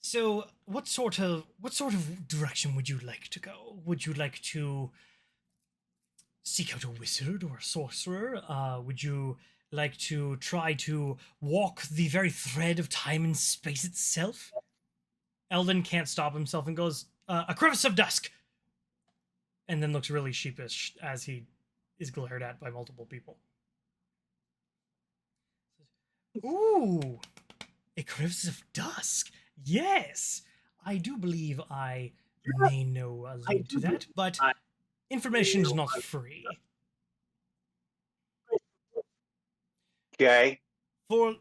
So, what sort of direction would you like to go? Would you like to seek out a wizard or a sorcerer? Would you like to try to walk the very thread of time and space itself? Eldon can't stop himself and goes, a crevice of dusk! And then looks really sheepish as he is glared at by multiple people. Ooh, a crevice of dusk. Yes, I do believe I may know a lead to that, but information is not free. Okay.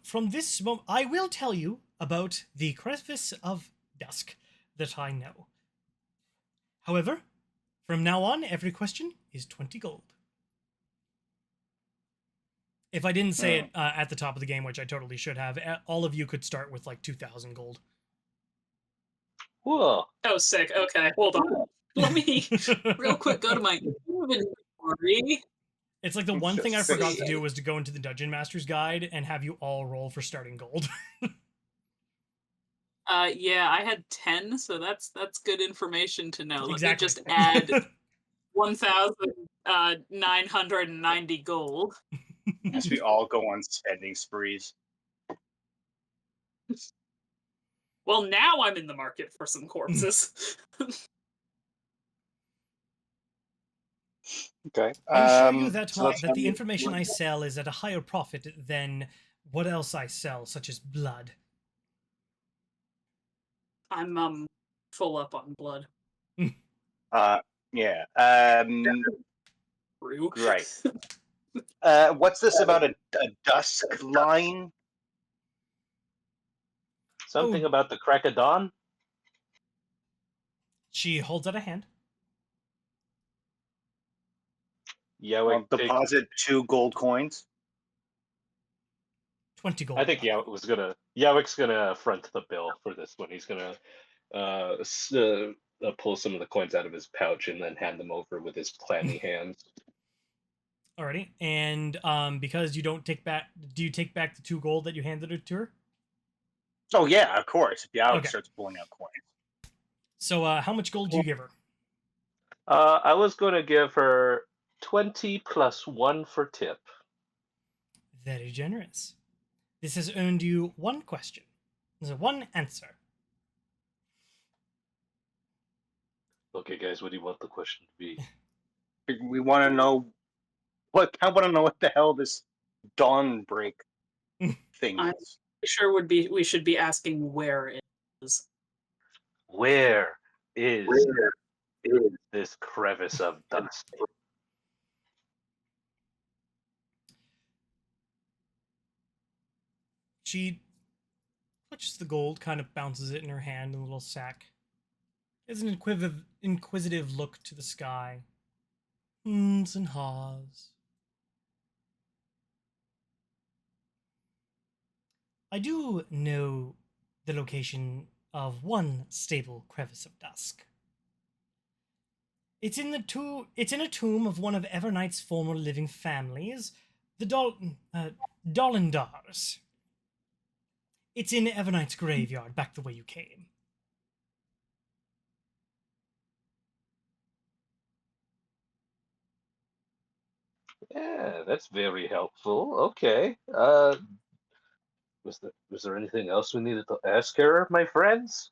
From this moment, I will tell you about the crevice of dusk that I know. However, from now on, every question is 20 gold. If I didn't say it at the top of the game, which I totally should have, all of you could start with like 2,000 gold. Whoa. Oh, sick. Okay, hold on. Let me real quick go to my inventory. It's like the one thing I forgot to do was to go into the Dungeon Master's Guide and have you all roll for starting gold. Yeah, I had 10, so that's good information to know. Exactly. Let me just add 1,990 gold. As we all go on spending sprees. Well, now I'm in the market for some corpses. Okay. I assure you that, so that's that the information I sell is at a higher profit than what else I sell, such as blood. I'm full up on blood. yeah. True. Right. What's this about a dusk line? Something Oh. about the crack of dawn? She holds out a hand. Jowik I'll deposit 2 gold coins. 20 gold. I think Jowik's gonna front the bill for this one. He's gonna pull some of the coins out of his pouch and then hand them over with his clammy hands. Alrighty. And because you don't take back, do you take back the 2 gold that you handed it to her? Oh yeah, of course. If Jowik Okay. starts pulling out coins. So how much gold do you give her? I was gonna give her 20 plus 1 for tip. Very generous. This has earned you 1 question. There's 1 answer. Okay, guys, what do you want the question to be? We want to know I want to know what the hell this dawn break thing I'm is. sure we should be asking where it is. Where is this crevice of dust? She touches the gold, kind of bounces it in her hand in a little sack. Gives an inquisitive look to the sky. Hms and haws. I do know the location of one stable crevice of dusk. It's in a tomb of one of Evernight's former living families, the Dolendars. It's in Evernight's graveyard, back the way you came. Yeah, that's very helpful. Okay. Was there anything else we needed to ask her, my friends?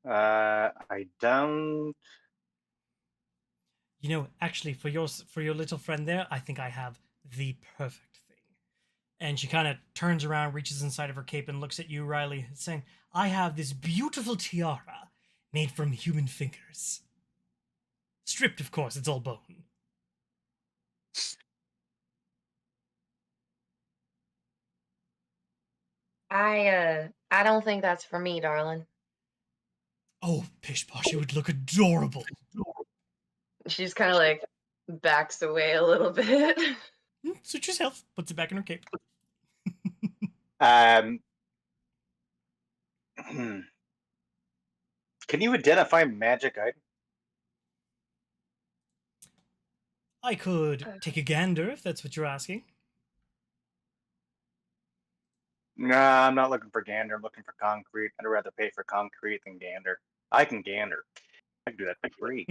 I don't. You know, actually, for your little friend there, I think I have the perfect thing. And she kind of turns around, reaches inside of her cape, and looks at you, Riley, saying, I have this beautiful tiara made from human fingers. Stripped, of course, it's all bone. I don't think that's for me, darling. Oh, pish posh, it would look adorable. She's kind of like backs away a little bit. Suit yourself. Puts it back in her cape. Um, can you identify magic items? I could take a gander if that's what you're asking. Nah, I'm not looking for gander. I'm looking for concrete. I'd rather pay for concrete than gander. I can gander. I can do that for free.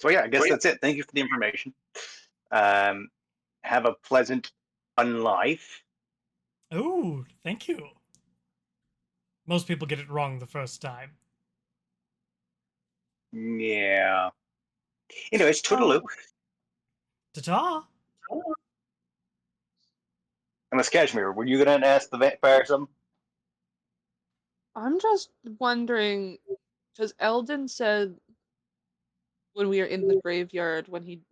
So yeah, I guess that's it. Thank you for the information. Have a pleasant fun life. Oh, thank you. Most people get it wrong the first time. Yeah. Anyways, toodaloo. Ta-ta! Unless Kashmir, were you gonna ask the vampire something? I'm just wondering, because Eldon said when we were in the graveyard, when he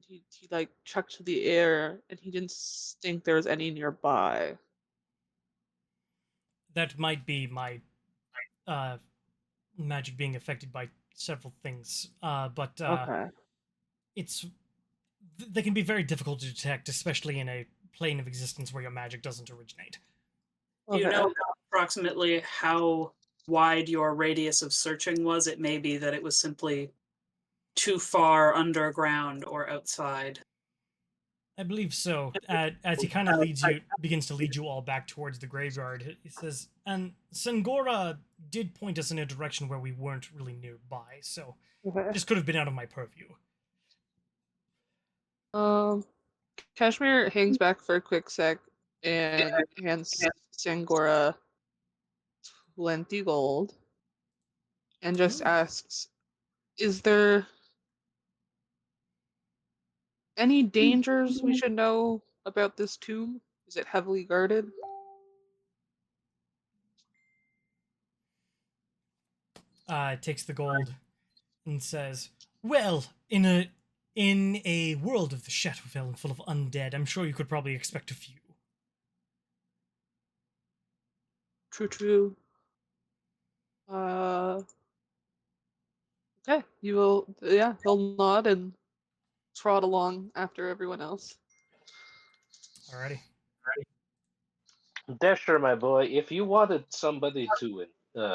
like chucked to the air, and he didn't think there was any nearby. That might be my magic being affected by several things. But Okay. they can be very difficult to detect, especially in a plane of existence where your magic doesn't originate. Do you Okay. know approximately how wide your radius of searching was? It may be that it was simply too far underground or outside. I believe so. As he kind of begins to lead you all back towards the graveyard, he says, and Sangora did point us in a direction where we weren't really nearby, so Okay. this could have been out of my purview. Kashmir hangs back for a quick sec and hands Sangora 20 gold and just Ooh. asks, is there any dangers we should know about this tomb? Is it heavily guarded? Takes the gold, and says, "Well, in a world of the Shadowfell full of undead, I'm sure you could probably expect a few." True. Okay, you will. Yeah, he'll nod and trot along after everyone else. Alrighty. Decher, my boy, if you wanted somebody to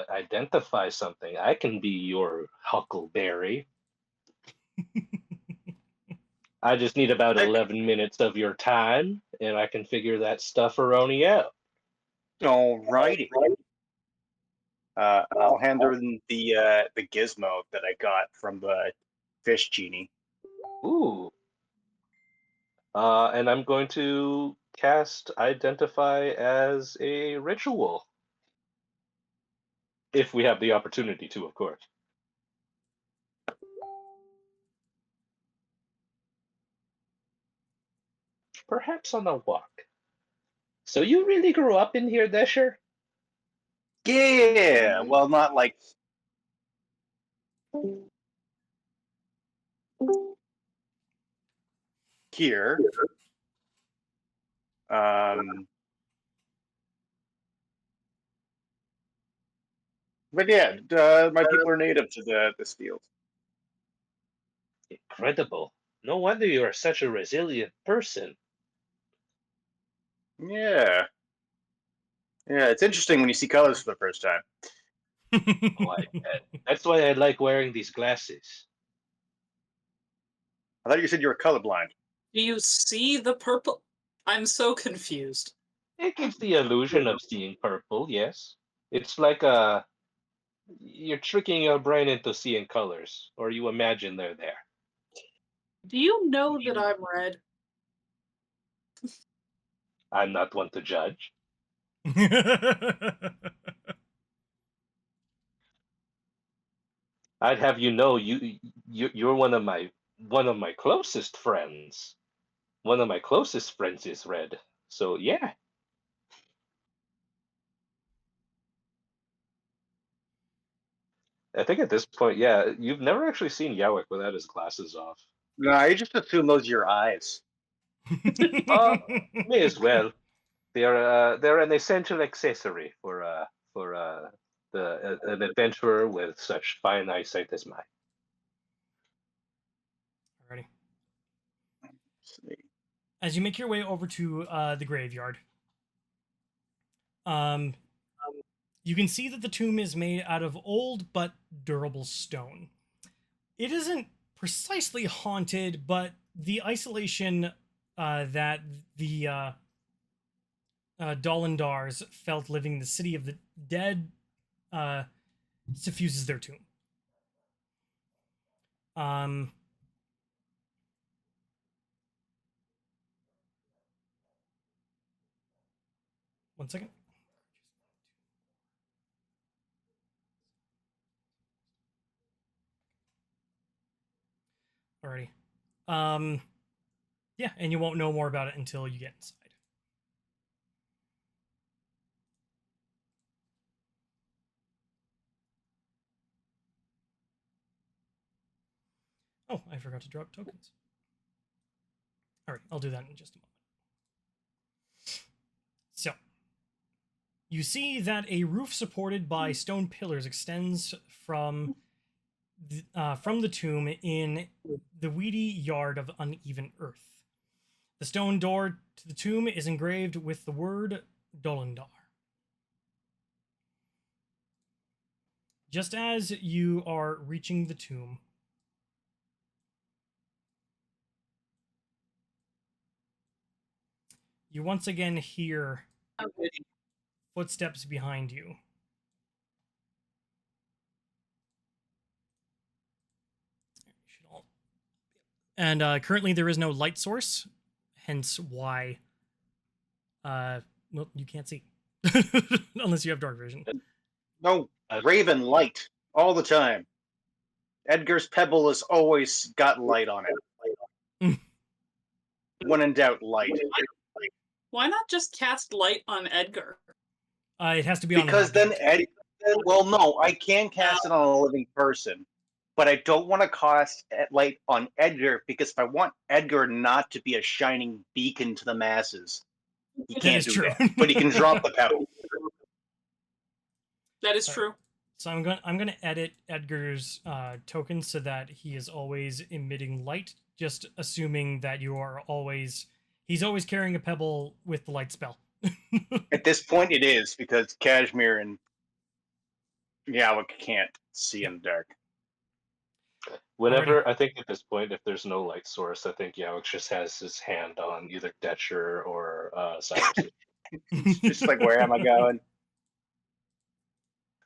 identify something, I can be your huckleberry. I just need about 11 minutes of your time, and I can figure that stufferoni out. Alrighty. I'll hand her the gizmo that I got from the fish genie. Ooh. And I'm going to cast Identify as a ritual. If we have the opportunity to, of course. Perhaps on a walk. So you really grew up in here, Decher? Yeah, well, not like here. But yeah, my people are native to this field. Incredible. No wonder you are such a resilient person. Yeah. Yeah, it's interesting when you see colors for the first time. Oh, that's why I like wearing these glasses. I thought you said you were colorblind. Do you see the purple? I'm so confused. It gives the illusion of seeing purple, yes. It's like you're tricking your brain into seeing colors, or you imagine they're there. Do you know that I'm red? I'm not one to judge. I'd have you know you're one of my closest friends. One of my closest friends is red. So yeah. I think at this point, yeah, you've never actually seen Jowik without his glasses off. No, I just assume those are your eyes. May as well. They're an essential accessory for an adventurer with such fine eyesight as mine. Alrighty. As you make your way over to the graveyard, you can see that the tomb is made out of old but durable stone. It isn't precisely haunted, but the isolation that the Dolendars felt living in the city of the dead suffuses their tomb. One second. Alrighty. Yeah, and you won't know more about it until you get inside. Oh, I forgot to drop tokens. Alright, I'll do that in just a moment. So, you see that a roof supported by stone pillars extends from the tomb in the weedy yard of uneven earth. The stone door to the tomb is engraved with the word Dolendar. Just as you are reaching the tomb, you once again hear footsteps behind you. And currently there is no light source, hence why well, you can't see. Unless you have dark vision. No, Raven light all the time. Edgar's Pebble has always got light on it. When in doubt, light. Why not just cast light on Edgar? It has to be on because then Edgar. Well, no, I can cast it on a living person. but I don't want to cast light on Edgar, because if I want Edgar not to be a shining beacon to the masses, he That can't is do true. that. But he can drop the pebble. That is true. So I'm gonna edit Edgar's token so that he is always emitting light, just assuming that he's always carrying a pebble with the light spell. At this point, it is, because Kashmir and Jowik can't see in the dark. Whenever I think at this point, if there's no light source, I think Jowik just has his hand on either Decher or Cyrus. Just like, where am I going?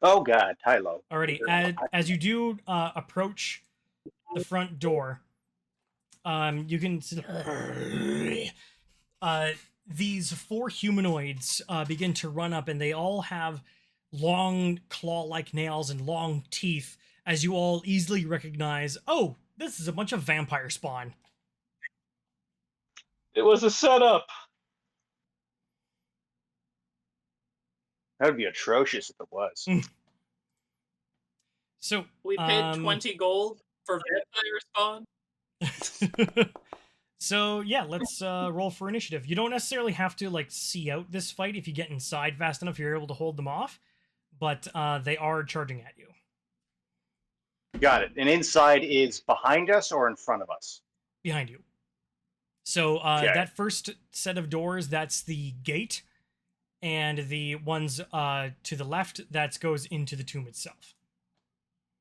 Oh God, hello. Alrighty, as you do approach the front door, you can these four humanoids begin to run up, and they all have long claw-like nails and long teeth, as you all easily recognize, oh, this is a bunch of vampire spawn. It was a setup. That would be atrocious if it was. So We paid 20 gold for vampire spawn. So yeah, let's roll for initiative. You don't necessarily have to like see out this fight. If you get inside fast enough, you're able to hold them off, but they are charging at you. Got it. And inside is behind us or in front of us? Behind you. So Okay. that first set of doors, that's the gate, and the ones to the left, that goes into the tomb itself.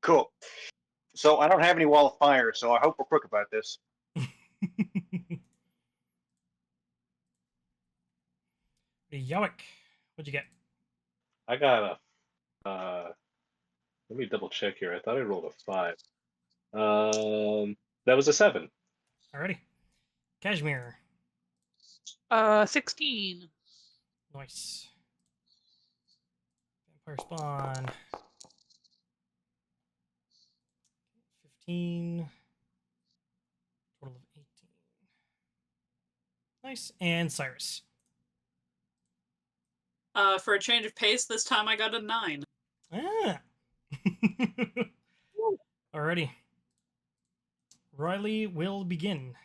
Cool. So I don't have any wall of fire, so I hope we're quick about this. Jowik, what'd you get? I got a. Let me double check here. I thought I rolled a 5. That was a 7. Alrighty. Kashmir. 16. Nice. Vampire spawn. 15. Total of 18. Nice. And Cyrus. For a change of pace, this time I got a 9. Ah. Alrighty. Riley will begin.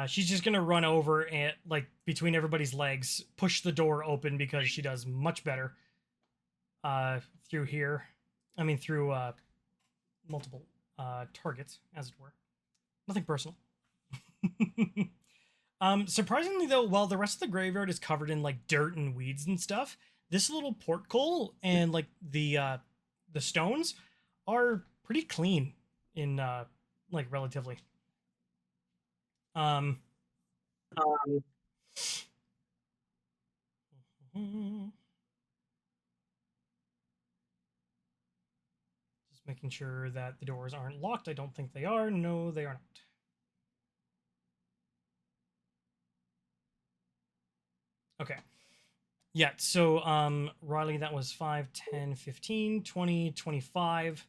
She's just gonna run over and, like, between everybody's legs, push the door open because she does much better. Through here. I mean, through multiple targets, as it were. Nothing personal. Surprisingly, though, while the rest of the graveyard is covered in like dirt and weeds and stuff, this little porthole and like the stones are pretty clean in like relatively. Just making sure that the doors aren't locked. I don't think they are. No, they are not. Okay. Yeah, so Riley, that was 5, 10, 15, 20, 25.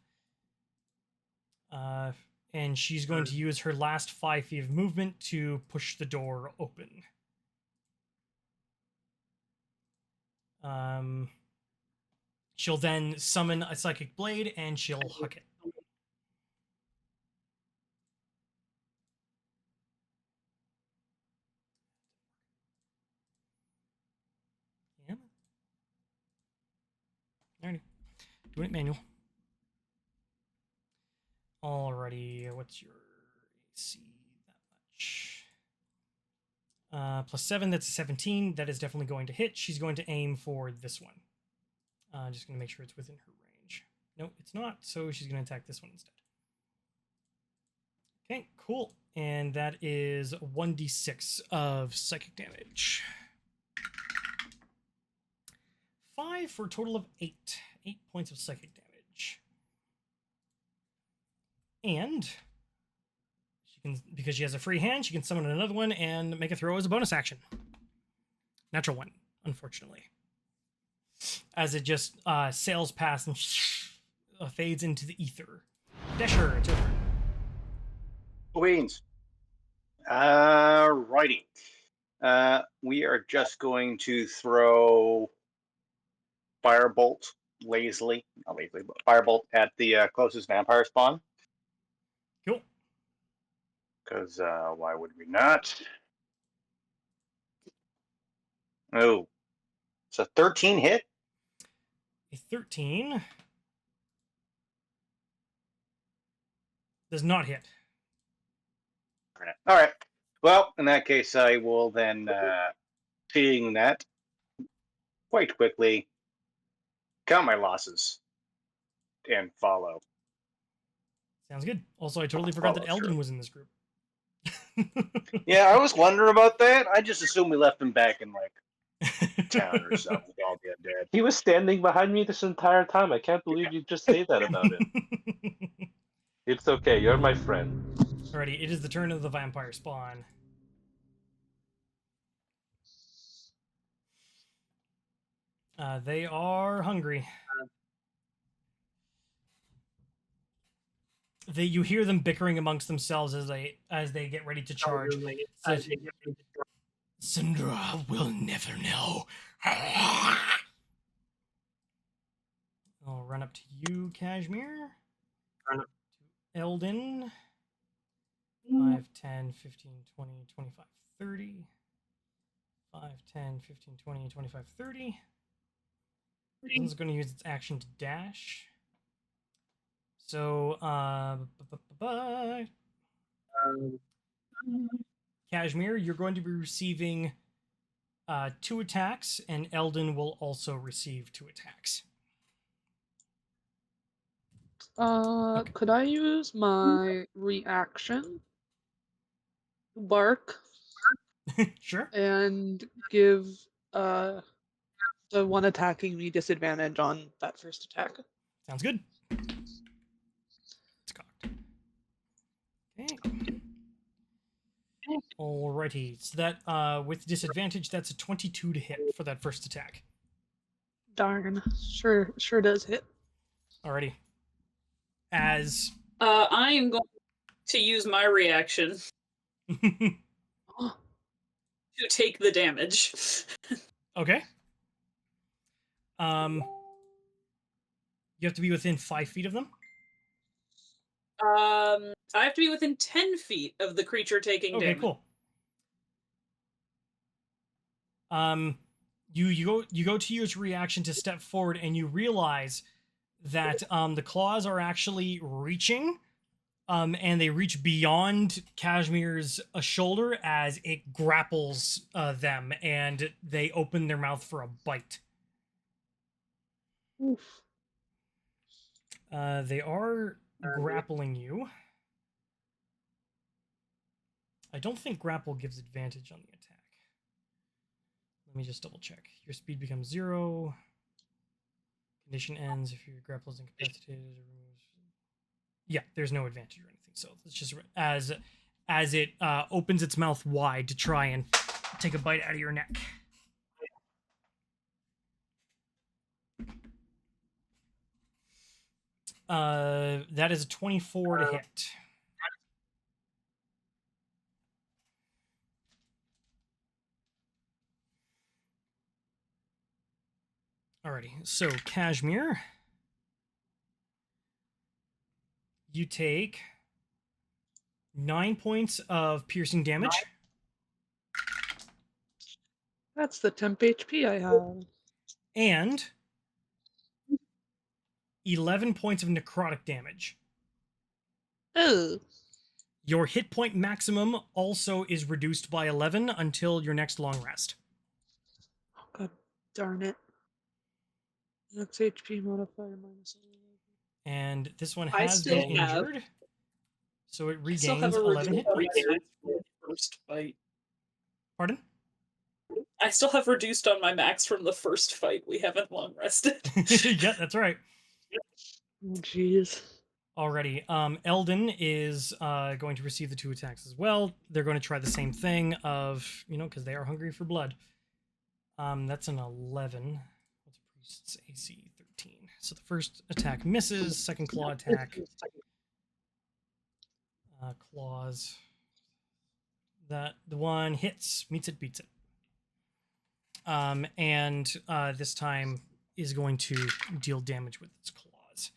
And she's going to use her last 5 feet of movement to push the door open. She'll then summon a psychic blade and she'll hook it. Yeah. Alrighty. Doing it manual. Alrighty, what's your AC? That much. +7, that's a 17. That is definitely going to hit. She's going to aim for this one. Just going to make sure it's within her range. No, it's not, so she's going to attack this one instead. Okay, cool. And that is 1d6 of psychic damage. 5 for a total of 8. 8 points of psychic damage. And she can, because she has a free hand, she can summon another one and make a throw as a bonus action. Natural 1, unfortunately. As it just sails past and fades into the ether. Decher, it's your turn. Queens. Righty. We are just going to throw Firebolt lazily, not lazily, but firebolt at the closest vampire spawn. Cool. Because why would we not? Oh, it's a 13 hit. A 13 does not hit. All right. Well, in that case, I will then, seeing that, quite quickly count my losses and follow. Sounds good. Also, I totally forgot that Follow Eldon through. was in this group. Yeah, I was wondering about that. I just assumed we left him back in like town or something. With all the undead. He was standing behind me this entire time. I can't believe you just say that about him. It's okay. You're my friend. Alrighty, it is the turn of the vampire spawn. They are hungry. You hear them bickering amongst themselves as they get ready to charge. Syndra will never know. I'll run up to you, Kashmir. Run up to Eldon. 5, 10, 15, 20, 25, 30. 5, 10, 15, 20, 25, 30. This is going to use its action to dash. So, Kashmir, you're going to be receiving 2 attacks, and Eldon will also receive 2 attacks. Okay. Could I use my reaction to bark Sure. and give the one attacking me disadvantage on that first attack? Sounds good. It's cocked. Okay. Alrighty. So that with disadvantage, that's a 22 to hit for that first attack. Darn. Sure does hit. Alrighty. As I am going to use my reaction to take the damage. Okay. You have to be within 5 feet of them. I have to be within 10 feet of the creature taking Okay, damage. cool. You go to use reaction to step forward, and you realize that the claws are actually reaching, and they reach beyond Kashmir's shoulder as it grapples them, and they open their mouth for a bite. Oof. They are grappling you. I don't think grapple gives advantage on the attack. Let me just double check. Your speed becomes 0. Condition ends if your grapple is incapacitated or removes. Yeah, there's no advantage or anything. So it's just as it opens its mouth wide to try and take a bite out of your neck. That is a 24 to hit. Alrighty, so Kashmir, you take 9 points of piercing damage. That's the temp HP I have. And 11 points of necrotic damage. Oh. Your hit point maximum also is reduced by 11 until your next long rest. Oh, God darn it. That's HP modifier minus 11. And this one I has still been have- injured, so it I still have regains a 11 hit points. reduced from the first fight. Pardon? I still have reduced on my max from the first fight. We haven't long rested. Yeah, that's right. Oh, jeez. Already. Eldon is going to receive the 2 attacks as well. They're going to try the same thing of, because they are hungry for blood. That's an 11. What's a priest's AC? 13. So the first attack misses. Second claw attack. Claws. The one hits. Meets it, beats it. And this time is going to deal damage with its claws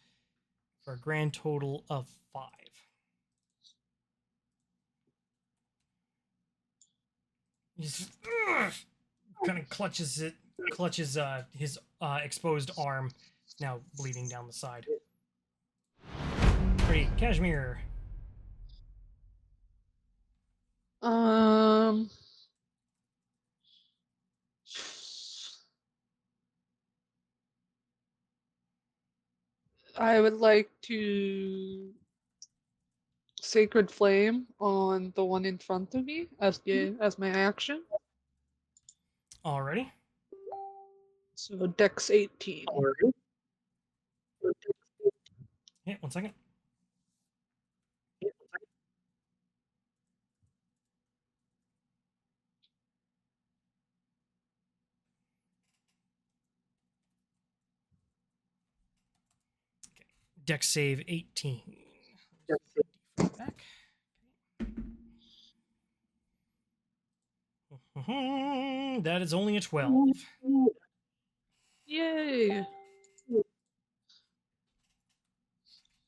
for a grand total of 5. He's kind of clutches his exposed arm. It's now bleeding down the side. Ready, Kashmir. I would like to Sacred Flame on the one in front of me as my action. Alrighty. So Dex 18. Yeah, 1 second. Okay. Dex save 18. Back. That is only a 12. Yay!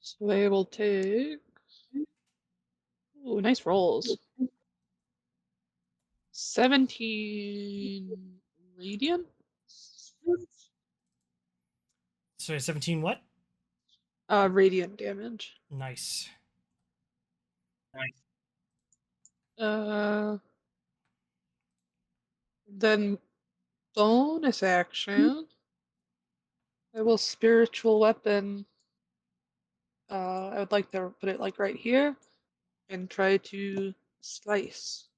So they will take. Ooh, nice rolls. 17 radiant. So 17 what? Radiant damage. Nice. Then bonus action. I will spiritual weapon. I would like to put it like right here and try to slice.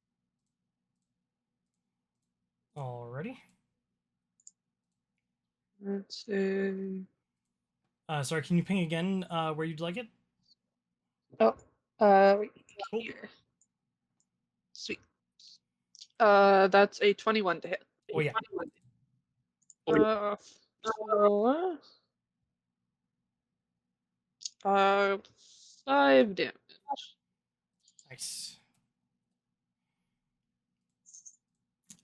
Alrighty. Let's see. Sorry, can you ping again where you'd like it? Oh, right Cool. here. Sweet. That's a 21 to hit. Oh yeah. 4. 5 damage. Nice.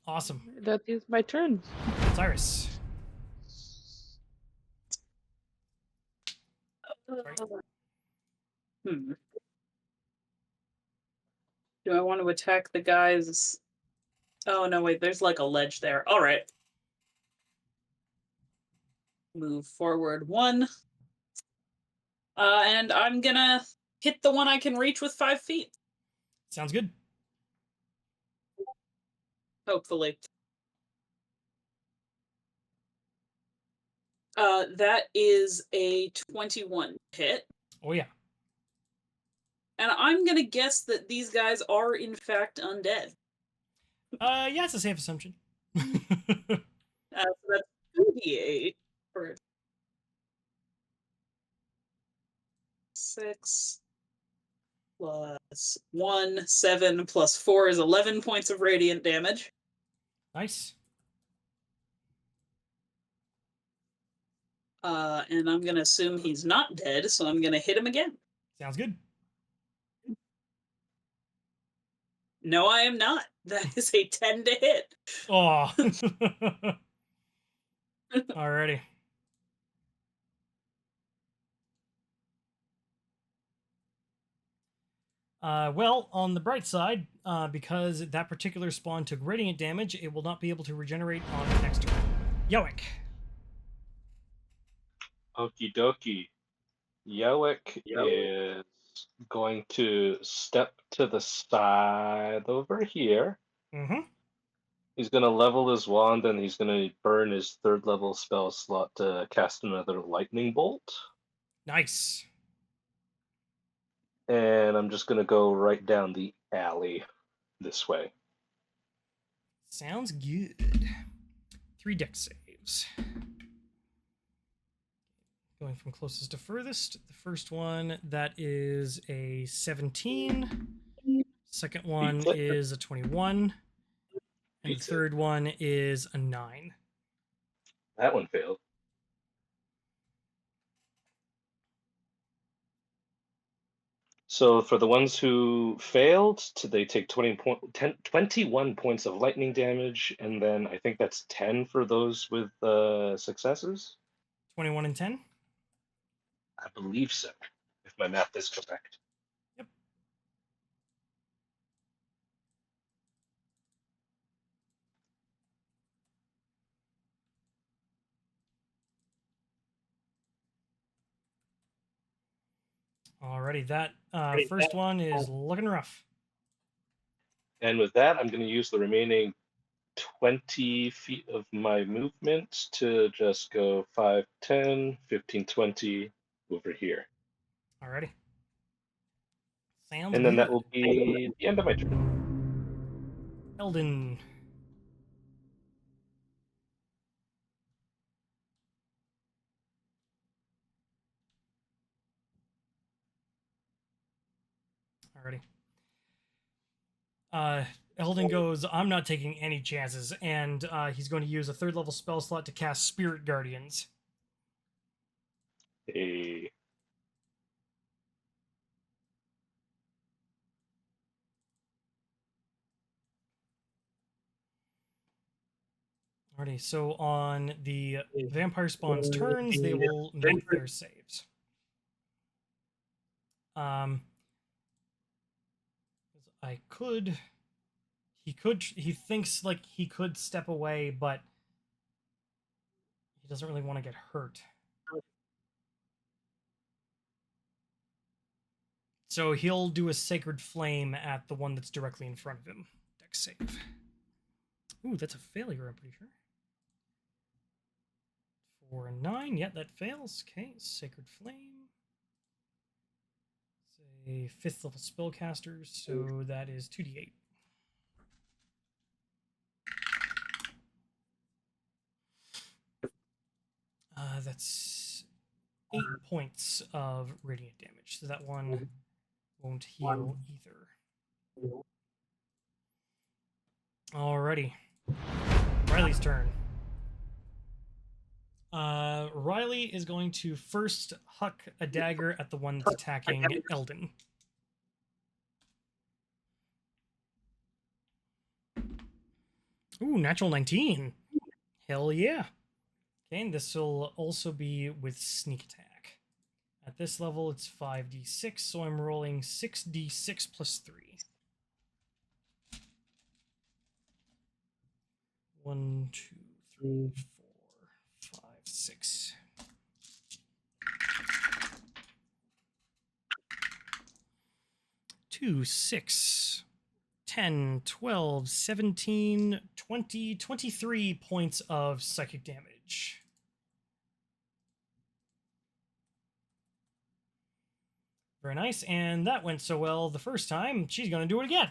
Awesome. That is my turn. Cyrus. Sorry. Do I want to attack the guys? Oh, no, wait, there's like a ledge there. All right. Move forward 1. And I'm gonna hit the one I can reach with 5 feet. Sounds good. Hopefully. That is a 21 hit. Oh yeah. And I'm gonna guess that these guys are in fact undead. Yeah, it's a safe assumption. So that's 2d8 for 6 plus 1, 7 plus 4 is 11 points of radiant damage. Nice. And I'm gonna assume he's not dead, so I'm gonna hit him again. Sounds good. No, I am not. That is a 10 to hit. Oh. Alrighty. Well, on the bright side, because that particular spawn took radiant damage, it will not be able to regenerate on the next turn. Jowik. Okie dokie. Jowik is going to step to the side over here. Mm-hmm. He's going to level his wand and he's going to burn his 3rd level spell slot to cast another lightning bolt. Nice. And I'm just going to go right down the alley this way. Sounds good. 3 dex saves. Going from closest to furthest. The first one, that is a 17. Second one is a 21. And the third one is a 9. That one failed. So for the ones who failed, they take 21 points of lightning damage, and then I think that's 10 for those with successes. 21 and 10? I believe so, if my math is correct. Yep. Alrighty, that first one is looking rough. And with that, I'm going to use the remaining 20 feet of my movement to just go 5, 10, 15, 20 over here. Alrighty. Sounds And then good. that will be the end of my turn. Eldon. Alrighty. Eldon goes, I'm not taking any chances, and he's going to use a 3rd level spell slot to cast Spirit Guardians. Hey. Alrighty, so on the vampire spawn's turns, they will make their saves. He thinks like he could step away, but he doesn't really want to get hurt. So he'll do a Sacred Flame at the one that's directly in front of him. Dex save. Ooh, that's a failure, I'm pretty sure. 4 and 9. Yeah, that fails. Okay, Sacred Flame. It's a 5th level spellcaster, so that is 2d8. That's 8 points of radiant damage, so that one won't heal either. Alrighty. Riley's turn. Riley is going to first huck a dagger at the one that's attacking Eldon. Ooh, natural 19. Hell yeah. Okay, and this will also be with sneak attack. At this level, it's 5d6, so I'm rolling 6d6 plus 3. 1, 2, 3, 4, 5, 6. 2, 6, 10, 12, 17, 20, 23 points of psychic damage. Very nice, and that went so well the first time, she's gonna do it again.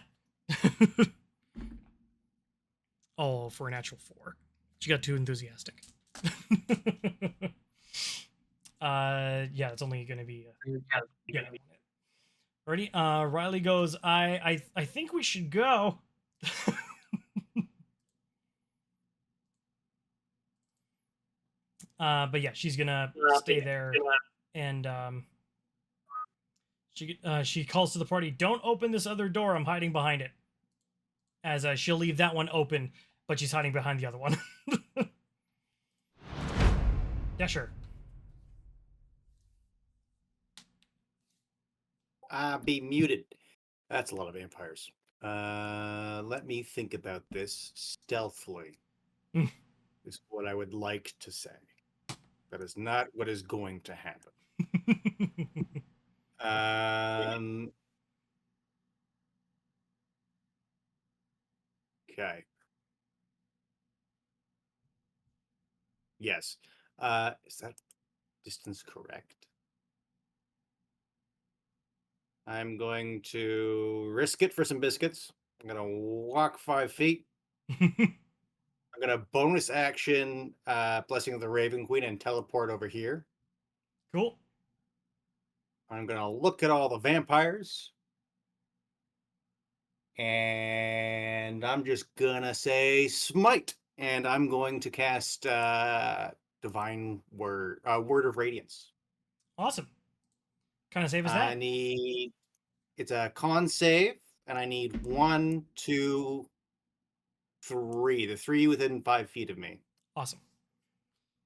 Oh, for a natural 4. She got too enthusiastic. Yeah, it's only gonna be yeah. Ready? Riley goes, I think we should go. But yeah, she's gonna stay there, and she calls to the party, "Don't open this other door. I'm hiding behind it." As she'll leave that one open, but she's hiding behind the other one. Decher. Be muted. That's a lot of vampires. Let me think about this stealthily. Is what I would like to say. That is not what is going to happen. Okay. Yes. Is that distance correct? I'm going to risk it for some biscuits. I'm going to walk 5 feet. I'm going to bonus action Blessing of the Raven Queen and teleport over here. Cool. I'm going to look at all the vampires. And I'm just going to say smite. And I'm going to cast Divine Word, Word of Radiance. Awesome. Kind of save is that? I need It's a con save, and I need 1, 2, 3. The 3 within 5 feet of me Awesome.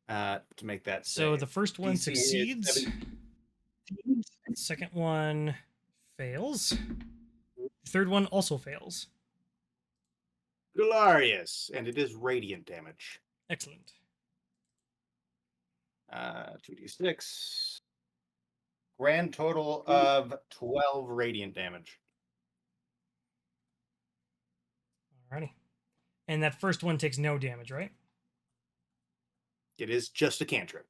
to make that So save. the first one DC is succeeds. 17. Second one fails. The third one also fails. Glorious, and it is radiant damage. Excellent. 2d6. Grand total of 12 radiant damage. Alrighty. And that first one takes no damage, right? It is just a cantrip.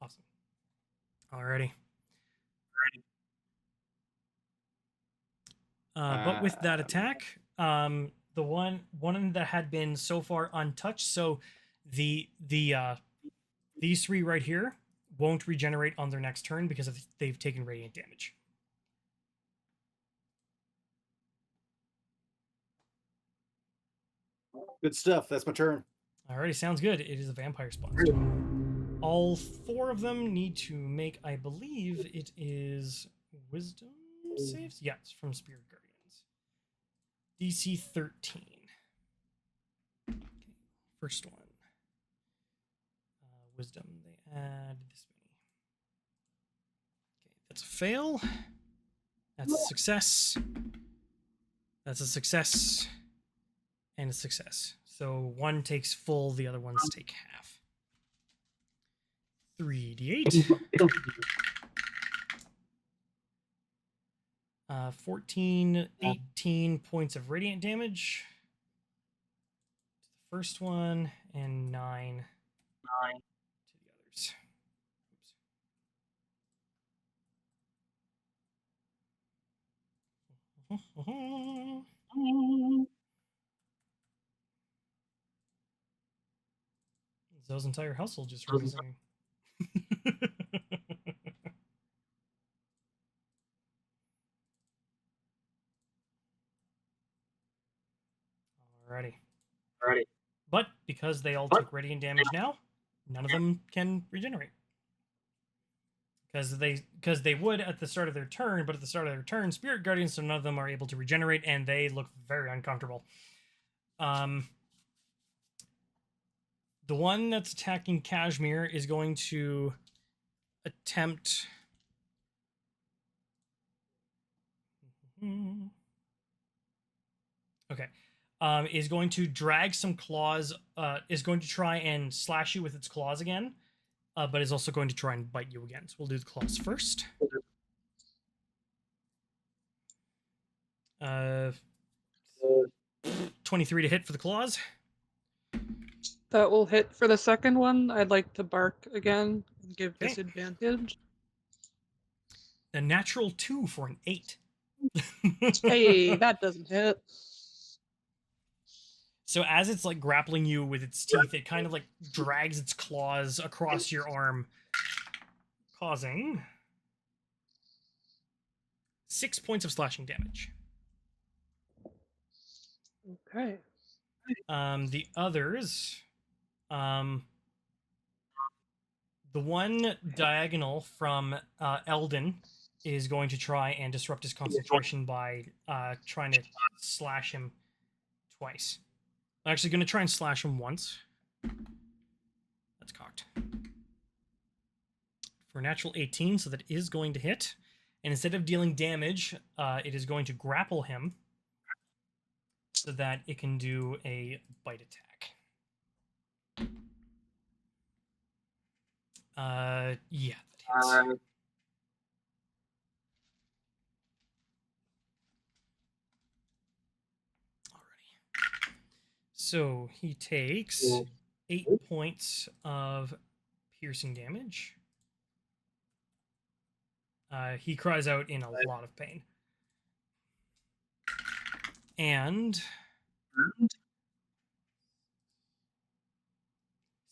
Awesome. Alrighty. But with that attack, the one that had been so far untouched, so these three right here won't regenerate on their next turn because they've taken radiant damage. Good stuff. That's my turn. Alrighty, sounds good. It is a vampire spawn. All 4 of them need to make, I believe it is wisdom saves? Yes, from Spirit Guardians. DC 13. Okay, first one. Wisdom, they add this many. Okay, that's a fail. That's a success. That's a success. And a success. So one takes full, the other ones take half. 3d8. 14, 18 points of radiant damage. The first one, and 9 to the others. Oops. Zoe's entire household just heard me singing. Alrighty. But because they all took radiant damage now, none of them can regenerate. Because they would at the start of their turn, but at the start of their turn, Spirit Guardians, so none of them are able to regenerate, and they look very uncomfortable. The one that's attacking Kashmir is going to attempt... Okay. Is going to drag some claws, is going to try and slash you with its claws again, but is also going to try and bite you again. So we'll do the claws first. 23 to hit for the claws. That will hit for the second one. I'd like to bark again and give Okay. disadvantage. A natural 2 for an 8. Hey, that doesn't hit. So as it's like grappling you with its teeth, it kind of like drags its claws across your arm, causing 6 points of slashing damage. Okay. The others, the one diagonal from Eldon is going to try and disrupt his concentration by trying to slash him twice. I'm actually going to try and slash him once. That's cocked. For a natural 18, so that is going to hit. And instead of dealing damage, it is going to grapple him so that it can do a bite attack. Yeah, that hits. So he takes 8 points of piercing damage. He cries out in a lot of pain. And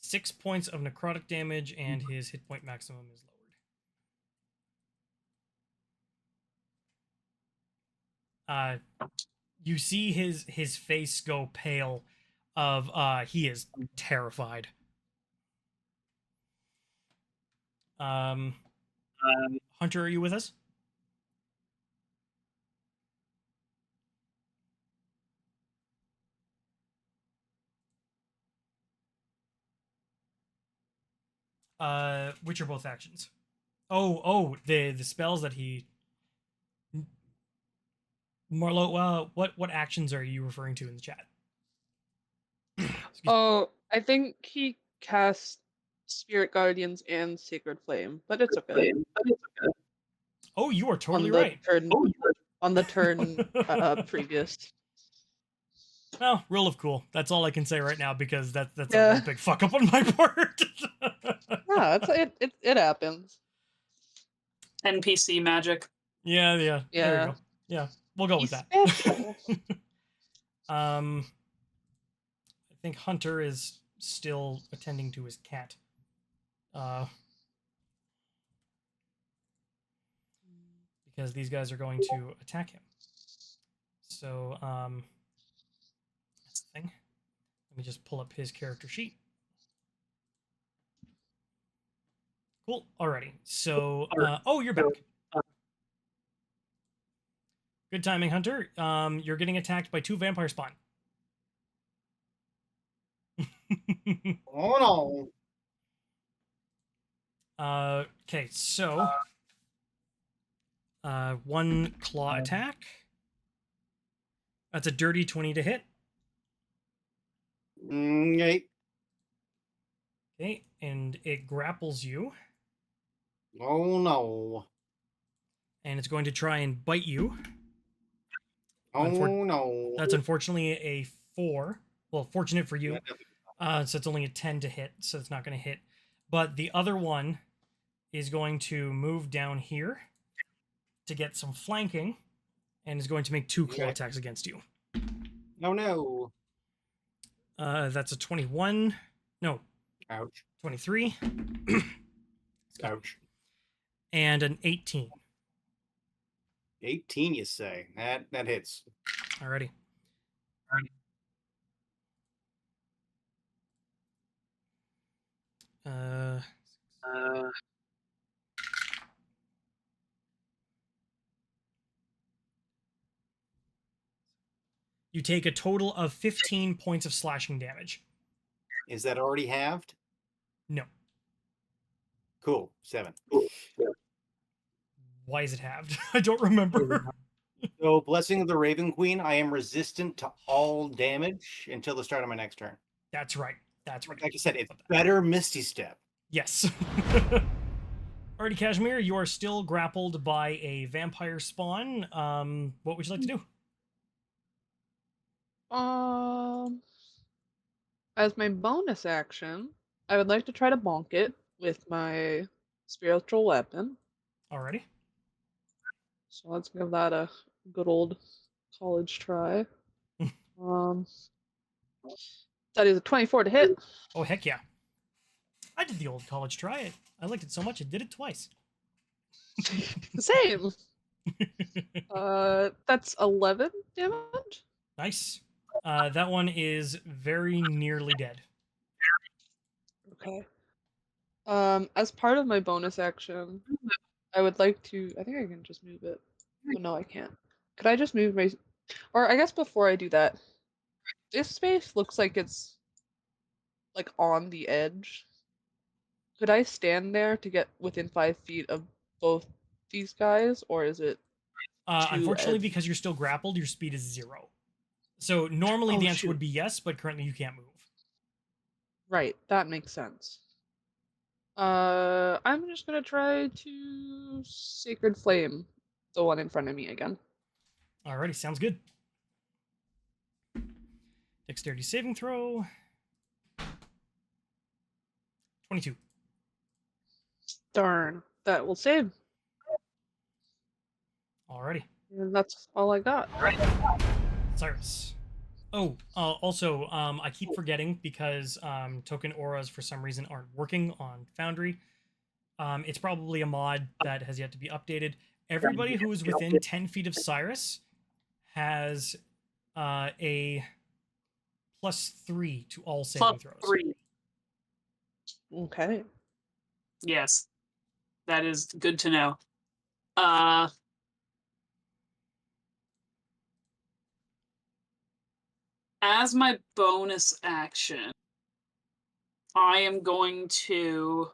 6 points of necrotic damage, and his hit point maximum is lowered. You see his face go pale of he is terrified. Hunter, are you with us? Which are both actions? Oh, the spells that he. Marlowe, what actions are you referring to in the chat? Oh, I think he cast Spirit Guardians and Sacred Flame, but it's okay. Oh, you are totally on the right. Turn, on the turn previous. Well, rule of cool. That's all I can say right now because that's a Yeah. real big fuck up on my part. Yeah, it happens. NPC magic. Yeah. There we Yeah. go. Yeah, we'll go with He's that. special. I think Hunter is still attending to his cat. Because these guys are going to attack him. So, that's the thing. Let me just pull up his character sheet. Cool. Alrighty. So, oh, you're back. Good timing, Hunter. You're getting attacked by 2 vampire spawn. Oh no. Okay, so 1 claw attack. That's a dirty 20 to hit. Okay. Okay, and it grapples you, Oh no. and it's going to try and bite you. Oh no. That's unfortunately a 4. Well, fortunate for you. So it's only a 10 to hit, so it's not going to hit. But the other one is going to move down here to get some flanking, and is going to make 2 claw attacks against you. Oh no. That's a 21. No. Ouch. 23. Ouch. And an 18. 18, you say? That hits. Alrighty. You take a total of 15 points of slashing damage. Is that already halved? No. Cool. 7. Why is it halved? I don't remember. So, Blessing of the Raven Queen, I am resistant to all damage until the start of my next turn. That's right. That's right. Like I said, it's better Misty Step. Yes. Alrighty, Kashmir, you are still grappled by a vampire spawn. What would you like to do? As my bonus action, I would like to try to bonk it with my spiritual weapon. Alrighty. So let's give that a good old college try. That is a 24 to hit. Oh, heck yeah. I did the old college try. I liked it so much, I did it twice. Same. That's 11 damage. Nice. That one is very nearly dead. Okay. As part of my bonus action, I would like to. I think I can just move it. Oh, no, I can't. Could I just move my? Or I guess before I do that, this space looks like it's like on the edge. Could I stand there to get within 5 feet of both these guys, or is it? Unfortunately, because you're still grappled, your speed is 0. So normally the answer shoot. would be yes, but currently you can't move. Right, that makes sense. I'm just gonna try to Sacred Flame the one in front of me again. Alrighty, sounds good. Dexterity saving throw. 22. Darn, that will save. Alrighty. And that's all I got. Cyrus. Oh, also, I keep forgetting because token auras for some reason aren't working on Foundry. It's probably a mod that has yet to be updated. Everybody who is within 10 feet of Cyrus has a +3 to all saving throws. +3. Okay. Yes. That is good to know. As my bonus action, I am going to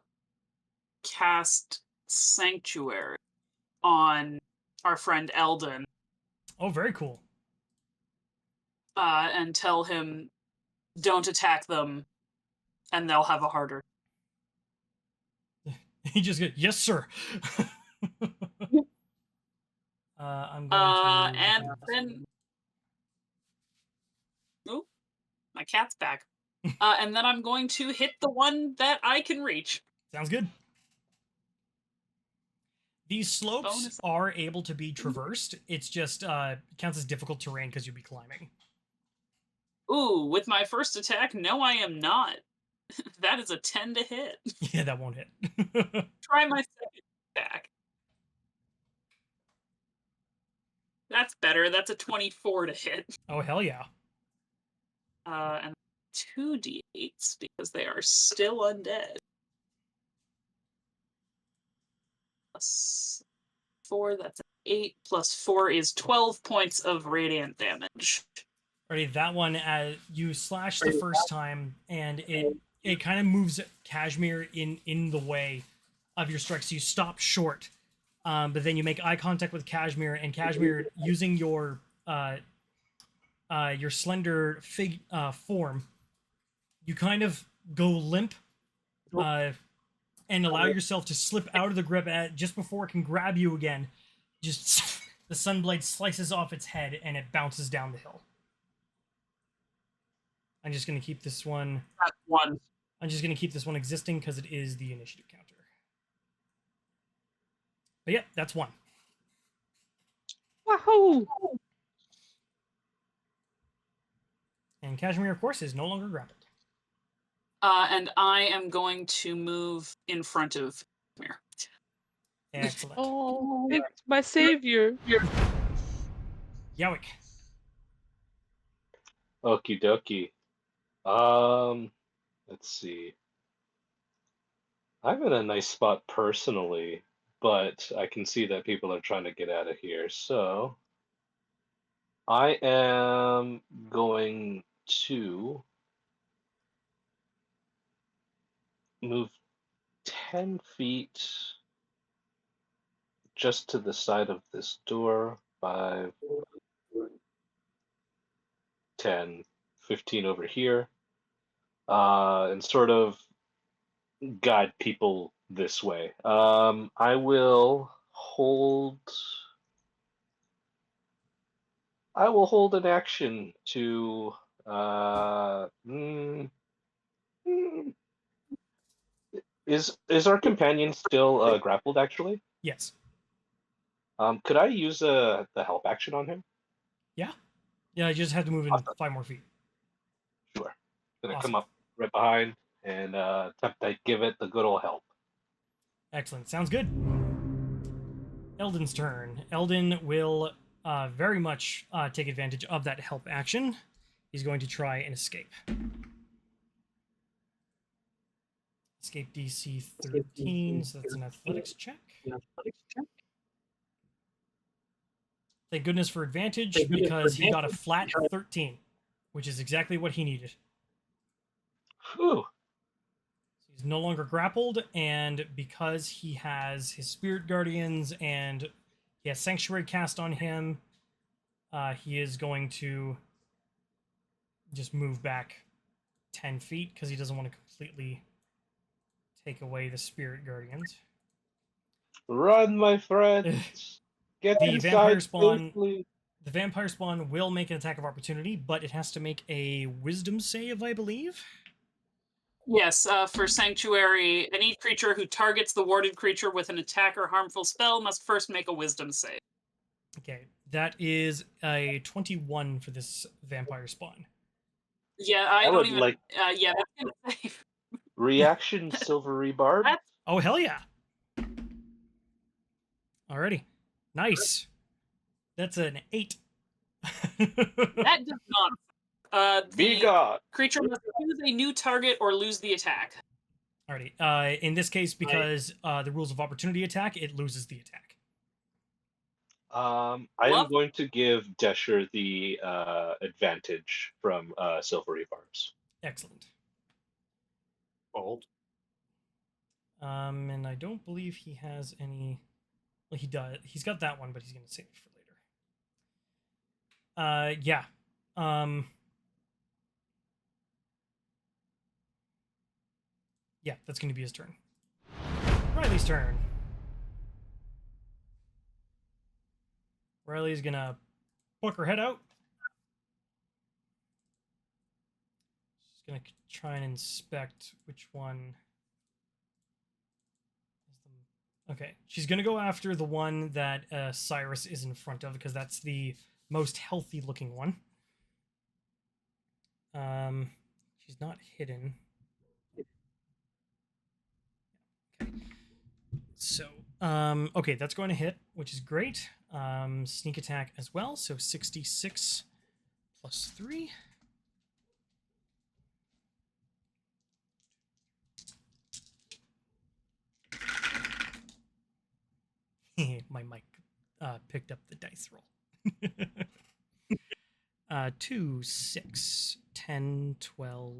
cast Sanctuary on our friend Eldon. Oh, very cool. And tell him, don't attack them, and they'll have a harder. He just goes, yes, sir. I'm going to. And then, oh, my cat's back. And then I'm going to hit the one that I can reach. Sounds good. These slopes Bonus. are able to be traversed. It's just counts as difficult terrain because you'll be climbing. Ooh, with my first attack, no, I am not. That is a 10 to hit. Yeah, that won't hit. Try my second attack. That's better. That's a 24 to hit. Oh, hell yeah. And 2d8s because they are still undead. Plus 4, that's an 8. Plus 4 is 12 points of radiant damage. Alrighty, that one, you slash the first time, and it kind of moves Kashmir in the way of your strike, so you stop short. But then you make eye contact with Kashmir, and Kashmir, using your slender form, you kind of go limp, and allow yourself to slip out of the grip just before it can grab you again. Just the sunblade slices off its head, and it bounces down the hill. I'm just going to keep this one. That's 1. I'm just going to keep this one existing because it is the initiative counter. But yeah, that's 1. Wahoo! And Kashmir, of course, is no longer grappled. And I am going to move in front of Kashmir. Excellent. Oh, it's my savior. Jowik. Okie dokie. Let's see. I'm in a nice spot personally, but I can see that people are trying to get out of here. So I am going to move 10 feet just to the side of this door. 5, 10, 15 over here. And sort of guide people this way. I will hold an action to is our companion still grappled actually? Yes. Could I use the help action on him? Yeah. Yeah, you just have to move in Awesome. 5 more feet. Sure. Gonna Awesome. come up right behind and attempt to give it the good old help. Excellent. Sounds good. Eldon's turn. Eldon will very much take advantage of that help action. He's going to try and escape. Escape DC 13, so that's an athletics check. Thank goodness for advantage, because he got a flat 13, which is exactly what he needed. Whew. He's no longer grappled, and because he has his Spirit Guardians and he has Sanctuary cast on him, he is going to just move back 10 feet because he doesn't want to completely take away the Spirit Guardians. Run, my friends! Get The inside vampire spawn. safely. The vampire spawn will make an attack of opportunity, but it has to make a wisdom save, I believe. Yes, for Sanctuary, any creature who targets the warded creature with an attack or harmful spell must first make a wisdom save. Okay, that is a 21 for this vampire spawn. Yeah, I would don't even. like- Yeah, that's gonna save. Reaction Silver Rebarb. That's- Oh, hell yeah. Alrighty. Nice. That's an 8. That does not. Be The God. creature must choose a new target or lose the attack. Alrighty. In this case, because the rules of opportunity attack, it loses the attack. I am Love- going to give Decher the advantage from Silver Rebarbs. Excellent. Bold. And I don't believe he has any. Well, he does. He's got that one, but he's going to save it for later. Yeah. Yeah, that's going to be his turn. Riley's turn. Riley's going to poke her head out. She's going to try and inspect which one. Okay, she's going to go after the one that Cyrus is in front of, because that's the most healthy looking one. She's not hidden. Okay. So, okay, that's going to hit, which is great. Sneak attack as well, so 66 plus 3. My mic picked up the dice roll. 2, 6, 10, 12,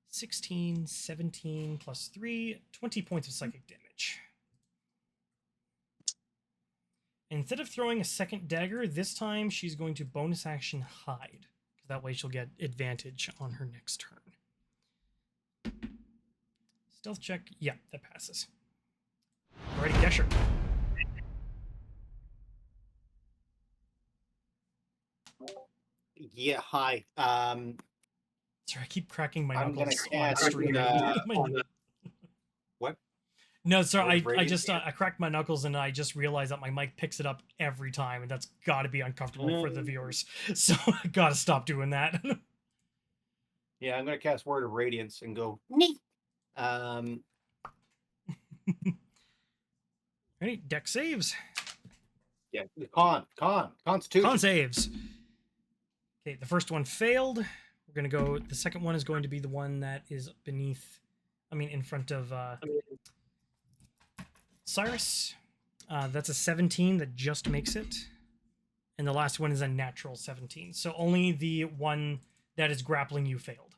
16, 17 plus 3, 20 points of psychic damage. Instead of throwing a second dagger, this time she's going to bonus action hide. Because that way she'll get advantage on her next turn. Stealth check. Yeah, that passes. Alrighty, Decher. Yeah, hi. Sorry, I keep cracking my I'm gonna knuckles on cast, stream. What? No, sorry, Word I of just radiant? I cracked my knuckles and I just realized that my mic picks it up every time, and that's got to be uncomfortable for the viewers. So I gotta stop doing that. Yeah, I'm gonna cast Word of Radiance and go neat. Ready? Deck saves. Yeah, Constitution. Con saves. Okay, the first one failed. We're gonna go. The second one is going to be the one that is beneath. I mean, in front of Cyrus. That's a 17 that just makes it, and the last one is a natural 17. So only the one that is grappling you failed.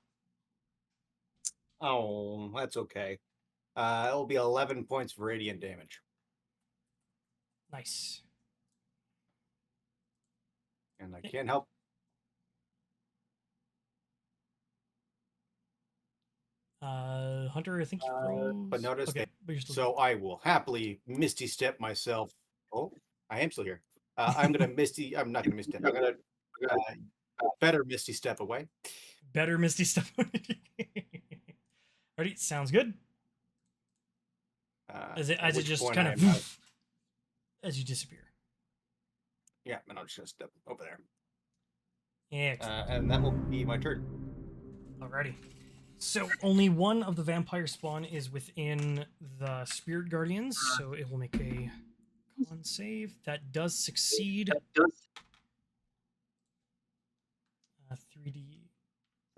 Oh, that's okay. It'll be 11 points of radiant damage. Nice. And I can't help. Hunter, I think you froze. But notice okay, that. but you're still So I will happily Misty Step myself. Oh, I am still here. I'm gonna Misty. I'm not gonna Misty Step. I'm gonna better Misty Step away. better Misty stuff. Ready? Sounds good. As it at which just point kind I of am not- as you disappear. Yeah, and I'm just gonna step over there. Yeah. And that will be my turn. Alrighty. So only one of the vampire spawn is within the spirit guardians, so it will make a con save. That does succeed.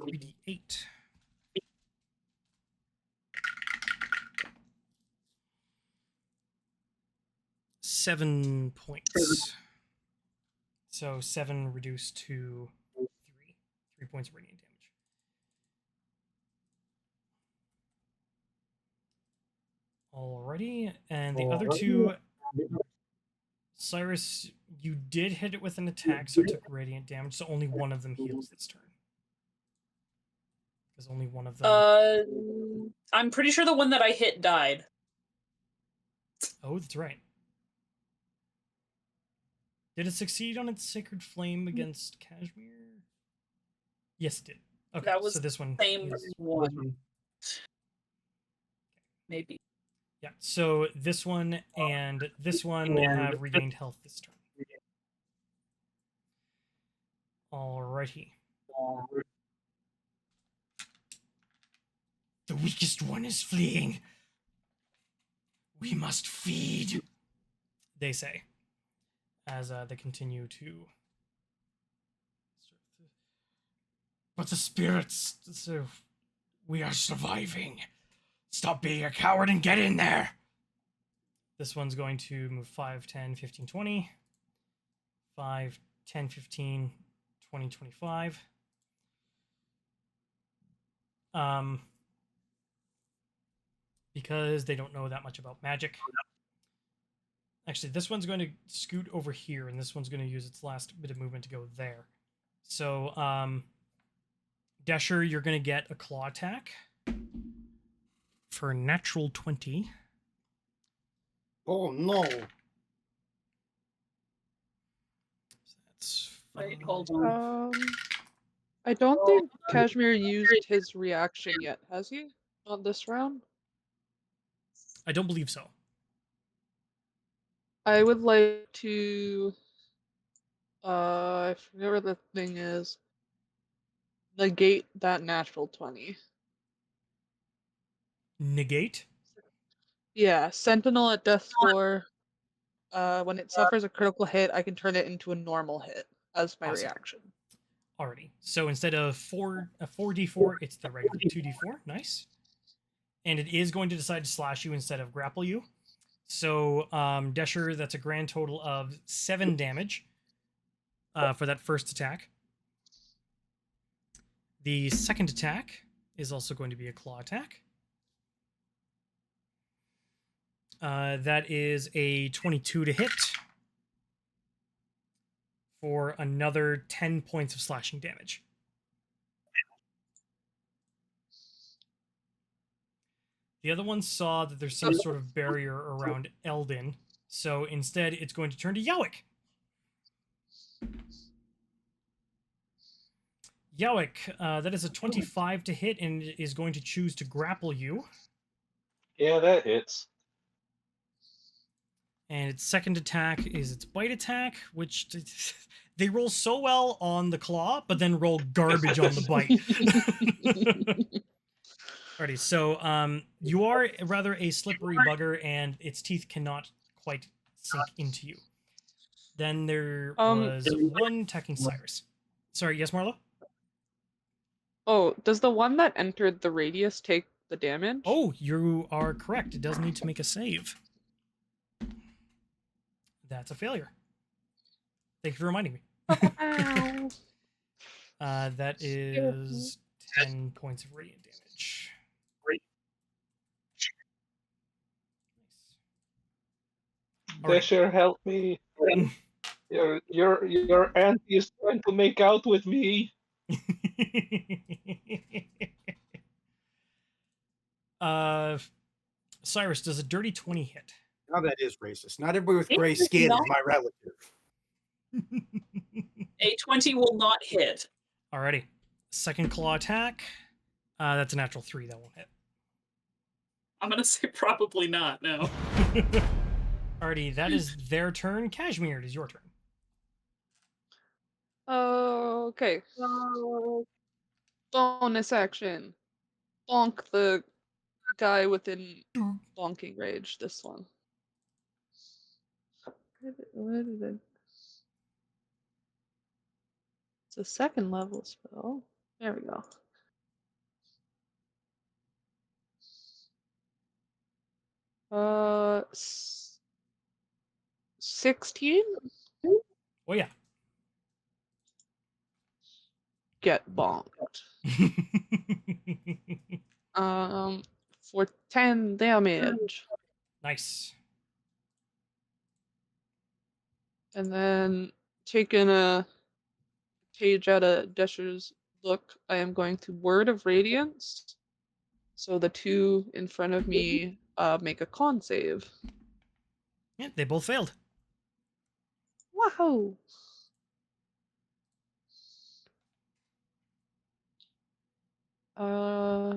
3d8. Seven points. So 7 reduced to 3. 3 points of radiant damage. Alrighty, and the other two, Cyrus, you did hit it with an attack, so it took radiant damage, so only one of them heals this turn. Because only one of them... I'm pretty sure the one that I hit died. Oh, that's right. Did it succeed on its Sacred Flame against Kashmir? Yes, it did. Okay, That was so this one... Same is- one. Maybe. Yeah, so this one and this one have regained health this turn. Alrighty. The weakest one is fleeing. We must feed, they say, as they continue to... But the spirits, so we are surviving. Stop being a coward and get in there. This one's going to move 5, 10, 15, 20. 5, 10, 15, 20, 25. because they don't know that much about magic. Actually, this one's going to scoot over here, and this one's going to use its last bit of movement to go there. So, Decher, you're going to get a claw attack for a natural 20. Oh no. That's Wait, fine. hold on. I don't think Kashmir used his reaction yet, has he? On this round? I don't believe so. I would like to I forget where the thing is. Negate that natural 20. Negate? Yeah, Sentinel at death score. When it suffers a critical hit, I can turn it into a normal hit as my Awesome. reaction. Alrighty. So instead of 4d4, it's the regular 2d4. Nice. And it is going to decide to slash you instead of grapple you. So, Decher, that's a grand total of 7 damage for that first attack. The second attack is also going to be a claw attack. That is a 22 to hit for another 10 points of slashing damage. The other one saw that there's some sort of barrier around Eldin, so instead it's going to turn to Jowik. Jowik, that is a 25 to hit and it is going to choose to grapple you. Yeah, that hits. And its second attack is its bite attack, which they roll so well on the claw, but then roll garbage on the bite. Alrighty, so you are rather a slippery bugger, and its teeth cannot quite sink into you. Then there was one attacking Cyrus. Sorry, yes, Marlowe? Oh, does the one that entered the radius take the damage? Oh, you are correct. It does need to make a save. That's a failure. Thank you for reminding me. Ow. That is 10 points of radiant damage. Alright. Decher, help me. Your auntie is trying to make out with me. Cyrus, does a dirty 20 hit? Now that is racist. Not everybody with gray skin is my relative. A 20 will not hit. Alrighty. Second claw attack. That's a natural 3. That won't hit. I'm going to say probably not, no. Alrighty, that is their turn. Kashmir, it is your turn. Okay. Bonus action. Bonk the guy within bonking range. This one. Where did it? It's a second level spell. There we go. Uh, 16? Oh, yeah. Get bonked. For 10 damage. Nice. And then taking a page out of Decher's book, I am going to Word of Radiance. So the two in front of me make a con save. Yeah, they both failed. Wahoo! Uh,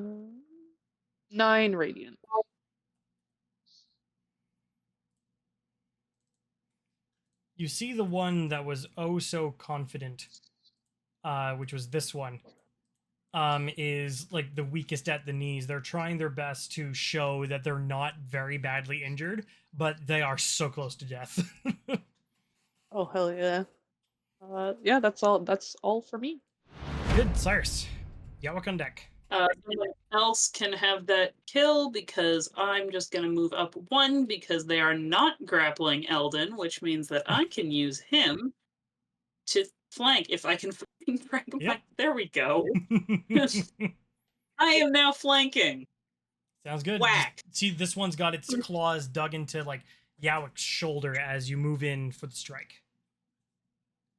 9 radiant. You see the one that was oh so confident, which was this one, is like the weakest at the knees. They're trying their best to show that they're not very badly injured, but they are so close to death. Oh hell yeah! Yeah, that's all. That's all for me. Good, Cyrus. Jowik on deck. Someone else can have that kill because I'm just going to move up 1 because they are not grappling Eldin, which means that I can use him to flank if I can flank him. Yep. There we go. I am now flanking. Sounds good. Whack. See, this one's got its claws dug into like Jowik's shoulder as you move in for the strike.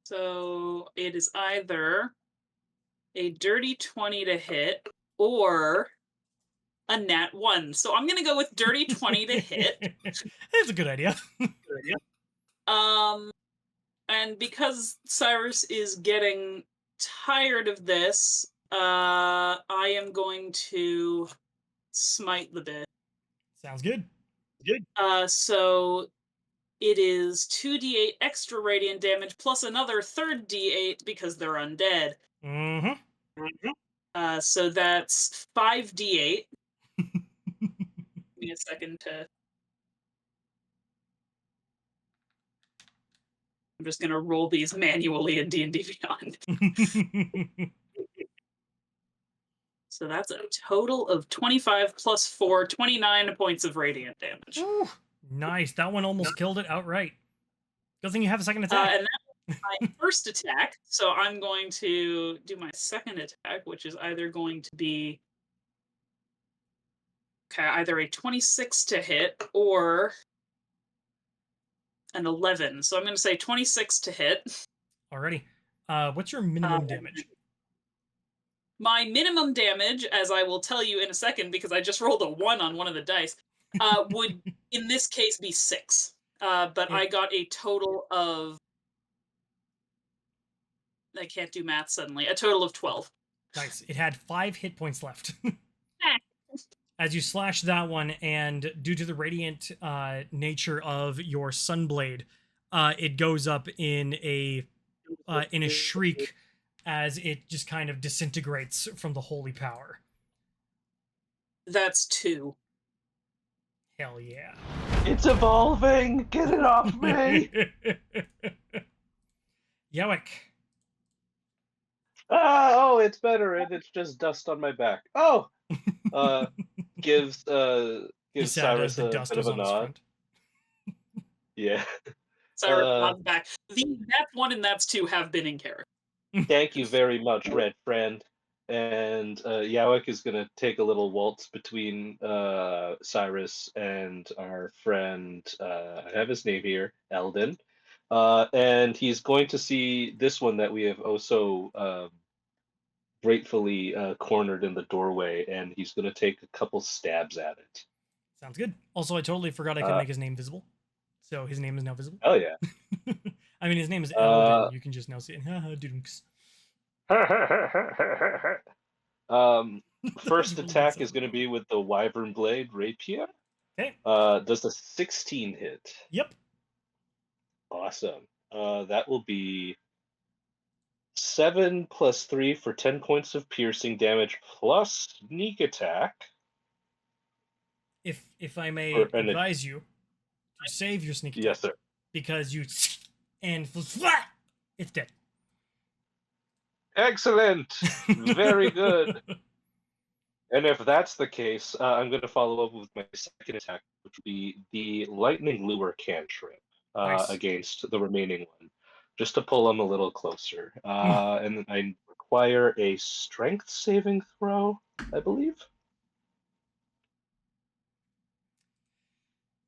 So it is either a dirty 20 to hit or a nat 1. So I'm going to go with dirty 20 to hit. It's a good idea. And because Cyrus is getting tired of this, I am going to smite the bit. Sounds good. So it is 2d8 extra radiant damage plus another third d8 because they're undead. Mm-hmm. So that's 5d8. Give me a second to... I'm just going to roll these manually in D&D Beyond. So that's a total of 25 plus 4, 29 points of radiant damage. Ooh, nice. That one almost killed it outright. Good thing you have a second attack. And that was my first attack. So I'm going to do my second attack, which is either going to be either a 26 to hit or an 11. So I'm going to say 26 to hit. Alrighty. What's your minimum damage? My minimum damage, as I will tell you in a second, because I just rolled a 1 on one of the dice, would in this case be 6. But I got a total of... I can't do math suddenly. A total of 12. Nice. It had 5 hit points left. As you slash that one, and due to the radiant nature of your sunblade, it goes up in a shriek as it just kind of disintegrates from the holy power. That's 2. Hell yeah. It's evolving! Get it off me! Jowik. Oh, it's better, and it's just dust on my back. Oh! Gives He's sad as Cyrus the a dust bit was of a on his nod. front. Cyrus Yeah. nods back. That's 1 and that's 2 have been in character. Thank you very much, Red Friend. And Jowik is going to take a little waltz between Cyrus and our friend, I have his name here, Eldon. And he's going to see this one that we have also gratefully cornered in the doorway, and he's going to take a couple stabs at it. Sounds good. Also, I totally forgot I could make his name visible. So his name is now visible. Oh, yeah. I mean, his name is Eldon. You can just now see it. Dudunks. First attack is going to be with the Wyvern Blade Rapier. Okay. Does a 16 hit? Yep. Awesome. That will be 7 plus 3 for 10 points of piercing damage plus sneak attack. If I may Or- advise you, to save your sneak attack. Yes, sir. Because you and it's dead. Excellent. Very good. And if that's the case, I'm going to follow up with my second attack, which would be the Lightning Lure cantrip Nice. against the remaining one, just to pull them a little closer. And I require a strength saving throw, I believe.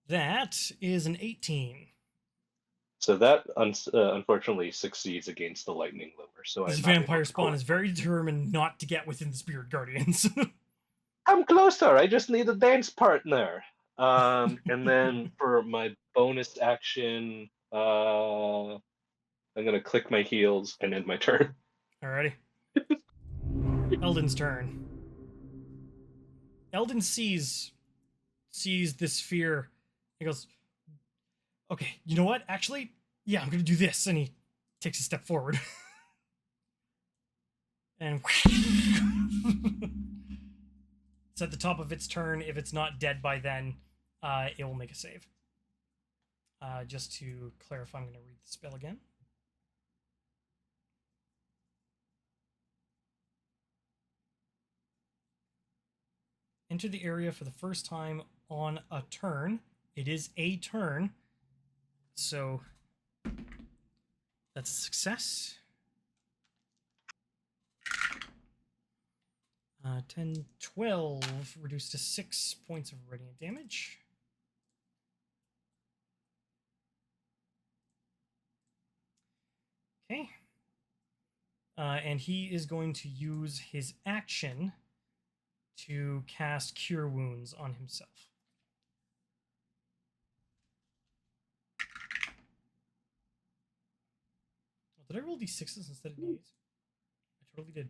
That is an 18. So that unfortunately succeeds against the Lightning Lure. So This I'm not able vampire to spawn pull is very determined not to get within the Spirit Guardians. I'm closer. I just need a dance partner. And then for my bonus action, I'm gonna click my heels and end my turn. Alrighty. Eldon's turn. Eldon sees this fear. He goes, okay, you know what? Actually, yeah, I'm gonna do this. And he takes a step forward. And it's at the top of its turn. If it's not dead by then, it will make a save. Just to clarify, I'm going to read the spell again. Enter the area for the first time on a turn. It is a turn. So that's a success. 10, 12, reduced to 6 points of radiant damage. Okay. And he is going to use his action to cast Cure Wounds on himself. Did I roll d6s instead of d8s? I totally did.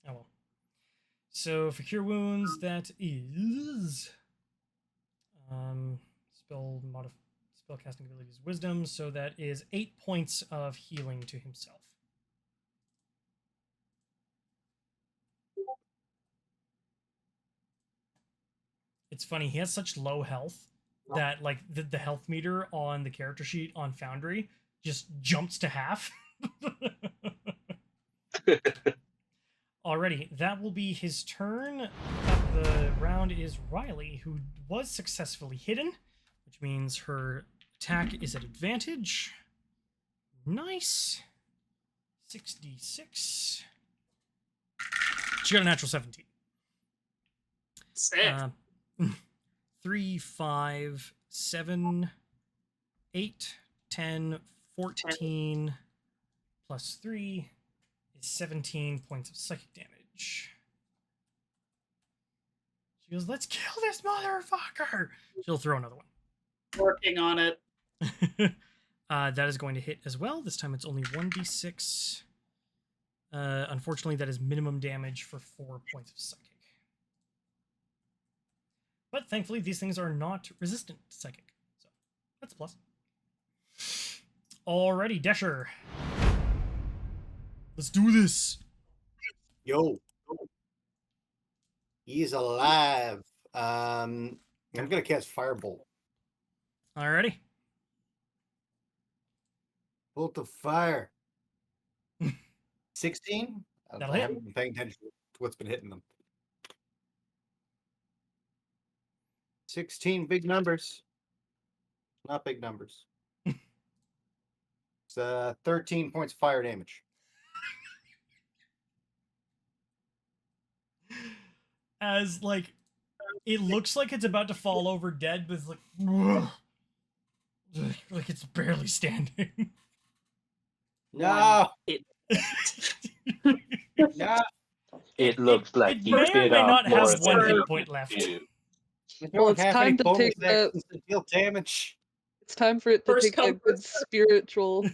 Oh well. So for Cure Wounds, that is spellcasting abilities Wisdom, so that is 8 points of healing to himself. It's funny, he has such low health that like the health meter on the character sheet on Foundry just jumps to half. Alrighty, that will be his turn. The round is Riley, who was successfully hidden, which means her attack is at advantage. Nice. 6d6. She got a natural 17. Sick. 3, 5, 7, 8, 10, 14, plus 3 is 17 points of psychic damage. She goes, let's kill this motherfucker! She'll throw another one. Working on it. That is going to hit as well. This time it's only 1d6. Unfortunately, that is minimum damage for 4 points of psychic. But thankfully, these things are not resistant to psychic. So that's a plus. Alrighty, Decher. Let's do this. Yo. He's alive. I'm gonna cast Firebolt. Alrighty. Bolt of fire. 16? That'll I hit. haven't been paying attention to what's been hitting them. 16 big numbers. Not big numbers. It's 13 points of fire damage. As, like, it looks like it's about to fall over dead, but it's like it's barely standing. No! No! It looks like it he may or bit may off not more have than one he hit could point left. chew. I Well, don't it's have time any to bonus take that. actions to deal damage. It's time for it to First take come, that good first served. spiritual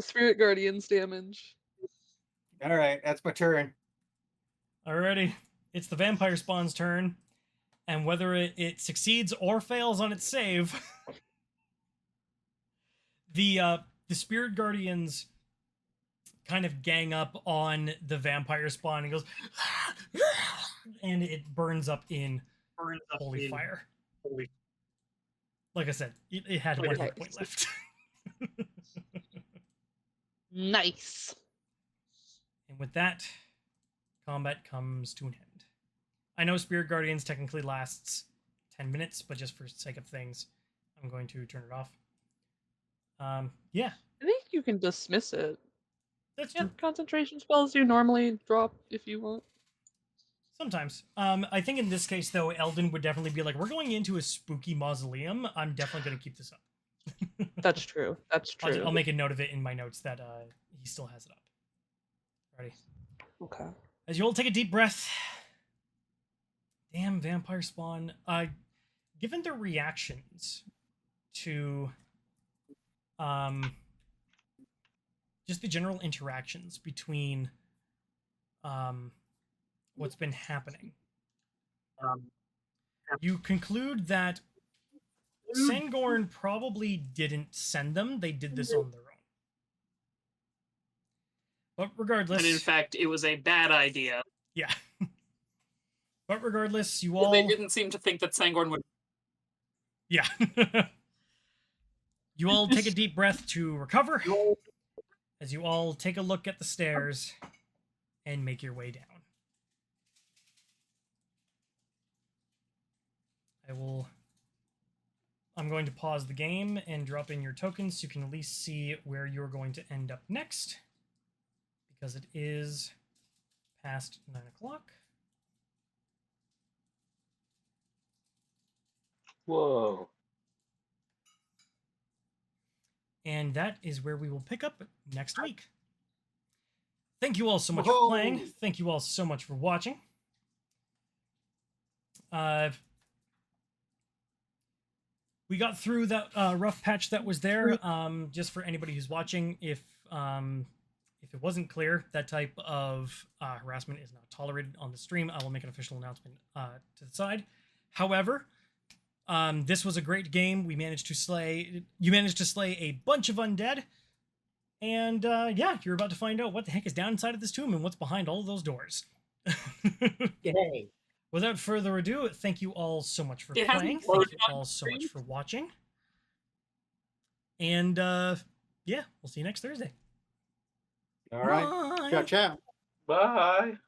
spirit guardians damage. All right, that's my turn. Alrighty. It's the vampire spawn's turn. And whether it succeeds or fails on its save, the spirit guardians kind of gang up on the vampire spawn and goes, and it burns up in holy fire. Like I said, it had one hit point left. Nice. And with that, combat comes to an end. I know Spirit Guardians technically lasts 10 minutes, but just for sake of things, I'm going to turn it off. Yeah, I think you can dismiss it. that's Yeah, true. concentration spells you normally drop if you want. Sometimes. I think in this case, though, Eldon would definitely be like, we're going into a spooky mausoleum. I'm definitely going to keep this up. That's true. That's true. I'll make a note of it in my notes that he still has it up. Ready? Okay. As you all take a deep breath. Damn, vampire spawn. Given their reactions to just the general interactions between what's been happening, you conclude that Sangorn probably didn't send them. They did this on their own. But regardless... And in fact, it was a bad idea. Yeah. But regardless, you Well, all... they didn't seem to think that Sangorn would. Yeah. You all take a deep breath to recover as you all take a look at the stairs and make your way down. I'm going to pause the game and drop in your tokens so you can at least see where you're going to end up next, because it is past 9 o'clock. Whoa. And that is where we will pick up next week. Thank you all so much for playing. Whoa. Thank you all so much for watching. We got through that rough patch that was there. Just for anybody who's watching, if it wasn't clear, that type of harassment is not tolerated on the stream. I will make an official announcement to the side. However, this was a great game. You managed to slay a bunch of undead. And yeah, you're about to find out what the heck is down inside of this tomb and what's behind all of those doors. Yay. Without further ado, thank you all so much for It hasn't playing. Thank loaded you on all the so much screen. for watching. And yeah, we'll see you next Thursday. All right. Bye. Ciao, ciao. Bye.